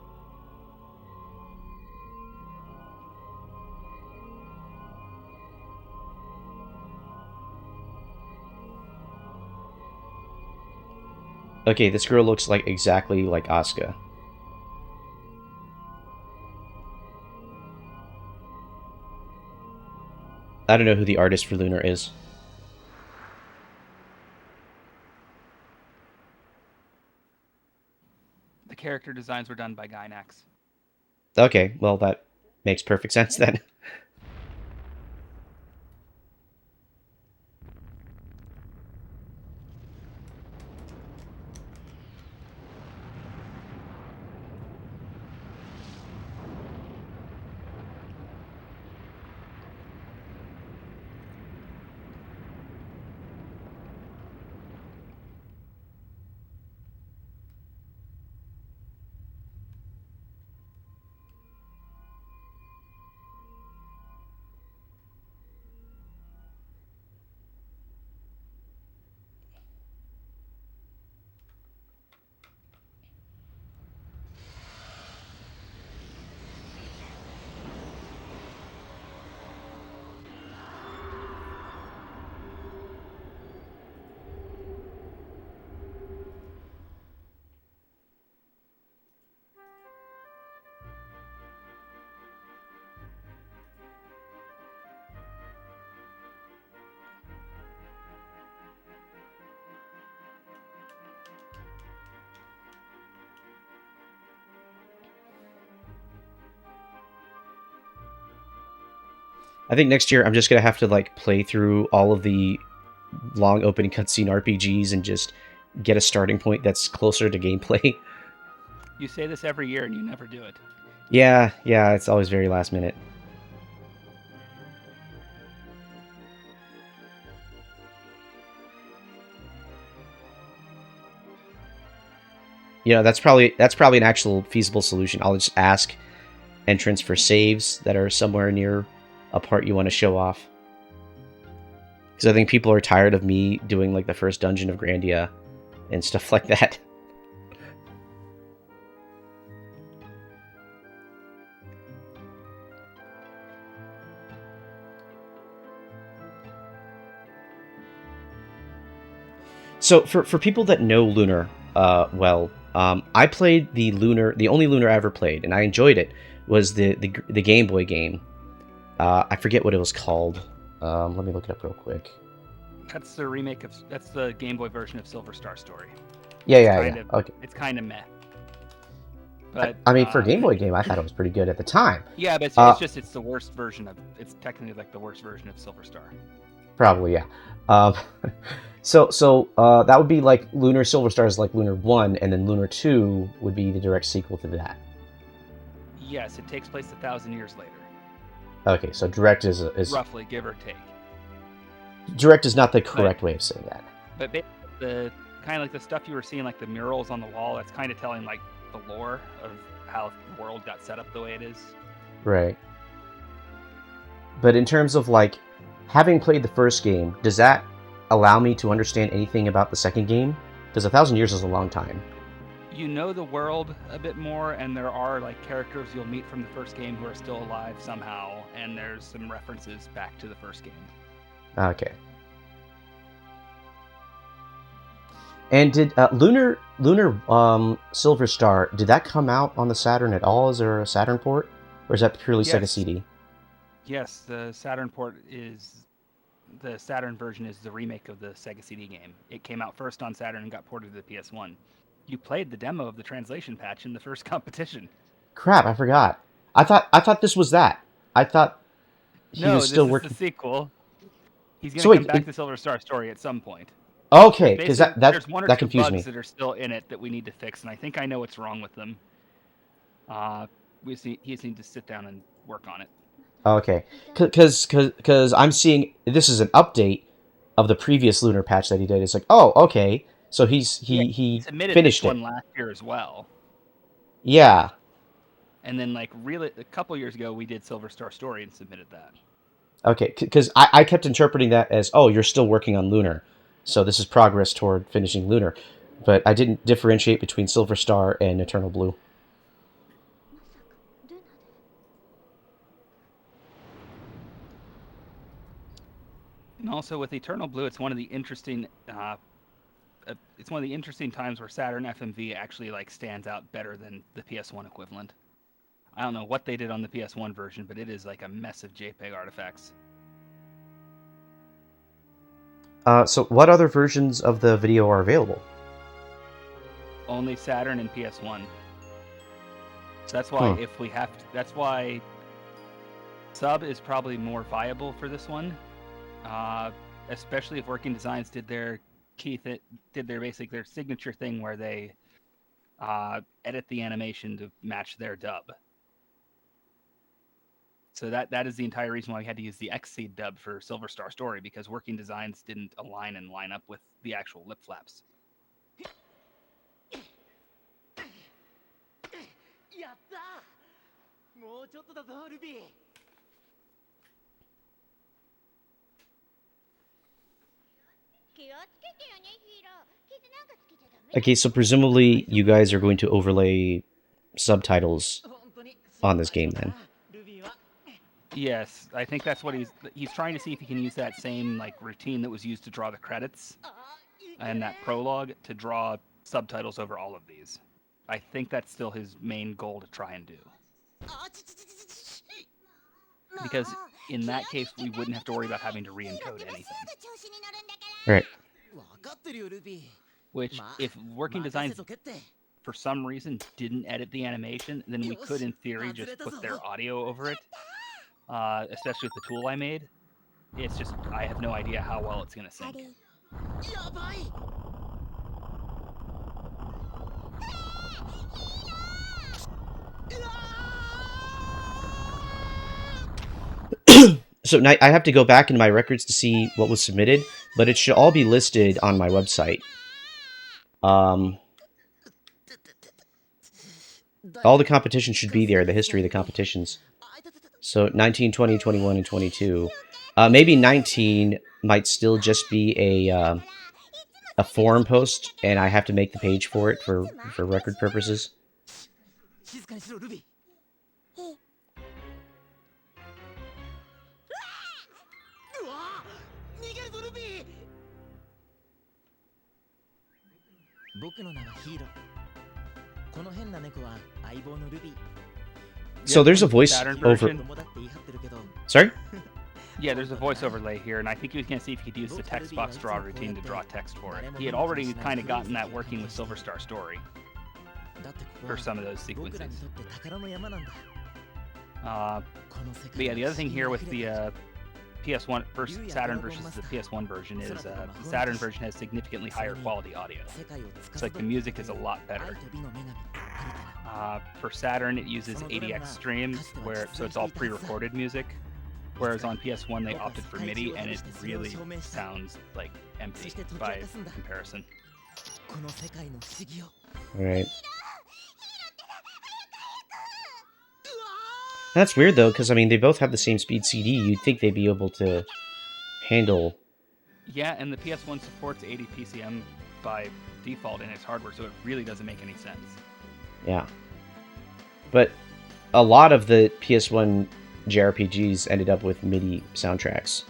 Okay, this girl looks like exactly like Asuka. I don't know who the artist for Lunar is. The character designs were done by Gynax. Okay, well that makes perfect sense then. I think next year I'm just gonna have to like play through all of the long opening cutscene RPGs and just get a starting point that's closer to gameplay. You say this every year and you never do it. Yeah, it's always very last minute. You know, that's probably an actual feasible solution. I'll just ask entrants for saves that are somewhere near a part you want to show off. Because I think people are tired of me doing like the first dungeon of Grandia and stuff like that. So for people that know Lunar well, I played the only Lunar I ever played, and I enjoyed it, was the Game Boy game. I forget what it was called. Let me look it up real quick. That's the remake of. That's the Game Boy version of Silver Star Story. Yeah. Okay. It's kind of meh. But I mean, for a Game Boy game, I thought it was pretty good at the time. Yeah, but it's the worst version of. It's technically like the worst version of Silver Star. Probably, yeah. So that would be like Lunar Silver Star is like Lunar 1, and then Lunar 2 would be the direct sequel to that. Yes, it takes place 1,000 years later. Okay, so direct is roughly, give or take. Direct is not the correct way of saying that. But the kind of like the stuff you were seeing, like the murals on the wall, that's kind of telling like the lore of how the world got set up the way it is. Right. But in terms of like having played the first game, does that allow me to understand anything about the second game? Because 1,000 years is a long time. You know the world a bit more, and there are like characters you'll meet from the first game who are still alive somehow, and there's some references back to the first game. Okay. And did Lunar Silver Star, did that come out on the Saturn at all? Is there a Saturn port? or is that purely Yes. Sega CD? Yes, the Saturn version is the remake of the Sega CD game. It came out first on Saturn and got ported to the PS1. You played the demo of the translation patch in the first competition. Crap, I forgot. I thought this was that. I thought he No, was this still is working. the sequel. He's going So to come wait, back to Silver Star Story at some point. okay, because There's one or that two confused bugs me. that are still in it that we need to fix, and I think I know what's wrong with them. He just needs to sit down and work on it. Okay, because I'm seeing this is an update of the previous lunar patch that he did. It's like, oh, okay, so he Submitted finished this one it. last year as well. Yeah. And then, like, really, a couple years ago, we did Silver Star Story and submitted that. Okay, because I kept interpreting that as, oh, you're still working on lunar, so this is progress toward finishing lunar, but I didn't differentiate between Silver Star and Eternal Blue. And also with Eternal Blue, it's one of the interesting times where Saturn FMV actually like stands out better than the PS1 equivalent. I don't know what they did on the PS1 version, but it is like a mess of JPEG artifacts. So what other versions of the video are available? Only Saturn and PS1. So that's why that's why sub is probably more viable for this one. Especially if Working Designs did their their signature thing where they edit the animation to match their dub. So that is the entire reason why we had to use the Xseed dub for Silver Star Story, because Working Designs didn't align and line up with the actual lip flaps. Okay, so presumably you guys are going to overlay subtitles on this game then. Yes, I think that's what he's trying to see if he can use that same like routine that was used to draw the credits and that prologue to draw subtitles over all of these. I think that's still his main goal to try and do. Because in that case, we wouldn't have to worry about having to re-encode anything. Right. Which, if Working Designs for some reason didn't edit the animation, then we could, in theory, just put their audio over it. Especially with the tool I made. It's just, I have no idea how well it's going to sync. So now I have to go back in my records to see what was submitted, but it should all be listed on my website. All the competitions should be there, the history of the competitions. So 19, 20, 21, and 22. Maybe 19 might still just be a forum post, and I have to make the page for it for record purposes. So there's a voice over. Sorry? Yeah, there's a voice overlay here, and I think he was going to see if he could use the text box draw routine to draw text for it. He had already kind of gotten that working with Silver Star Story for some of those sequences. But yeah, the other thing here with the PS1 versus Saturn versus the PS1 version is the Saturn version has significantly higher quality audio. It's like the music is a lot better. For Saturn, it uses ADX stream, so it's all pre-recorded music. Whereas on PS1, they opted for MIDI, and it really sounds like empty by comparison. Right. That's weird though, because I mean they both have the same speed CD. You'd think they'd be able to handle. Yeah, and the PS1 supports 80 PCM by default in its hardware, so it really doesn't make any sense. Yeah. But a lot of the PS1 JRPGs ended up with MIDI soundtracks.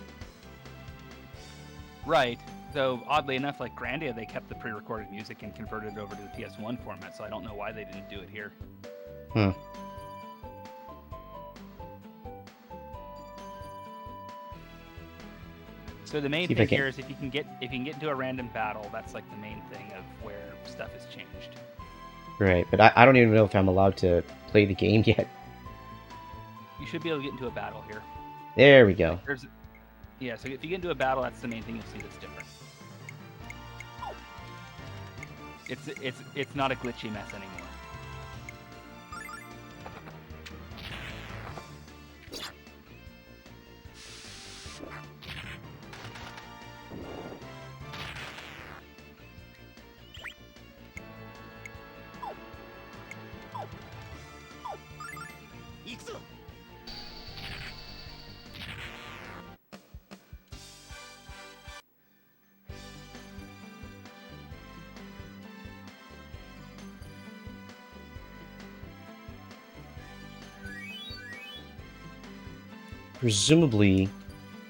Right. Though, oddly enough, like Grandia, they kept the pre-recorded music and converted it over to the PS1 format, so I don't know why they didn't do it here. So the main See if I thing can- here is if you can get into a random battle, that's like the main thing of where stuff has changed. Right, but I don't even know if I'm allowed to play the game yet. You should be able to get into a battle here. There we go. Yeah, so if you get into a battle, that's the main thing you'll see that's different. It's not a glitchy mess anymore. Presumably,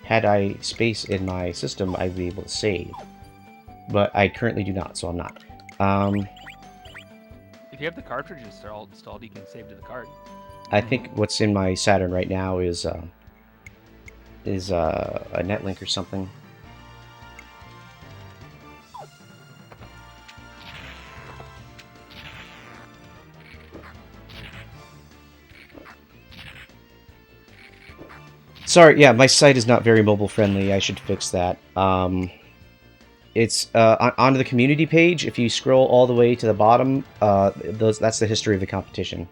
had I space in my system, I'd be able to save. But I currently do not, so I'm not. If you have the cartridge installed, you can save to the card. I think what's in my Saturn right now is a netlink or something. Sorry, yeah, my site is not very mobile friendly. I should fix that. It's onto the community page. If you scroll all the way to the bottom, that's the history of the competition.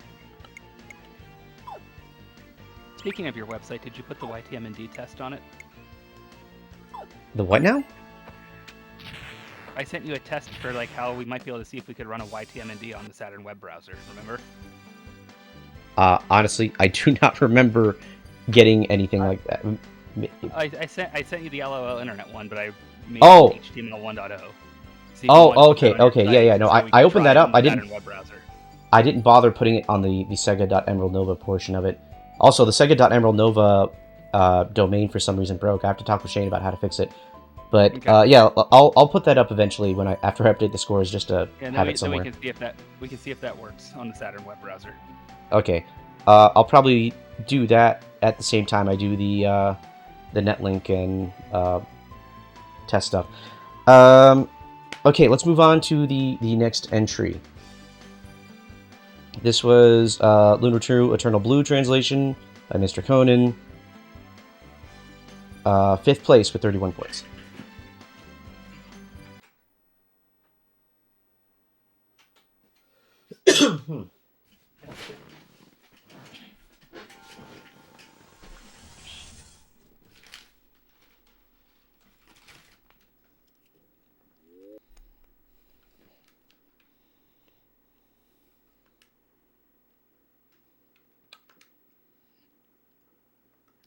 Speaking of your website, did you put the YTMND test on it? The what now? I sent you a test for like how we might be able to see if we could run a YTMND on the Saturn web browser. Remember? Honestly, I do not remember getting anything like that. I sent you the LOL internet one, but I made Oh. it HTML 1.0. Oh, okay, yeah. No, I opened that up. I didn't. Web browser. I didn't bother putting it on the Sega.Emerald Nova portion of it. Also, the Sega.Emerald Nova domain for some reason broke. I have to talk with Shane about how to fix it. But Okay. yeah, I'll put that up eventually after I update the scores, just to have it somewhere. Then we can see if that works on the Saturn web browser. Okay, I'll probably do that at the same time I do the netlink and test stuff. Okay, let's move on to the next entry. This was Lunar True Eternal Blue translation by Mr. Conan. 5th place with 31 points.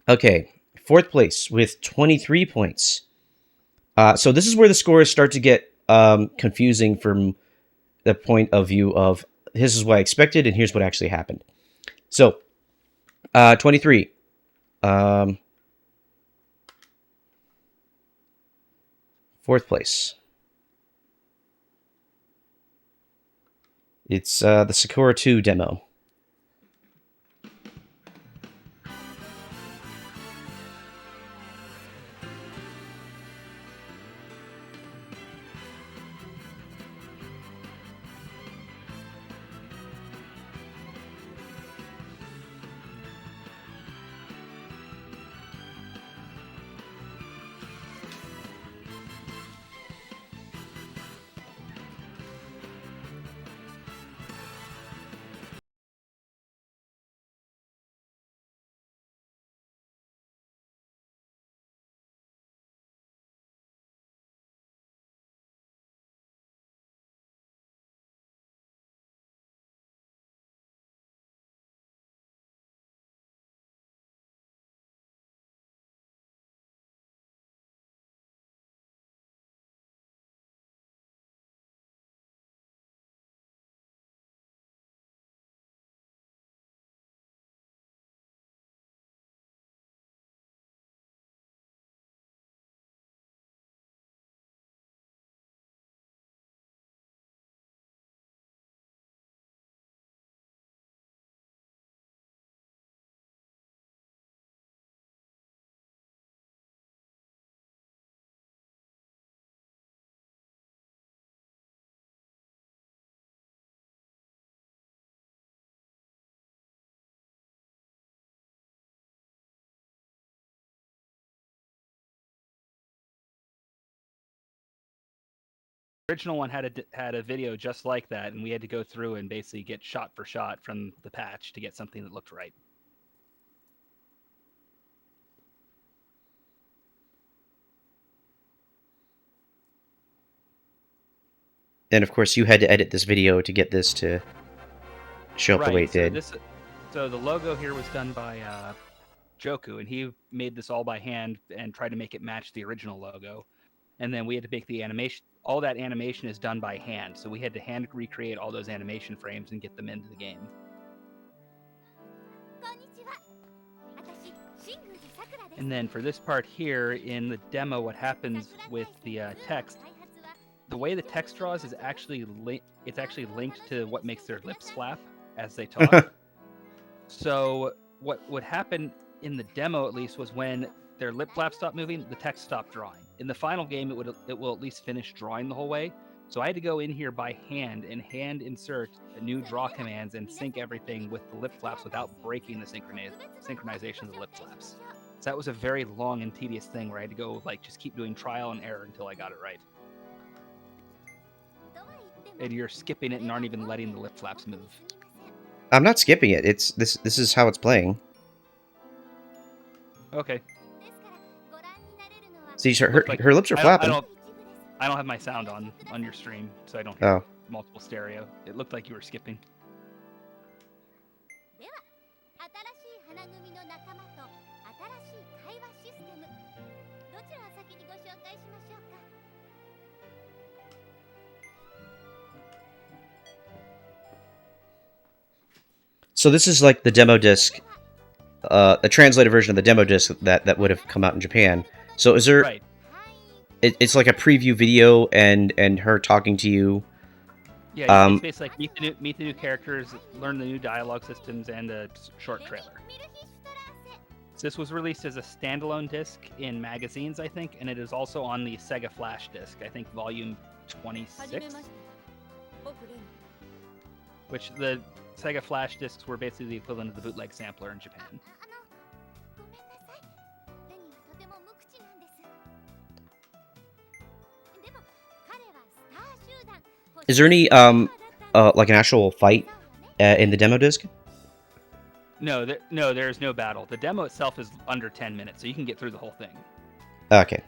Okay, 4th place with 23 points. So this is where the scores start to get confusing from the point of view of this is what I expected and here's what actually happened. So, 23. 4th place. It's the Sakura 2 demo. original one had a video just like that, and we had to go through and basically get shot for shot from the patch to get something that looked right. And of course, you had to edit this video to get this to show up the way it so did. So the logo here was done by Joku, and he made this all by hand and tried to make it match the original logo. And then we had to make the animation. All that animation is done by hand, so we had to hand recreate all those animation frames and get them into the game. And then for this part here in the demo, what happens with the text, the way the text draws is actually it's actually linked to what makes their lips flap as they talk. So what would happen in the demo, at least, was when their lip flaps stopped moving, the text stopped drawing. In the final game, it will at least finish drawing the whole way. So I had to go in here by hand and hand insert new draw commands and sync everything with the lip flaps without breaking the synchronization of the lip flaps. So that was a very long and tedious thing where I had to go just keep doing trial and error until I got it right. And you're skipping it and aren't even letting the lip flaps move. I'm not skipping it. It's this is how it's playing. Okay. See, her lips are flapping. I don't have my sound on your stream, so I don't hear multiple stereo. It looked like you were skipping. So this is like the demo disc, a translated version of the demo disc that would have come out in Japan. So is there? Right. It's like a preview video and her talking to you. Yeah, it's basically like meet the new characters, learn the new dialogue systems, and a short trailer. So this was released as a standalone disc in magazines, I think, and it is also on the Sega Flash disc, I think volume 26. Which the Sega Flash discs were basically the equivalent of the bootleg sampler in Japan. Is there any like an actual fight in the demo disc? No, there's no battle. The demo itself is under 10 minutes, so you can get through the whole thing. Okay.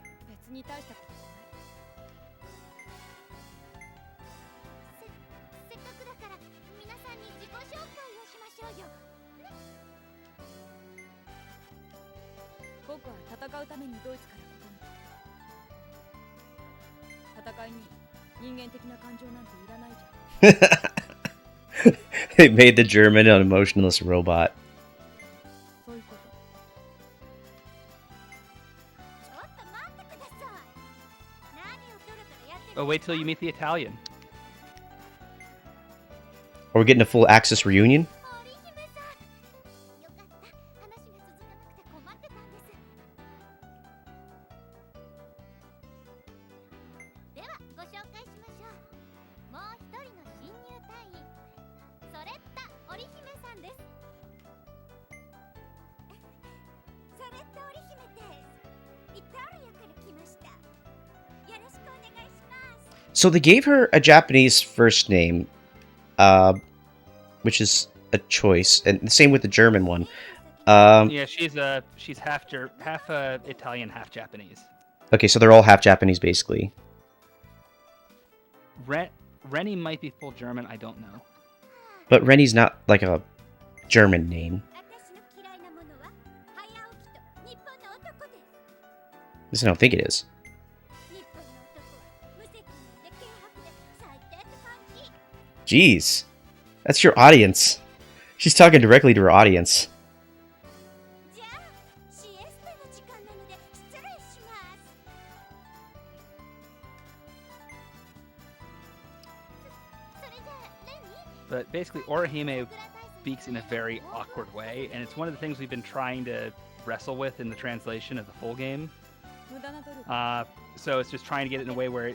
They made the German an emotionless robot. Oh, wait till you meet the Italian. Are we getting a full Axis reunion? So they gave her a Japanese first name, which is a choice, and the same with the German one. Yeah, she's half Italian, half Japanese. Okay, so they're all half Japanese, basically. Rennie might be full German, I don't know. But Rennie's not like a German name. At least I don't think it is. Jeez. That's your audience. She's talking directly to her audience. But basically, Orihime speaks in a very awkward way, and it's one of the things we've been trying to wrestle with in the translation of the full game. So it's just trying to get it in a way where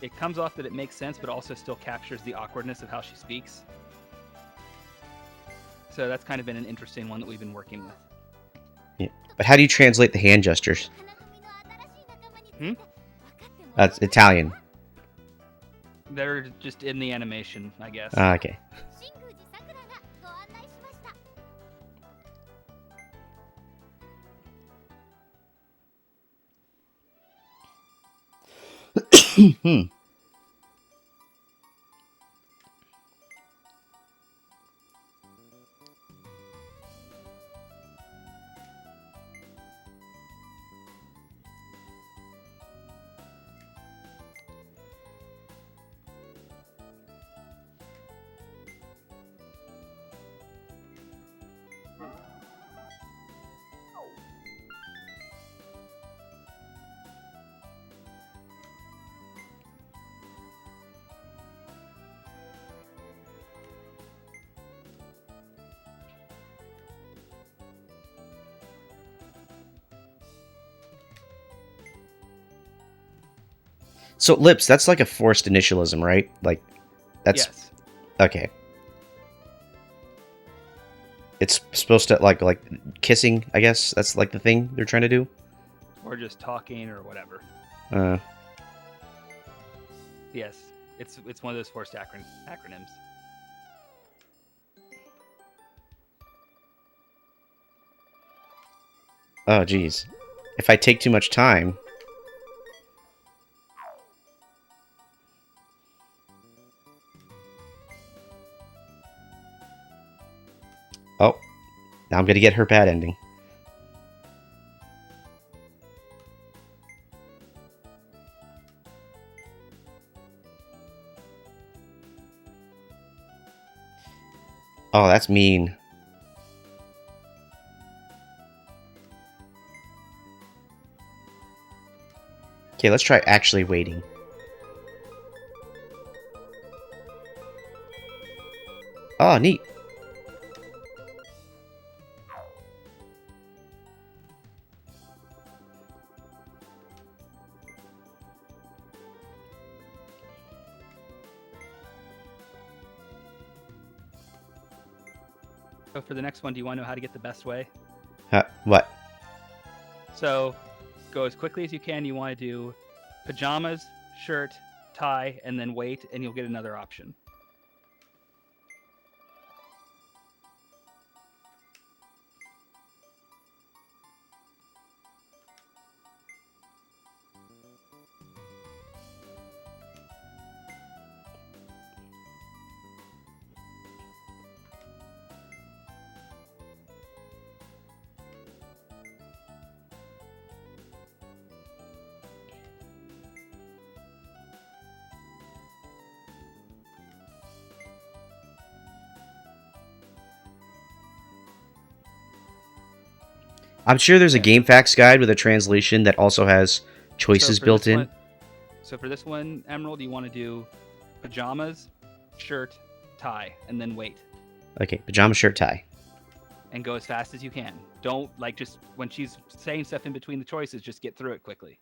it comes off that it makes sense, but also still captures the awkwardness of how she speaks. So that's kind of been an interesting one that we've been working with. Yeah. But how do you translate the hand gestures? That's Italian. They're just in the animation, I guess. Okay. Hmm. So lips, that's like a forced initialism, right? Like, that's Yes. okay. It's supposed to like kissing, I guess. That's like the thing they're trying to do. Or just talking or whatever. Yes. It's one of those forced acronyms. Oh, geez. If I take too much time. Oh, now I'm gonna get her bad ending. Oh, that's mean. Okay, let's try actually waiting. Oh, neat. So for the next one, do you want to know how to get the best way? What? So go as quickly as you can. You want to do pajamas, shirt, tie, and then wait, and you'll get another option. I'm sure there's a GameFAQs guide with a translation that also has choices built in. So for this one, Emerald, you want to do pajamas, shirt, tie, and then wait. Okay, pajama, shirt, tie. And go as fast as you can. Don't, like, just when she's saying stuff in between the choices, just get through it quickly.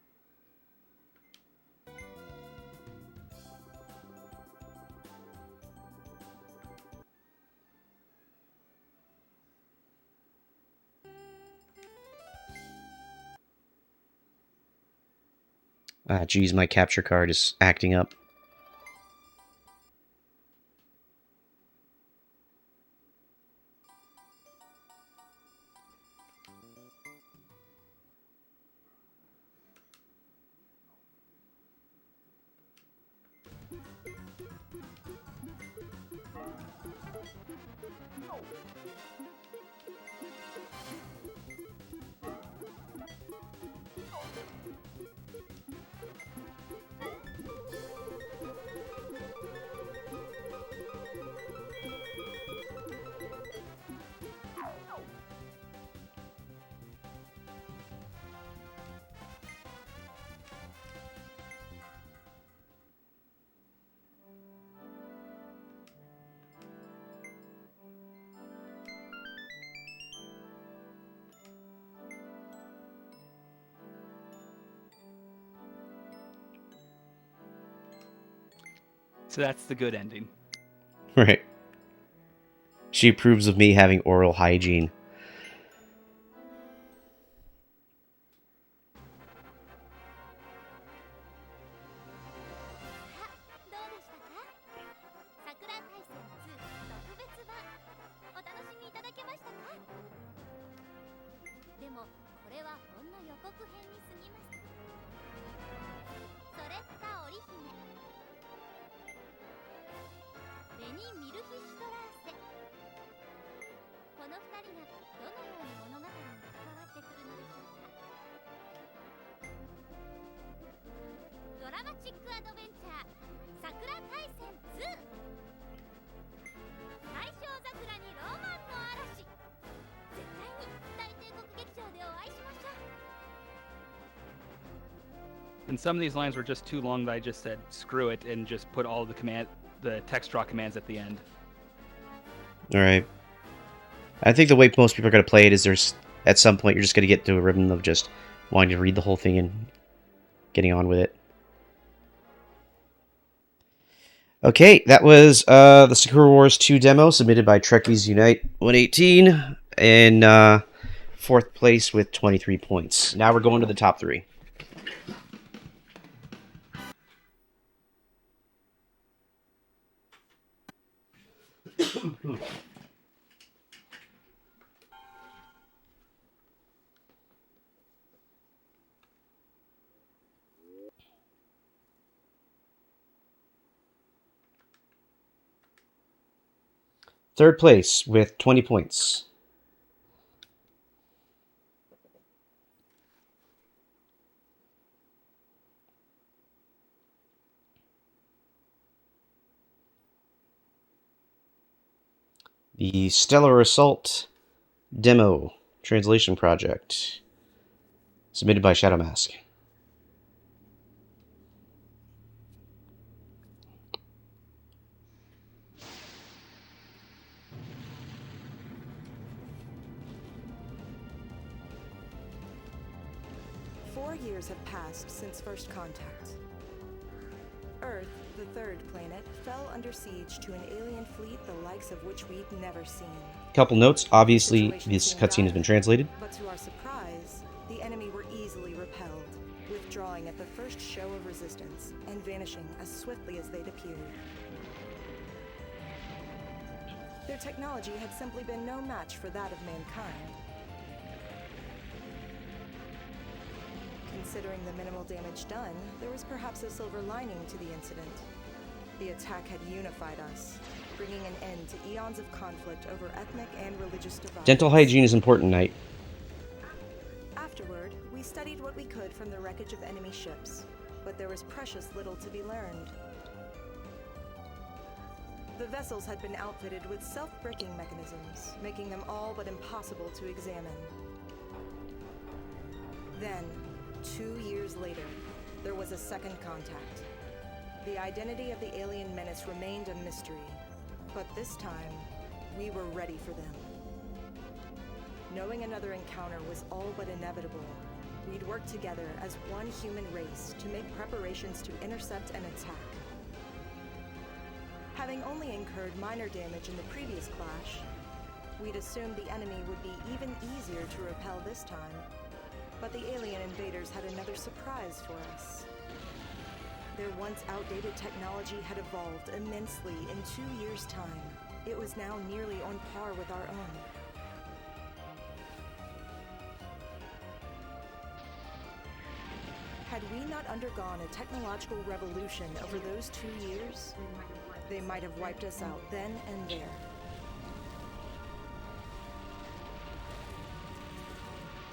Ah, geez, my capture card is acting up. So that's the good ending. Right. She approves of me having oral hygiene. And some of these lines were just too long that I just said screw it and just put all the text draw commands at the end. All right. I think the way most people are going to play it is there's at some point you're just going to get to a rhythm of just wanting to read the whole thing and getting on with it. Okay, that was the Sakura Wars 2 demo submitted by Trekkies Unite 118 in fourth place with 23 points. Now we're going to the top three. Third place with 20 points. The Stellar Assault Demo Translation Project, submitted by Shadow Mask. Years have passed since first contact. Earth, the third planet, fell under siege to an alien fleet the likes of which we'd never seen. Couple notes. Obviously, this cutscene has been translated. But to our surprise, the enemy were easily repelled, withdrawing at the first show of resistance and vanishing as swiftly as they'd appeared. Their technology had simply been no match for that of mankind. Considering the minimal damage done, there was perhaps a silver lining to the incident. The attack had unified us, bringing an end to eons of conflict over ethnic and religious divides. Dental hygiene is important, Knight. Afterward, we studied what we could from the wreckage of enemy ships, but there was precious little to be learned. The vessels had been outfitted with self-braking mechanisms, making them all but impossible to examine. Then, 2 years later, there was a second contact. The identity of the alien menace remained a mystery, but this time, we were ready for them. Knowing another encounter was all but inevitable, we'd work together as one human race to make preparations to intercept and attack. Having only incurred minor damage in the previous clash, we'd assumed the enemy would be even easier to repel this time. But the alien invaders had another surprise for us. Their once outdated technology had evolved immensely in 2 years' time. It was now nearly on par with our own. Had we not undergone a technological revolution over those 2 years, they might have wiped us out then and there.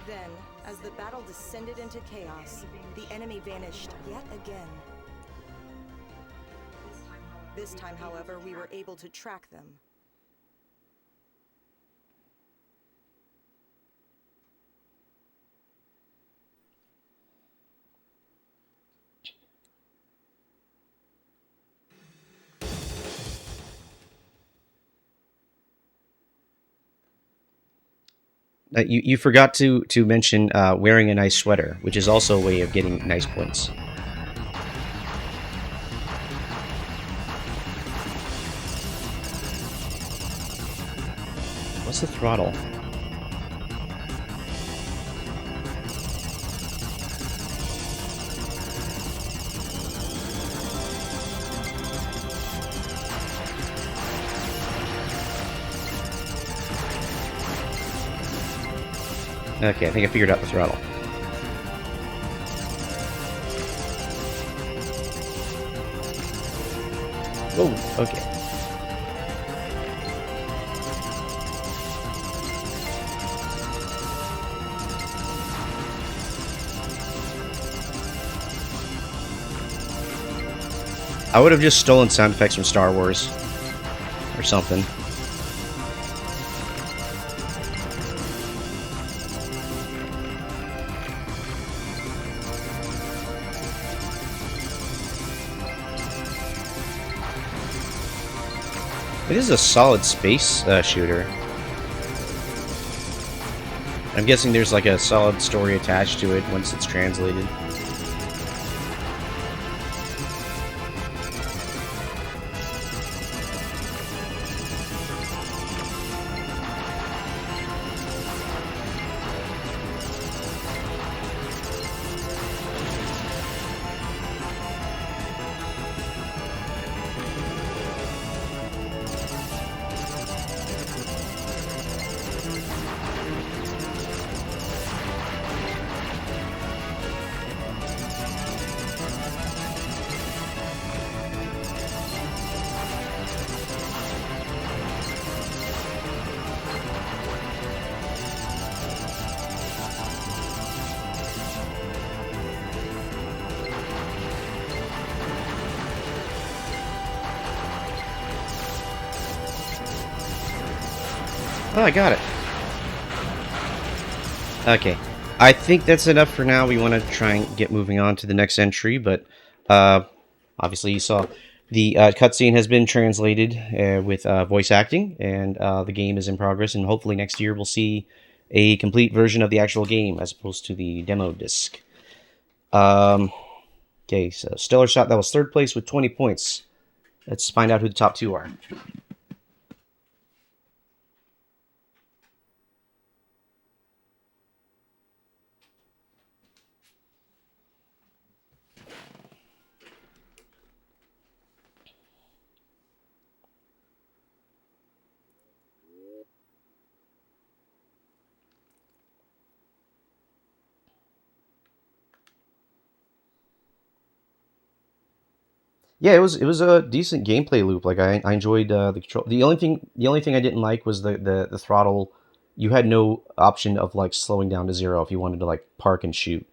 Then, as the battle descended into chaos, the enemy vanished yet again. This time, however, we were able to track them. You forgot to mention wearing a nice sweater, which is also a way of getting nice points. What's the throttle? Okay, I think I figured out the throttle. Oh, okay. I would have just stolen sound effects from Star Wars. Or something. It is a solid space shooter. I'm guessing there's like a solid story attached to it once it's translated. Oh, I got it. Okay. I think that's enough for now. We want to try and get moving on to the next entry, but obviously you saw the cutscene has been translated with voice acting, and the game is in progress, and hopefully next year we'll see a complete version of the actual game as opposed to the demo disc. Okay, so Stellar Shot, that was third place with 20 points. Let's find out who the top two are. Yeah, it was a decent gameplay loop. Like I enjoyed the control. The only thing I didn't like was the throttle. You had no option of like slowing down to 0 if you wanted to like park and shoot.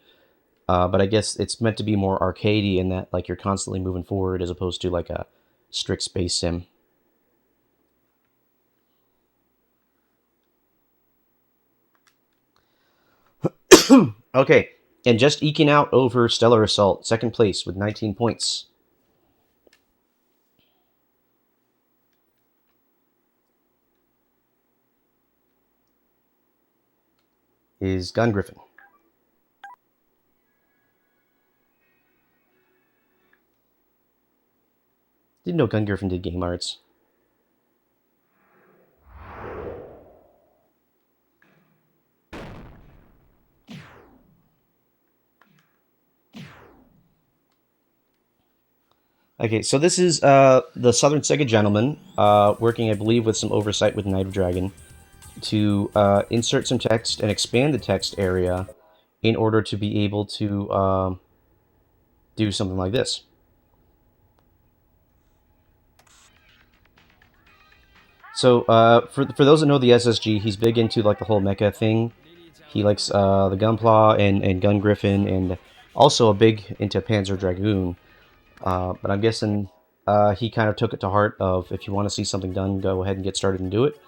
But I guess it's meant to be more arcadey in that like you're constantly moving forward as opposed to like a strict space sim. Okay, and just eking out over Stellar Assault, second place with 19 points. Is Gun Griffin. Didn't know Gun Griffin did game arts. Okay, so this is the Southern Sega gentleman working, I believe, with some oversight with Night of Dragon to insert some text and expand the text area in order to be able to do something like this. So for those that know the SSG, he's big into like the whole mecha thing. He likes the Gunpla and Gun Griffin, and also a big into Panzer Dragoon. But I'm guessing he kind of took it to heart of if you want to see something done, go ahead and get started and do it.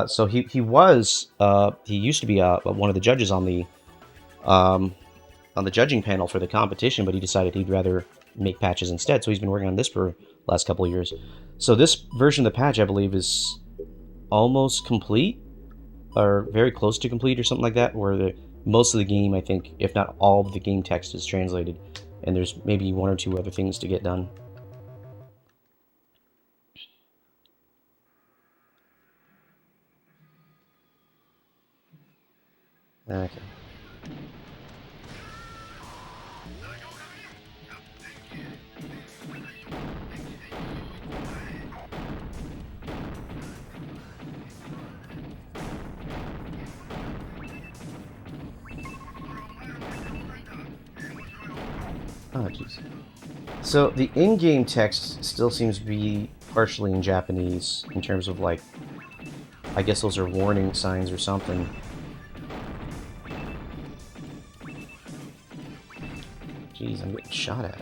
So he used to be one of the judges on the judging panel for the competition, but he decided he'd rather make patches instead. So he's been working on this for the last couple of years. So this version of the patch, I believe, is almost complete, or very close to complete, or something like that, where most of the game, I think, if not all of the game text is translated, and there's maybe one or two other things to get done. Okay. Oh, jeez. So the in-game text still seems to be partially in Japanese in terms of like, I guess those are warning signs or something. Jeez, I'm getting shot at.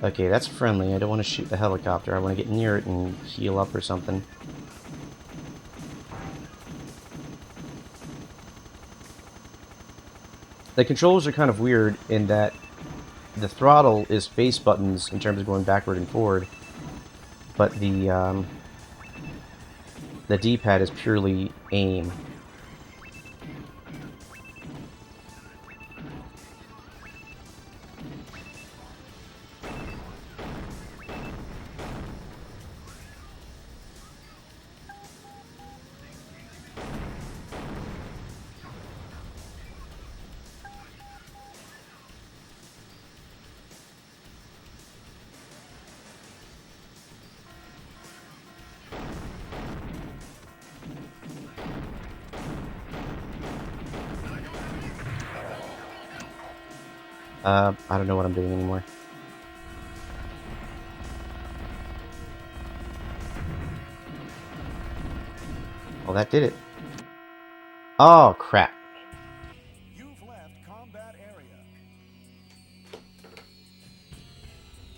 Okay, that's friendly. I don't want to shoot the helicopter. I want to get near it and heal up or something. The controls are kind of weird in that the throttle is face buttons in terms of going backward and forward, but the D-pad is purely aim. I don't know what I'm doing anymore. Well, that did it. Oh, crap. You've left combat area.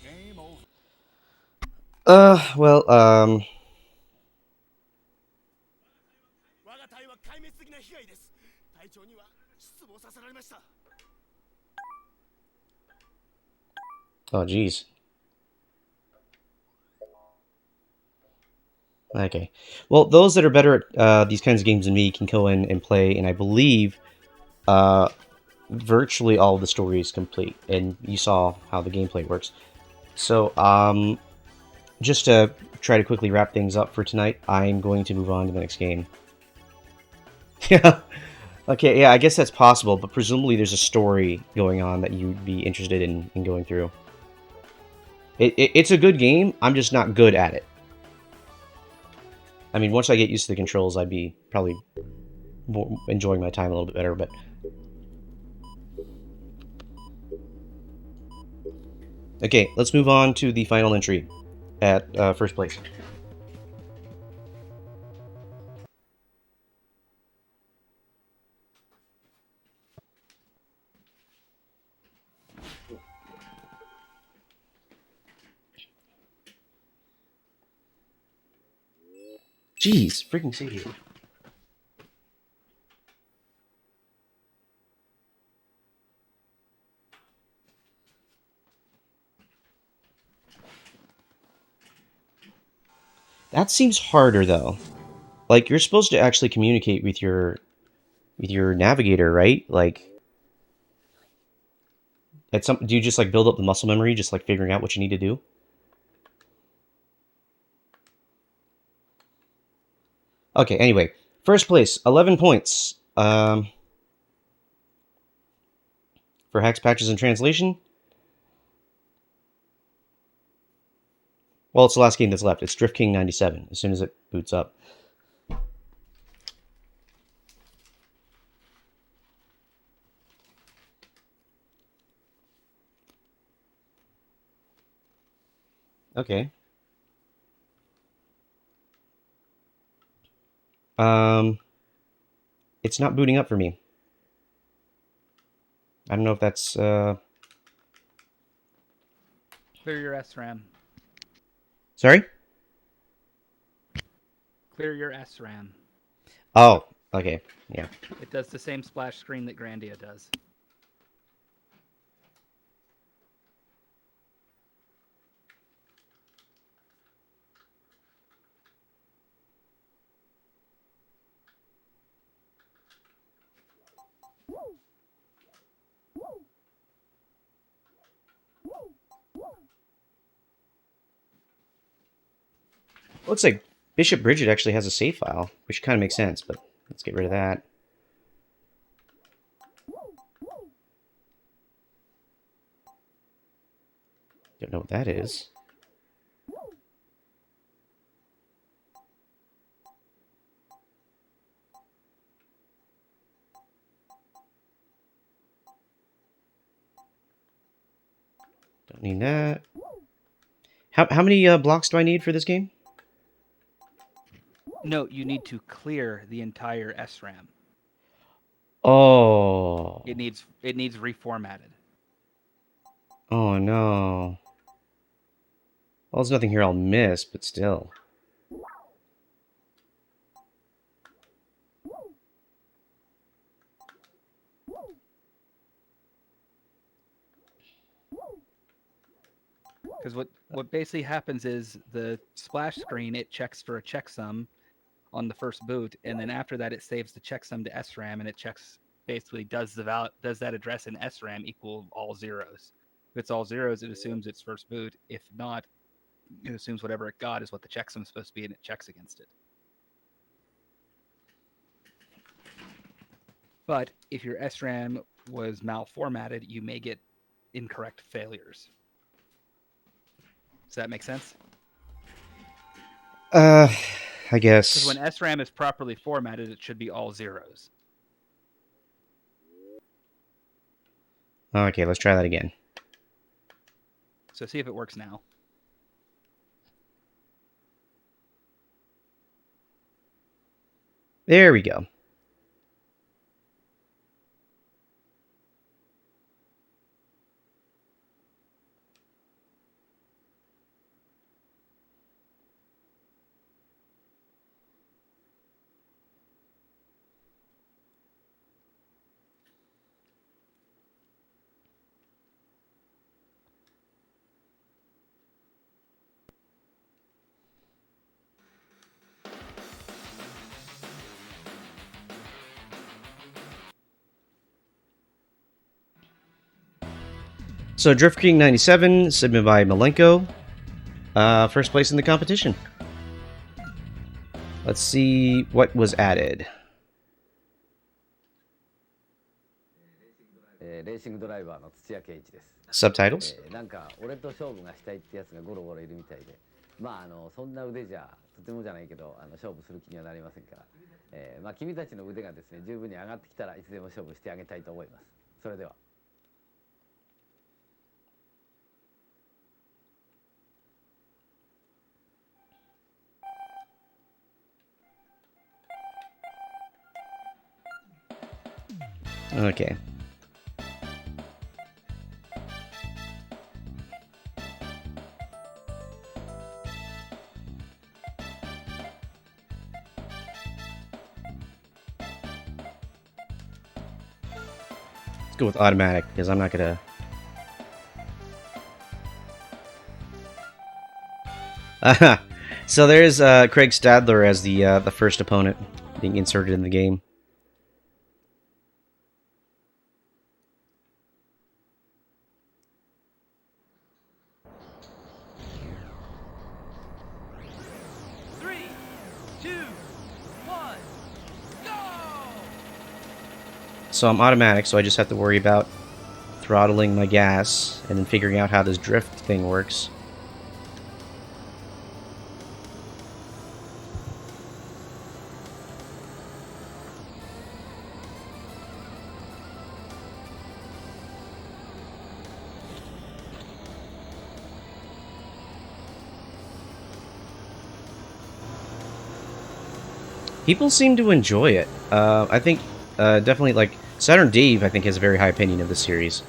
Game over. Well, 我が隊は壊滅的な被害です。隊長には失望させられました。 oh, geez. Okay. Well, those that are better at these kinds of games than me can go in and play, and I believe virtually all of the story is complete, and you saw how the gameplay works. So, just to try to quickly wrap things up for tonight, I'm going to move on to the next game. Yeah. Okay, yeah, I guess that's possible, but presumably there's a story going on that you'd be interested in going through. It's a good game, I'm just not good at it. I mean, once I get used to the controls, I'd be probably enjoying my time a little bit better, but... Okay, let's move on to the final entry at first place. Jeez, freaking Sadie. That seems harder, though. Like, you're supposed to actually communicate with your navigator, right? Like, do you just like build up the muscle memory, just like figuring out what you need to do? Okay, anyway, first place, 11 points. For hex patches and translation. Well, it's the last game that's left. It's Drift King 97. As soon as it boots up. Okay. It's not booting up for me. I don't know if that's Clear your SRAM. Sorry? Clear your SRAM. Oh, okay. Yeah. It does the same splash screen that Grandia does. Looks like Bishop Bridget actually has a save file, which kind of makes sense, but let's get rid of that. Don't know what that is. Don't need that. How many blocks do I need for this game? No, you need to clear the entire SRAM. Oh. It needs reformatted. Oh no. Well, there's nothing here I'll miss, but still. Because what basically happens is the splash screen, it checks for a checksum on the first boot, and then after that it saves the checksum to SRAM, and it checks basically does that address in SRAM equal all zeros. If it's all zeros, it assumes it's first boot. If not, it assumes whatever it got is what the checksum is supposed to be, and it checks against it. But if your SRAM was malformatted, you may get incorrect failures. Does that make sense? I Because guess. when SRAM is properly formatted, it should be all zeros. Okay, let's try that again. So see if it works now. There we go. So Drift King 97, submitted by Malenko. First place in the competition. Let's see what was added. レーシングドライバーの土屋圭一です。Subtitles? なんか俺と勝負がしたいってやつがゴロゴロいるみたいで、まあそんな腕じゃとてもじゃないけど勝負する気にはなりませんから、まあ君たちの腕がですね十分に上がってきたらいつでも勝負してあげたいと思います。それでは。Okay. Let's go with automatic because I'm not gonna. So there's Craig Stadler as the first opponent being inserted in the game. So I'm automatic, so I just have to worry about throttling my gas and then figuring out how this drift thing works. People seem to enjoy it. I think definitely like Saturn Dave, I think, has a very high opinion of this series.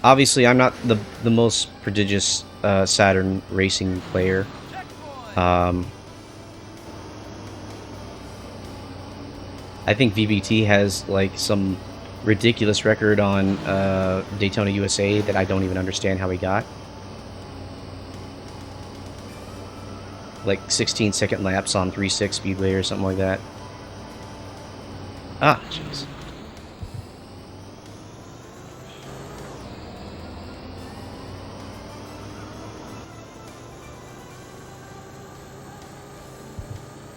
Obviously, I'm not the most prodigious Saturn racing player. I think VBT has like some ridiculous record on Daytona USA that I don't even understand how he got. Like 16-second laps on 3.6 Speedway or something like that. Ah, jeez.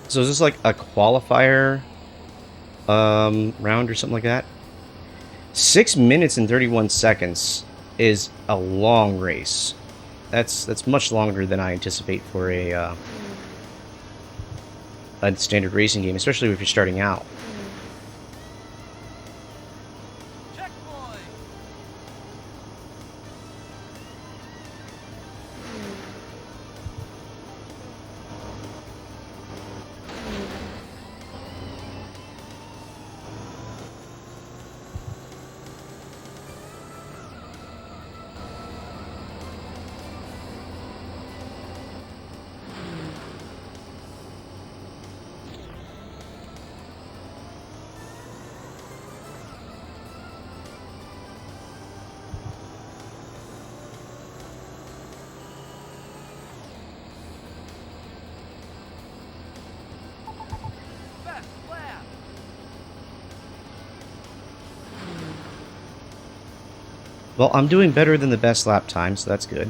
So is this like a qualifier round or something like that? 6 minutes and 31 seconds is a long race. That's much longer than I anticipate for a standard racing game, especially if you're starting out. Well, I'm doing better than the best lap time, so that's good.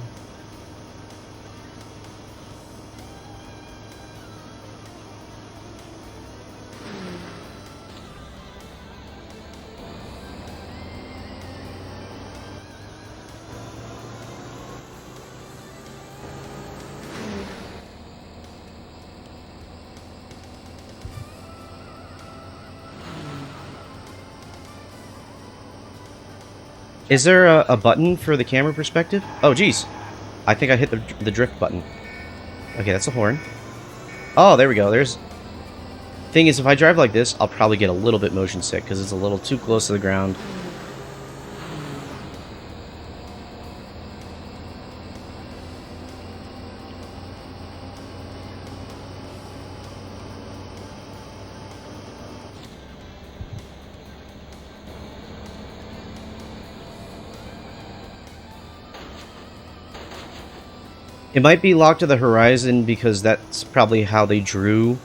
Is there a button for the camera perspective? Oh, geez. I think I hit the drift button. Okay, that's a horn. Oh, there we go. There's... Thing is, if I drive like this, I'll probably get a little bit motion sick, because it's a little too close to the ground. It might be locked to the horizon because that's probably how they drew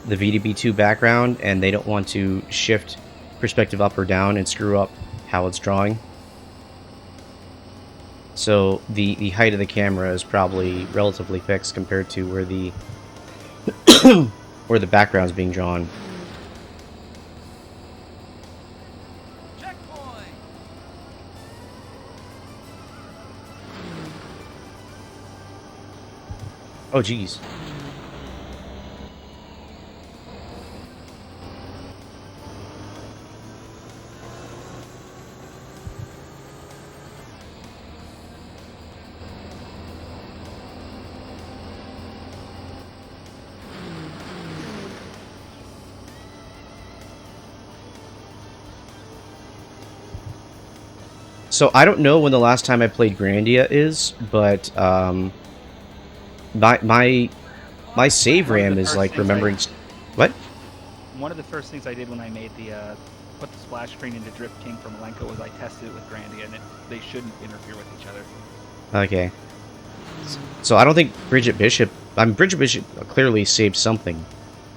the VDB2 background, and they don't want to shift perspective up or down and screw up how it's drawing. So the height of the camera is probably relatively fixed compared to where the where the background's being drawn. Oh, geez. So I don't know when the last time I played Grandia is, but my save RAM is like remembering. What? One of the first things I did when I made the put the splash screen into Drift King from Malenko was I tested it with Grandia, and they shouldn't interfere with each other. Okay. So I don't think Bridget Bishop clearly saved something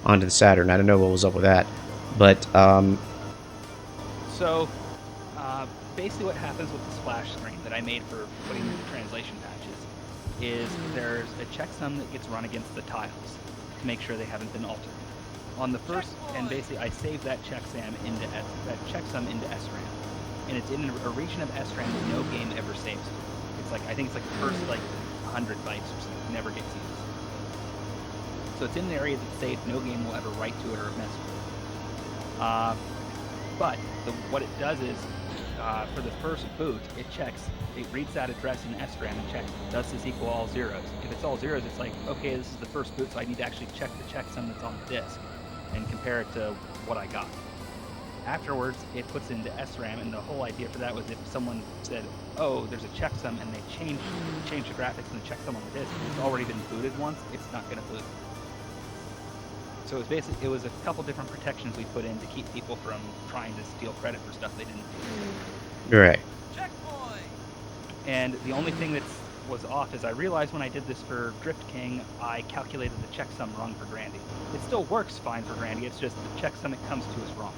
onto the Saturn. I don't know what was up with that, but So basically, what happens with the splash screen that I made for putting in the translation patches is there's a checksum that gets run against the tiles to make sure they haven't been altered. On the first, and basically I saved that checksum into SRAM, and it's in a region of SRAM that no game ever saves. It's like, I think it's like the first like 100 bytes or something, never gets used. So it's in an area that's safe, no game will ever write to it or mess with it. But what it does is, for the first boot, it reads that address in SRAM and checks, does this equal all zeros? If it's all zeros, it's like, okay, this is the first boot, so I need to actually check the checksum that's on the disk and compare it to what I got. Afterwards, it puts into SRAM, and the whole idea for that was if someone said, oh, there's a checksum, and they change the graphics and the checksum on the disk, and it's already been booted once, it's not going to boot. So it was a couple different protections we put in to keep people from trying to steal credit for stuff they didn't do. right. And the only thing that was off is I realized when I did this for Drift King, I calculated the checksum wrong for Grandia. It still works fine for Grandia, it's just the checksum it comes to is wrong.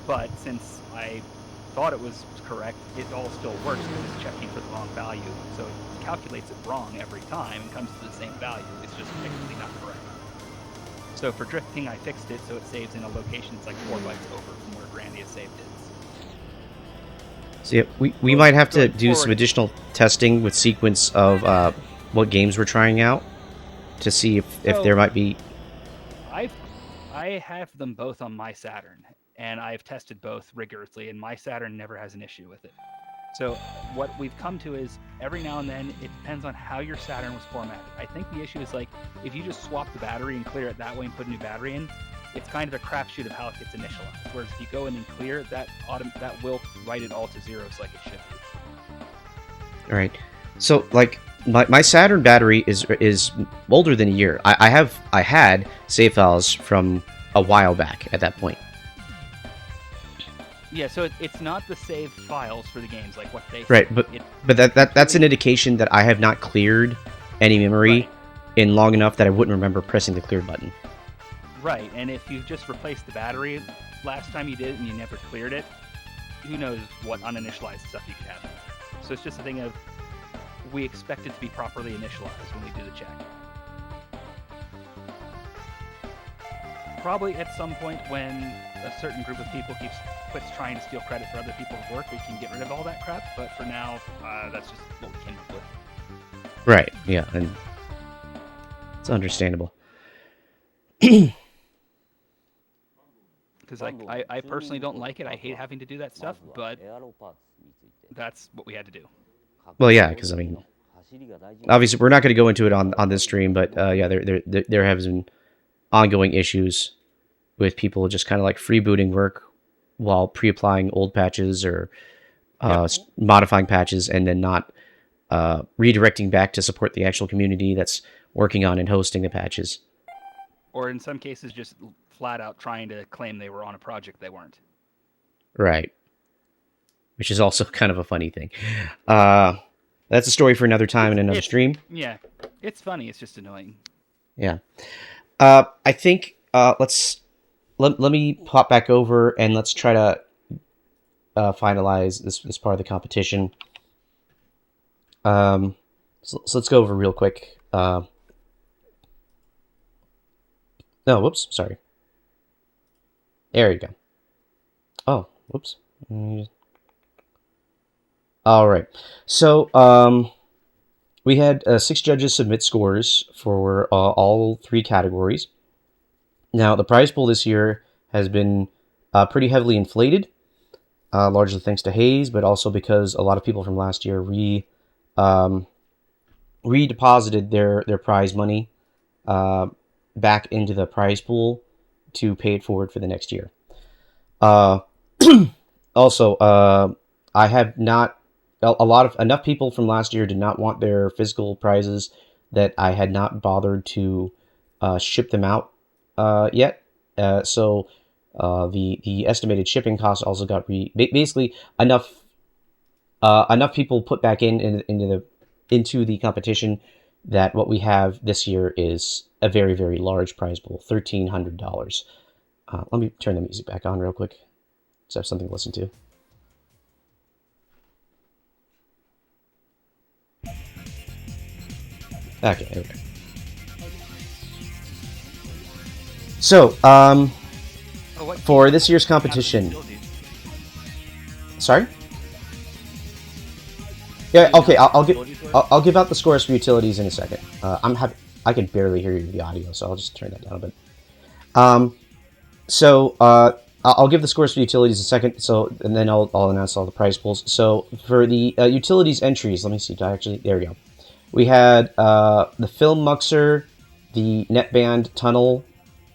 But since I thought it was correct, it all still works because it's checking for the wrong value. So it calculates it wrong every time and comes to the same value. It's just technically not correct. So for Drift King, I fixed it so it saves in a location that's like 4 bytes over from where Grandia saved it. So yeah, we might have to do some additional testing with sequence of what games we're trying out to see if there might be. I have them both on my Saturn, and I've tested both rigorously, and my Saturn never has an issue with it. So what we've come to is every now and then it depends on how your Saturn was formatted. I think the issue is like if you just swap the battery and clear it that way and put a new battery in, it's kind of a crapshoot of how it gets initialized. Whereas if you go in and clear that will write it all to zeros like it should be. All right. So like my Saturn battery is older than a year. I had save files from a while back at that point. Yeah, so it's not the saved files for the games like what they right, but that's an indication that I have not cleared any memory in long enough that I wouldn't remember pressing the clear button. Right, and if you just replaced the battery last time you did it and you never cleared it, who knows what uninitialized stuff you could have. So it's just a thing of we expect it to be properly initialized when we do the check. Probably at some point when a certain group of people quits trying to steal credit for other people's work, we can get rid of all that crap. But for now, that's just what we came up with. Right. Yeah, and it's understandable. Because I personally don't like it. I hate having to do that stuff, but that's what we had to do. Well, yeah, because I mean, obviously we're not going to go into it on this stream, but yeah, there have been ongoing issues with people just kind of like freebooting work while pre-applying old patches or modifying patches and then not redirecting back to support the actual community that's working on and hosting the patches. Or in some cases, just flat out trying to claim they were on a project they weren't. Right. Which is also kind of a funny thing. That's a story for another time and another stream. Yeah, it's funny. It's just annoying. Yeah. I think let me pop back over and let's try to finalize this part of the competition. So let's go over real quick. No, whoops, sorry. There you go. Oh, whoops. All right. So we had 6 judges submit scores for all 3 categories. Now, the prize pool this year has been pretty heavily inflated, largely thanks to Hayes, but also because a lot of people from last year redeposited their prize money back into the prize pool to pay it forward for the next year. Also, I have not... enough people from last year did not want their physical prizes that I had not bothered to ship them out yet. So the estimated shipping cost also got basically enough people put back into the competition that what we have this year is a very, very large prize pool, $1,300. Let me turn the music back on real quick so I have something to listen to. Okay, there we go. So, for this year's competition... Sorry? Yeah, okay, I'll give out the scores for utilities in a second. I can barely hear you the audio, so I'll just turn that down a bit. I'll give the scores for utilities in a second, and then I'll announce all the prize pools. So, for the utilities entries, let me see, there we go. We had the Film Muxer, the Netband Tunnel,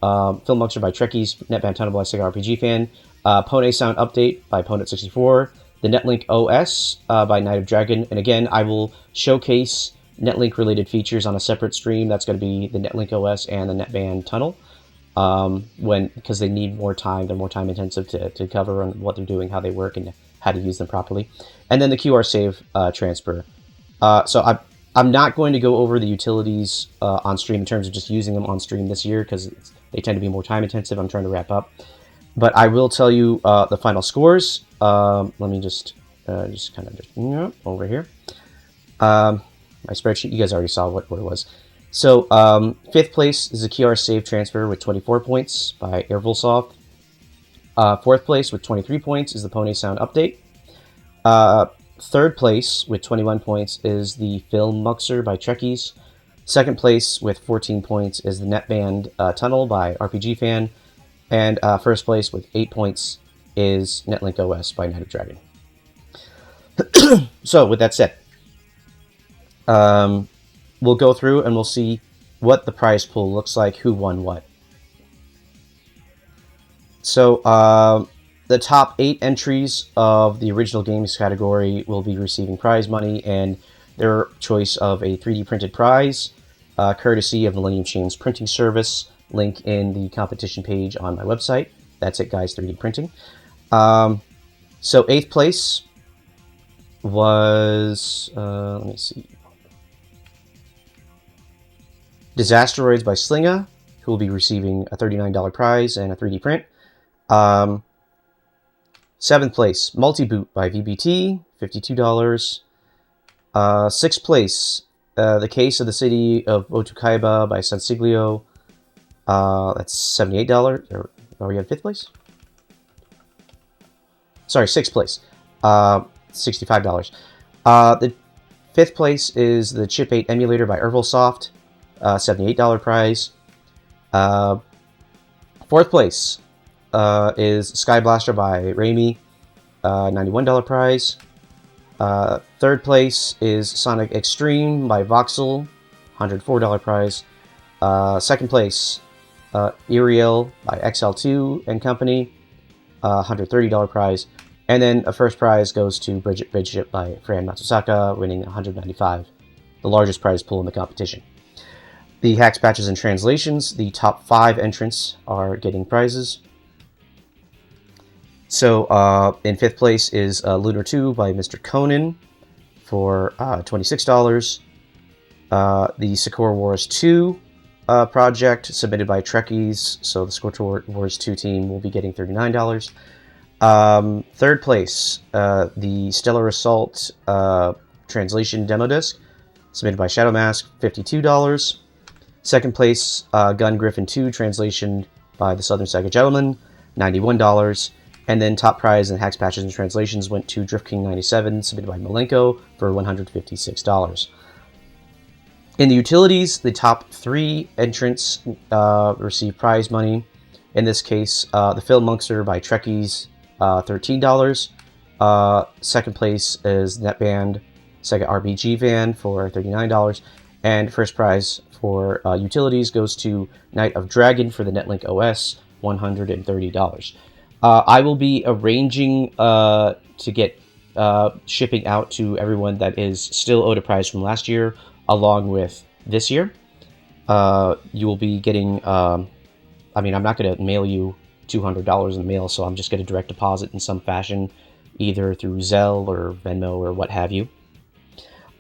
Film Muxer by Trekkies, Netband Tunnel by Sega RPG Fan, Pone Sound Update by Ponent64, the Netlink OS by Night of Dragon, and again, I will showcase Netlink related features on a separate stream. That's going to be the Netlink OS and the Netband Tunnel, because they need more time. They're more time intensive to cover on what they're doing, how they work, and how to use them properly. And then the QR save transfer. So I'm not going to go over the utilities on stream in terms of just using them on stream this year because they tend to be more time intensive. I'm trying to wrap up. But I will tell you the final scores. Let me just kind of over here. My spreadsheet, you guys already saw what it was. So 5th place is a QR save transfer with 24 points by Airvulsoft. 4th place with 23 points is the Pony Sound Update. 3rd place with 21 points is the Film Muxer by Trekkies. 2nd place with 14 points is the Netband Tunnel by RPG Fan. And 1st place with 8 points is Netlink OS by Night of Dragon. So, with that said, we'll go through and we'll see what the prize pool looks like, who won what. So, the top 8 entries of the original games category will be receiving prize money and their choice of a 3D printed prize, courtesy of Millennium Chain's printing service. Link in the competition page on my website. That's it, guys, 3D printing. So 8th place was, let me see, Disasteroids by Slinga, who will be receiving a $39 prize and a 3D print. 7th place, Multi-Boot by VBT, $52. 6th place, The Case of the City of Otukaiba by Sansiglio. That's $78. Are we at 5th place? Sorry, 6th place. $65. The 5th place is the Chip 8 emulator by Ervilsoft, $78 prize. 4th place is Sky Blaster by Raimi, $91 prize. 3rd place is Sonic Extreme by Voxel, $104 prize. 2nd place, Iriel by XL2 and Company, $130 prize. And then a first prize goes to Bridget Bridgeship by Fran Matsusaka, winning $195, the largest prize pool in the competition. The hacks, patches, and translations, the top 5 entrants are getting prizes. So in 5th place is Lunar 2 by Mr. Conan for $26. The Sakura Wars 2 project submitted by Trekkies, so the Sakura Wars 2 team will be getting $39. 3rd place, the Stellar Assault translation demo disc submitted by Shadow Mask, $52. 2nd place, Gun Griffin 2 translation by the Southern Saga Gentleman, $91. And then top prize in hacks, patches, and translations went to Drift King 97, submitted by Malenko for $156. In the utilities, the top 3 entrants receive prize money. In this case, the Film Monkster by Trekkies, $13. 2nd place is Netband Sega RPG Van for $39. And first prize for utilities goes to Night of Dragon for the Netlink OS, $130. I will be arranging to get shipping out to everyone that is still owed a prize from last year, along with this year. You will be getting, I'm not going to mail you $200 in the mail, so I'm just going to direct deposit in some fashion, either through Zelle or Venmo or what have you.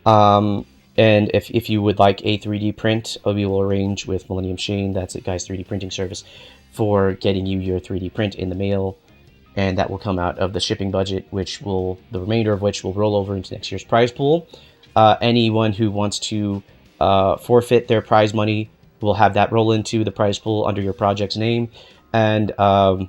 And if you would like a 3D print, we will arrange with Millennium Shane, that's it guys 3D printing service, for getting you your 3D print in the mail, and that will come out of the shipping budget, the remainder of which will roll over into next year's prize pool. Anyone who wants to forfeit their prize money will have that roll into the prize pool under your project's name. And of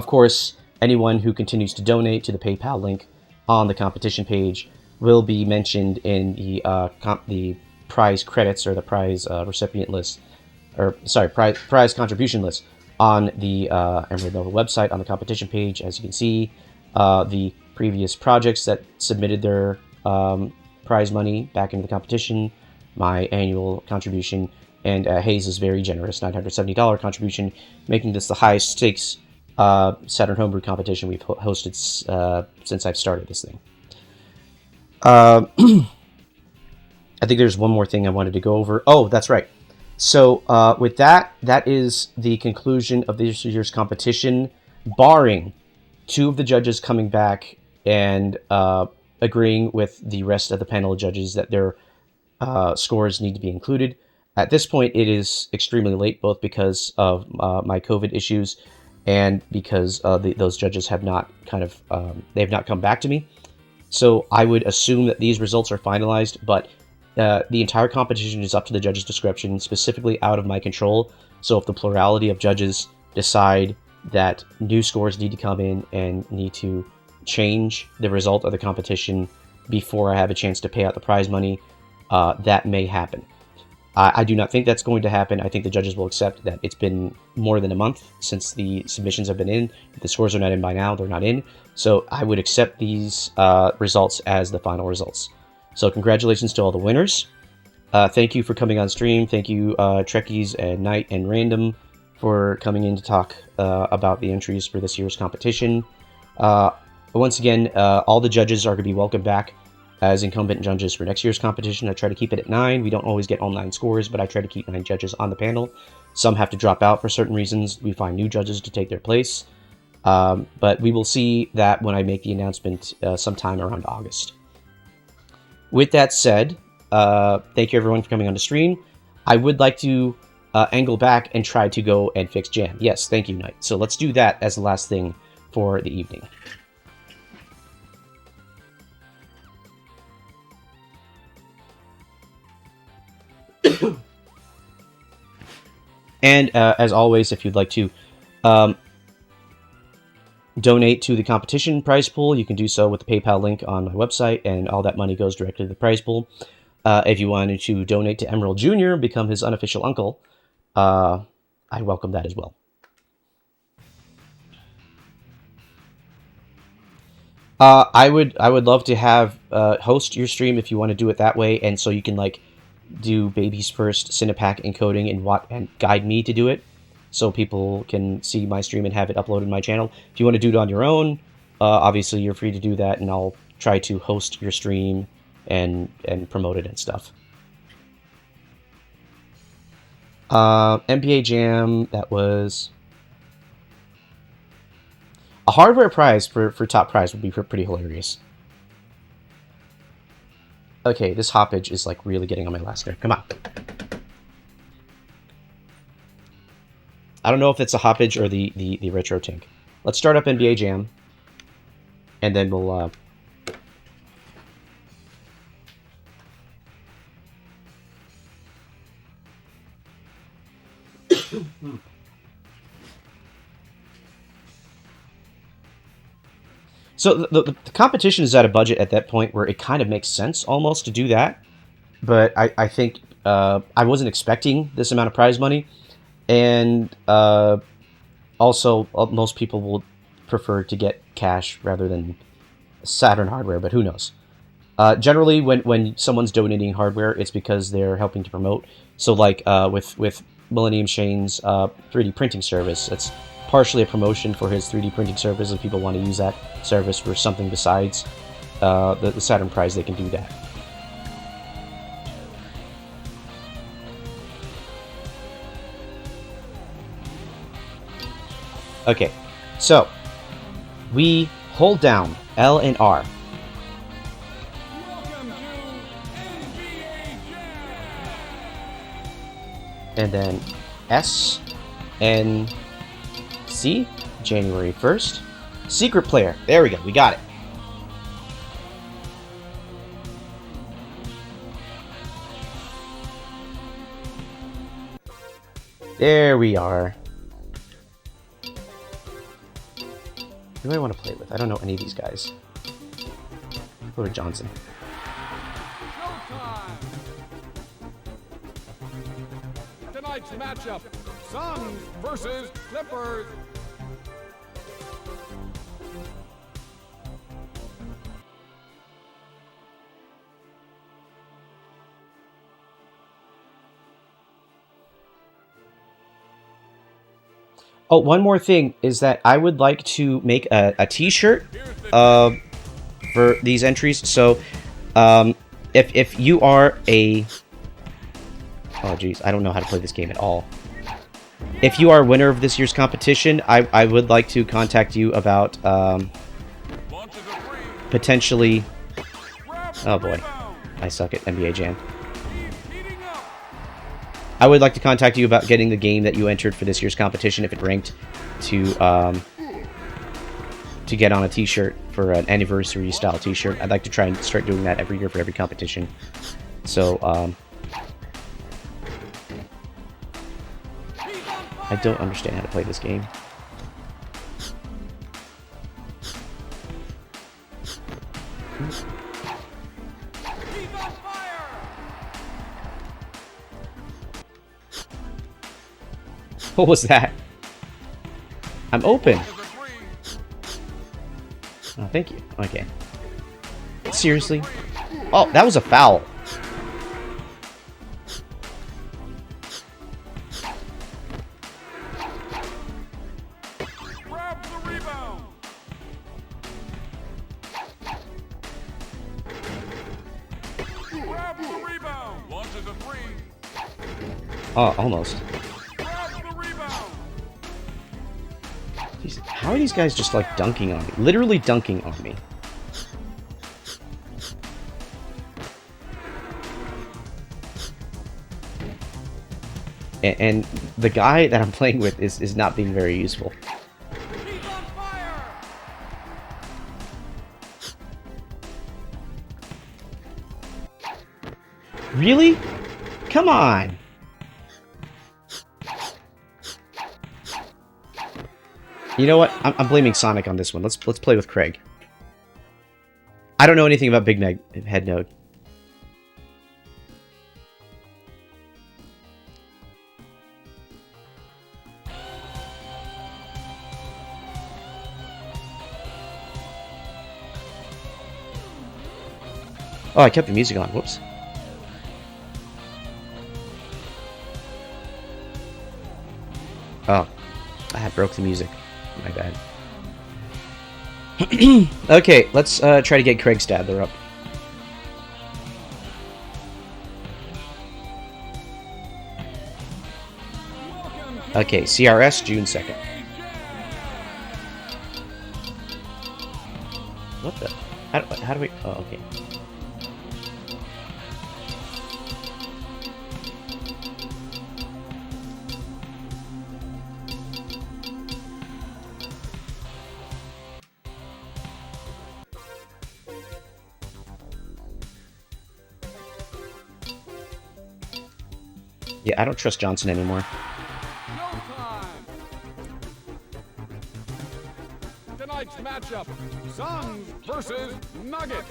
course, anyone who continues to donate to the PayPal link on the competition page will be mentioned in the prize credits or the prize recipient list, prize contribution list on the Emerald Nova website on the competition page. As you can see, the previous projects that submitted their prize money back into the competition, my annual contribution, and Hayes' very generous $970 contribution, making this the highest stakes Saturn Homebrew competition we've hosted since I've started this thing. I think there's one more thing I wanted to go over. Oh, that's right. So with that is the conclusion of this year's competition, barring 2 of the judges coming back and agreeing with the rest of the panel of judges that their scores need to be included. At this point, it is extremely late, both because of my COVID issues and because those judges have not they have not come back to me. So I would assume that these results are finalized, but the entire competition is up to the judges' discretion, specifically out of my control. So if the plurality of judges decide that new scores need to come in and need to change the result of the competition before I have a chance to pay out the prize money, that may happen. I do not think that's going to happen. I think the judges will accept that it's been more than a month since the submissions have been in. If the scores are not in by now, they're not in. So I would accept these results as the final results. So congratulations to all the winners. Thank you for coming on stream. Thank you, Trekkies and Knight and Random, for coming in to talk about the entries for this year's competition. Once again, all the judges are going to be welcome back as incumbent judges for next year's competition. I try to keep it at 9. We don't always get all 9 scores, but I try to keep 9 judges on the panel. Some have to drop out for certain reasons. We find new judges to take their place. But we will see that when I make the announcement sometime around August. With that said, thank you everyone for coming on the stream. I would like to angle back and try to go and fix Jam. Yes, thank you, Knight. So let's do that as the last thing for the evening. And as always, if you'd like to donate to the competition prize pool, you can do so with the PayPal link on my website, and all that money goes directly to the prize pool. If you wanted to donate to Emerald Jr., become his unofficial uncle, I welcome that as well. I would love to have host your stream if you want to do it that way, and so you can like do babies first Cinepack encoding and guide me to do it, so people can see my stream and have it uploaded to my channel. If you want to do it on your own, obviously you're free to do that, and I'll try to host your stream and promote it and stuff. NBA Jam, that was a hardware prize for top prize would be pretty hilarious. Okay, this hoppage is like really getting on my last nerve. Come on. I don't know if it's a hoppage or the retro tank. Let's start up NBA Jam, and then we'll So the competition is at a budget at that point where it kind of makes sense almost to do that. But I think I wasn't expecting this amount of prize money. And also, most people will prefer to get cash rather than Saturn hardware, but who knows? Generally, when someone's donating hardware, it's because they're helping to promote. So like with Millennium Shane's 3D printing service, it's partially a promotion for his 3D printing service. If people want to use that service for something besides the Saturn prize, they can do that. Okay, so we hold down L and R. And then S and C, January 1st. Secret player. There we go. We got it. There we are. Who do I want to play with? I don't know any of these guys. Go to Johnson. Tonight's matchup, Suns versus Clippers. Oh, one more thing is that I would like to make a t-shirt for these entries. So if you are a... Oh, geez, I don't know how to play this game at all. If you are a winner of this year's competition, I would like to contact you about potentially... Oh, boy. I suck at NBA Jam. I would like to contact you about getting the game that you entered for this year's competition, if it ranked, to get on a t-shirt for an anniversary style t-shirt. I'd like to try and start doing that every year for every competition. So, I don't understand how to play this game. What was that? I'm open. Oh, thank you. Okay. Seriously? Oh, that was a foul. Grab the rebound. Grab the rebound. Launches a three. Oh, almost. Jeez, how are these guys just like dunking on me? Literally dunking on me. And the guy that I'm playing with is not being very useful. Really? Come on. You know what? I'm blaming Sonic on this one. Let's play with Craig. I don't know anything about Big Head Node. Oh, I kept the music on. Whoops. Oh, I broke the music. My bad. Okay, let's try to get Craig's Stadler up. Okay, CRS, June 2nd. What the? How do we... Oh, okay. Yeah, I don't trust Johnson anymore. Tonight's matchup, Suns versus Nuggets.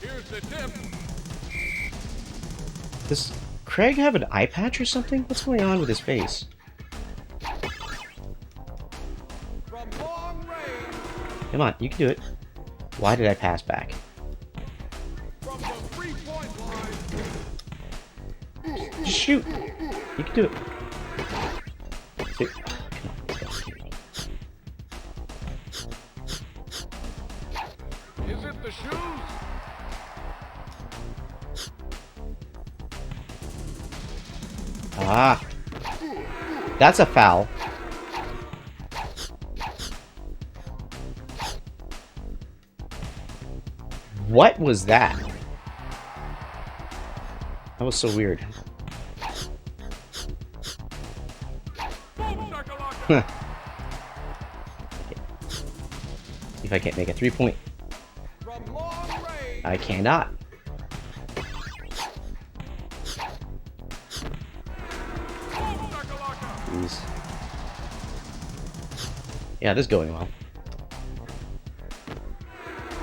Here's the tip. Does Craig have an eye patch or something? What's going on with his face? From long range. Come on, you can do it. Why did I pass back? From the 3-point line. Just shoot. You can do it. See? Come on, let's go. Is it the shoes? Ah. That's a foul. What was that? That was so weird. Huh. See if I can't make a 3-point. I cannot. Jeez. Yeah, this is going well.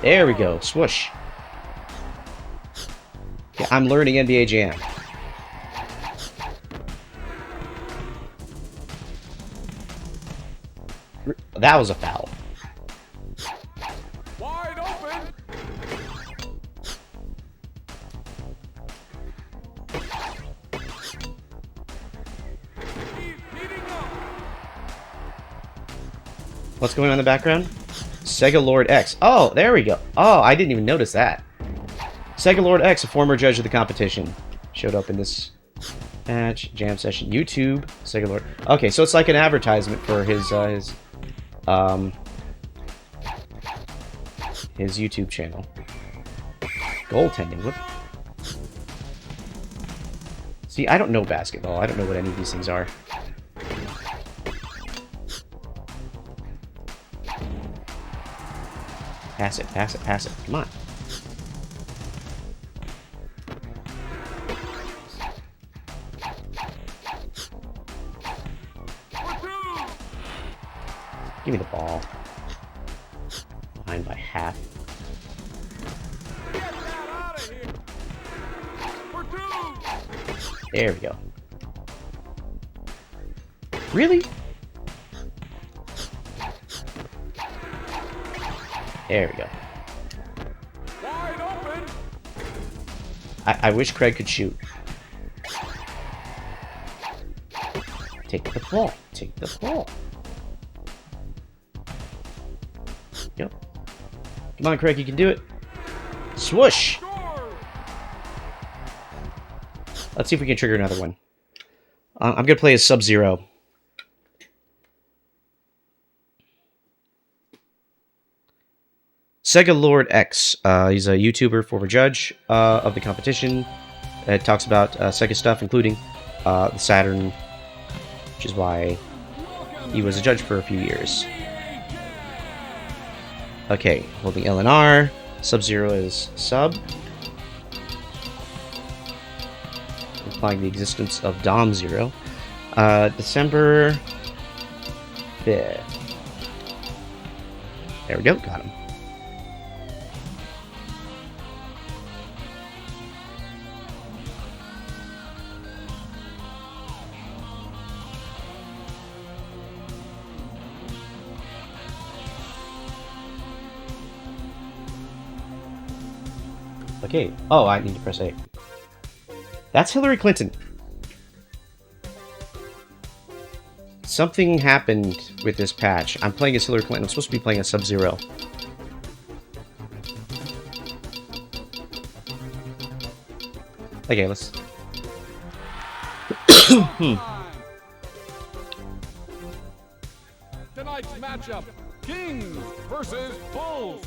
There we go. Swoosh. Yeah, I'm learning NBA Jam. That was a foul. Wide open. What's going on in the background? Sega Lord X. Oh, there we go. Oh, I didn't even notice that. Sega Lord X, a former judge of the competition, showed up in this match, jam session, YouTube, Sega Lord. Okay, so it's like an advertisement for his YouTube channel. Goaltending. What? See, I don't know basketball. I don't know what any of these things are. Pass it, pass it, pass it. Come on. Give me the ball. Behind by half. There we go. Really? There we go. Wide open. I wish Craig could shoot. Take the ball. Take the ball. Yep. Come on, Craig, you can do it. Swoosh! Let's see if we can trigger another one. I'm going to play as Sub-Zero. Sega Lord X. He's a YouTuber, former judge of the competition. It talks about Sega stuff, including the Saturn, which is why he was a judge for a few years. Okay, holding LNR. Sub-Zero is sub. Implying the existence of Dom Zero. December 5th. There we go, got him. Okay. Oh, I need to press A. That's Hillary Clinton. Something happened with this patch. I'm playing as Hillary Clinton. I'm supposed to be playing as Sub-Zero. Okay, let's... Tonight's matchup, Kings versus Bulls.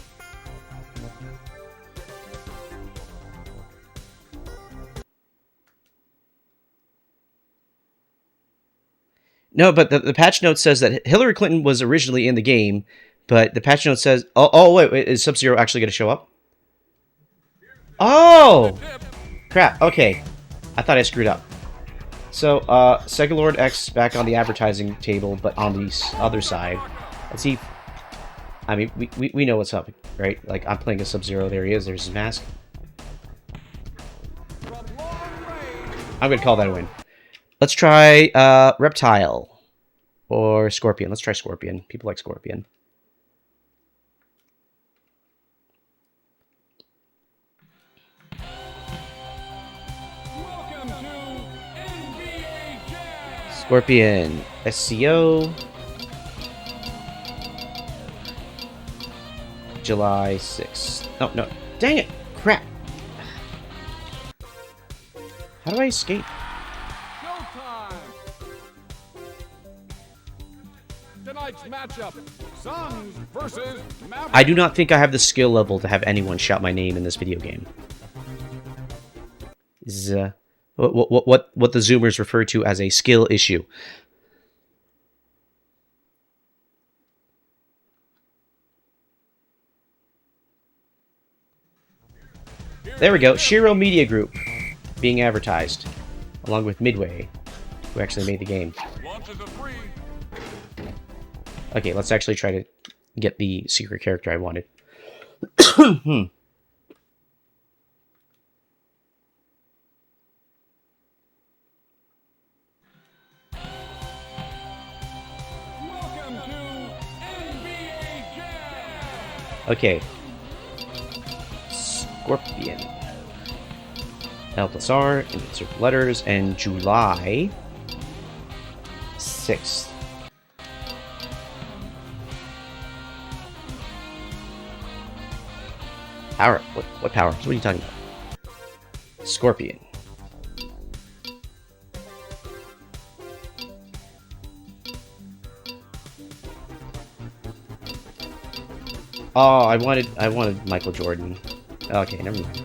No, but the patch note says that Hillary Clinton was originally in the game, but the patch note says... Oh, wait, is Sub-Zero actually going to show up? Oh! Crap, okay. I thought I screwed up. So, Sega Lord X back on the advertising table, but on the other side. Let's see. I mean, we know what's up, right? Like, I'm playing a Sub-Zero. There he is. There's his mask. I'm going to call that a win. Let's try Reptile or Scorpion. Let's try Scorpion. People like Scorpion. Scorpion SCO. July 6th. Oh, no. Dang it! Crap! How do I escape? Tonight's matchup, Suns versus Mavericks. I do not think I have the skill level to have anyone shout my name in this video game. This is what the Zoomers refer to as a skill issue. There we go. Shiro Media Group being advertised, along with Midway, who actually made the game. Okay, let's actually try to get the secret character I wanted. Okay. Scorpion. L plus R, and insert the letters, and July 6th. Power? What power? What are you talking about? Scorpion. Oh, I wanted Michael Jordan. Okay, never mind.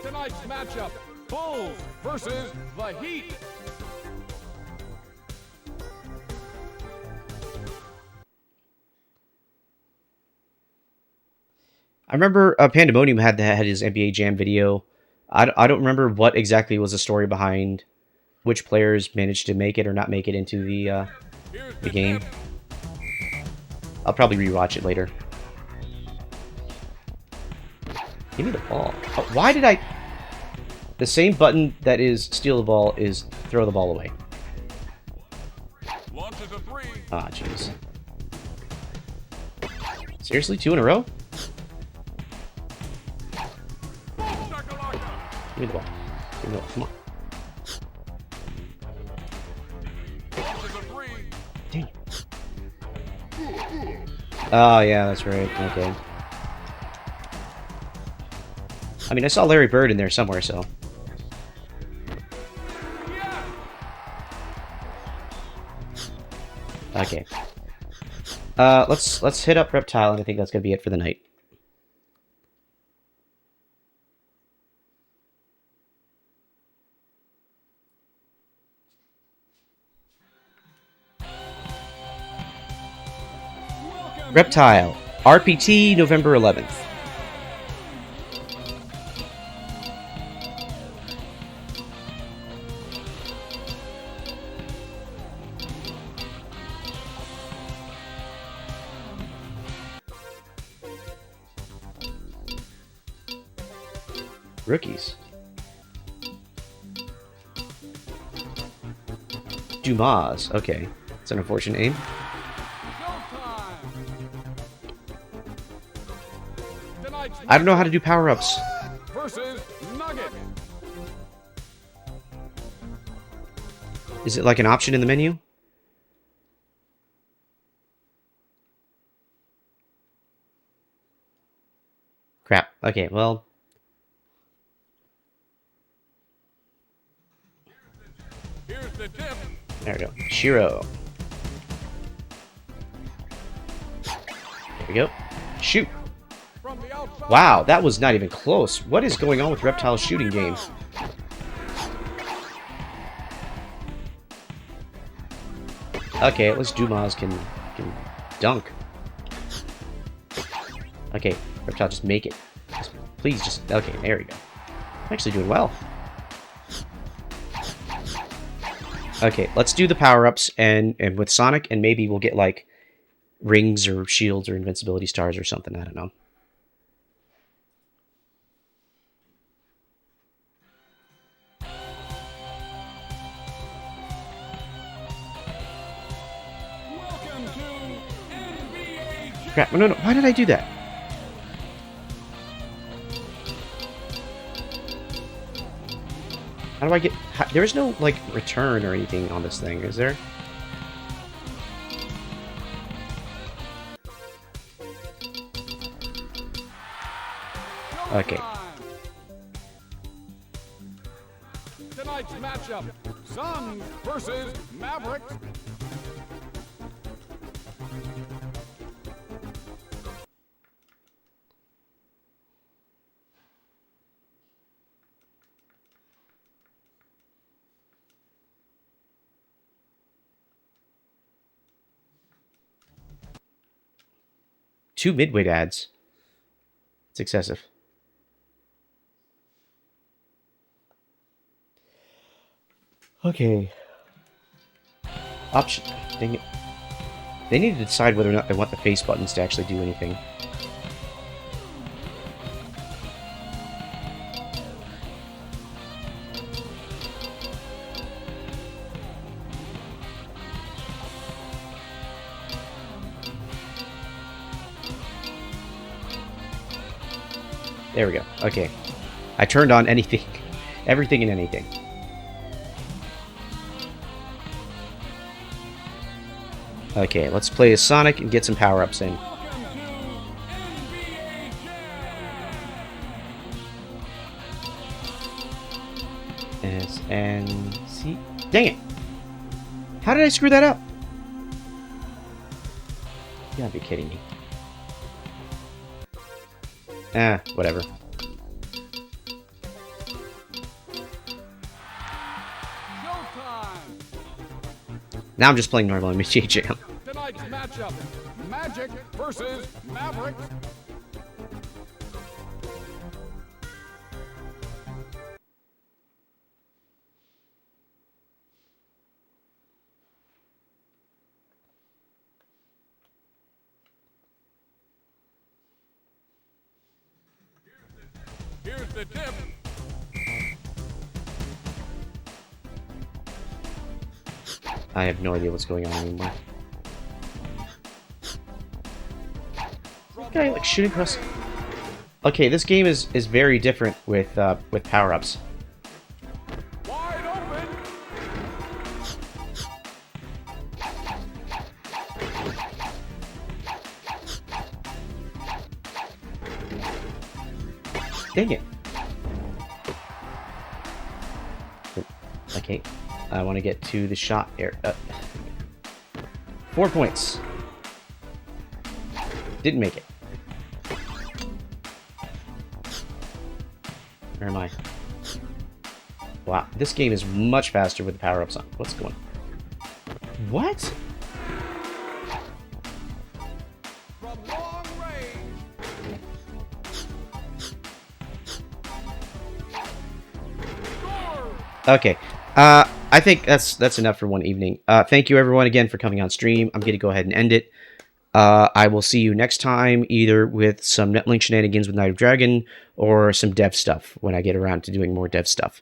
Tonight's matchup, Bulls versus the Heat. I remember Pandemonium had his NBA Jam video. I don't remember what exactly was the story behind which players managed to make it or not make it into the game. I'll probably rewatch it later. Give me the ball. Oh, why did I... The same button that is steal the ball is throw the ball away. Ah, jeez. Seriously? 2 in a row? Give me the ball. Give me the ball. Come on. Dang it. Oh, yeah, that's right. Okay. I mean, I saw Larry Bird in there somewhere, so... Okay. Let's hit up Reptile, and I think that's gonna be it for the night. Reptile, RPT, November 11th. Rookies. Dumas. Okay. It's an unfortunate name. I don't know how to do power-ups. Versus Nugget. Is it like an option in the menu? Crap. Okay, well... Here's the tip. There we go. Shiro. There we go. Shoot. From the outside. Wow, that was not even close. What is going on with Reptile's shooting game? Okay, at least Dumas can dunk. Okay, Reptile, just make it. Please, just... Okay, there we go. I'm actually doing well. Okay, let's do the power-ups, and with Sonic, and maybe we'll get, like, rings or shields or invincibility stars or something. I don't know. Crap, no, why did I do that? How do I get... There is no, like, return or anything on this thing, is there? Okay. Tonight's matchup, Suns versus Mavericks. Two midweight ads. It's excessive. Okay. Option. Dang it. They need to decide whether or not they want the face buttons to actually do anything. There we go. Okay. I turned on anything. Everything and anything. Okay, let's play as Sonic and get some power-ups in. SNC. Dang it! How did I screw that up? You gotta be kidding me. Ah, whatever. Now I'm just playing normal MHA Jam. Tonight's matchup, Magic versus Mavericks. Here's the tip. I have no idea what's going on anymore. Okay, like shooting across. Okay, this game is very different with power-ups. Wide open. Dang it. Okay, I want to get to the shot area. 4 points. Didn't make it. Where am I? Wow, this game is much faster with the power-ups on. What's going on? What? From long range. Okay. I think that's enough for one evening. Thank you everyone again for coming on stream. I'm gonna go ahead and end it. I will see you next time, either with some Netlink shenanigans with Night of Dragon or some dev stuff when I get around to doing more dev stuff.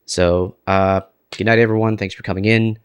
So, good night everyone. Thanks for coming in.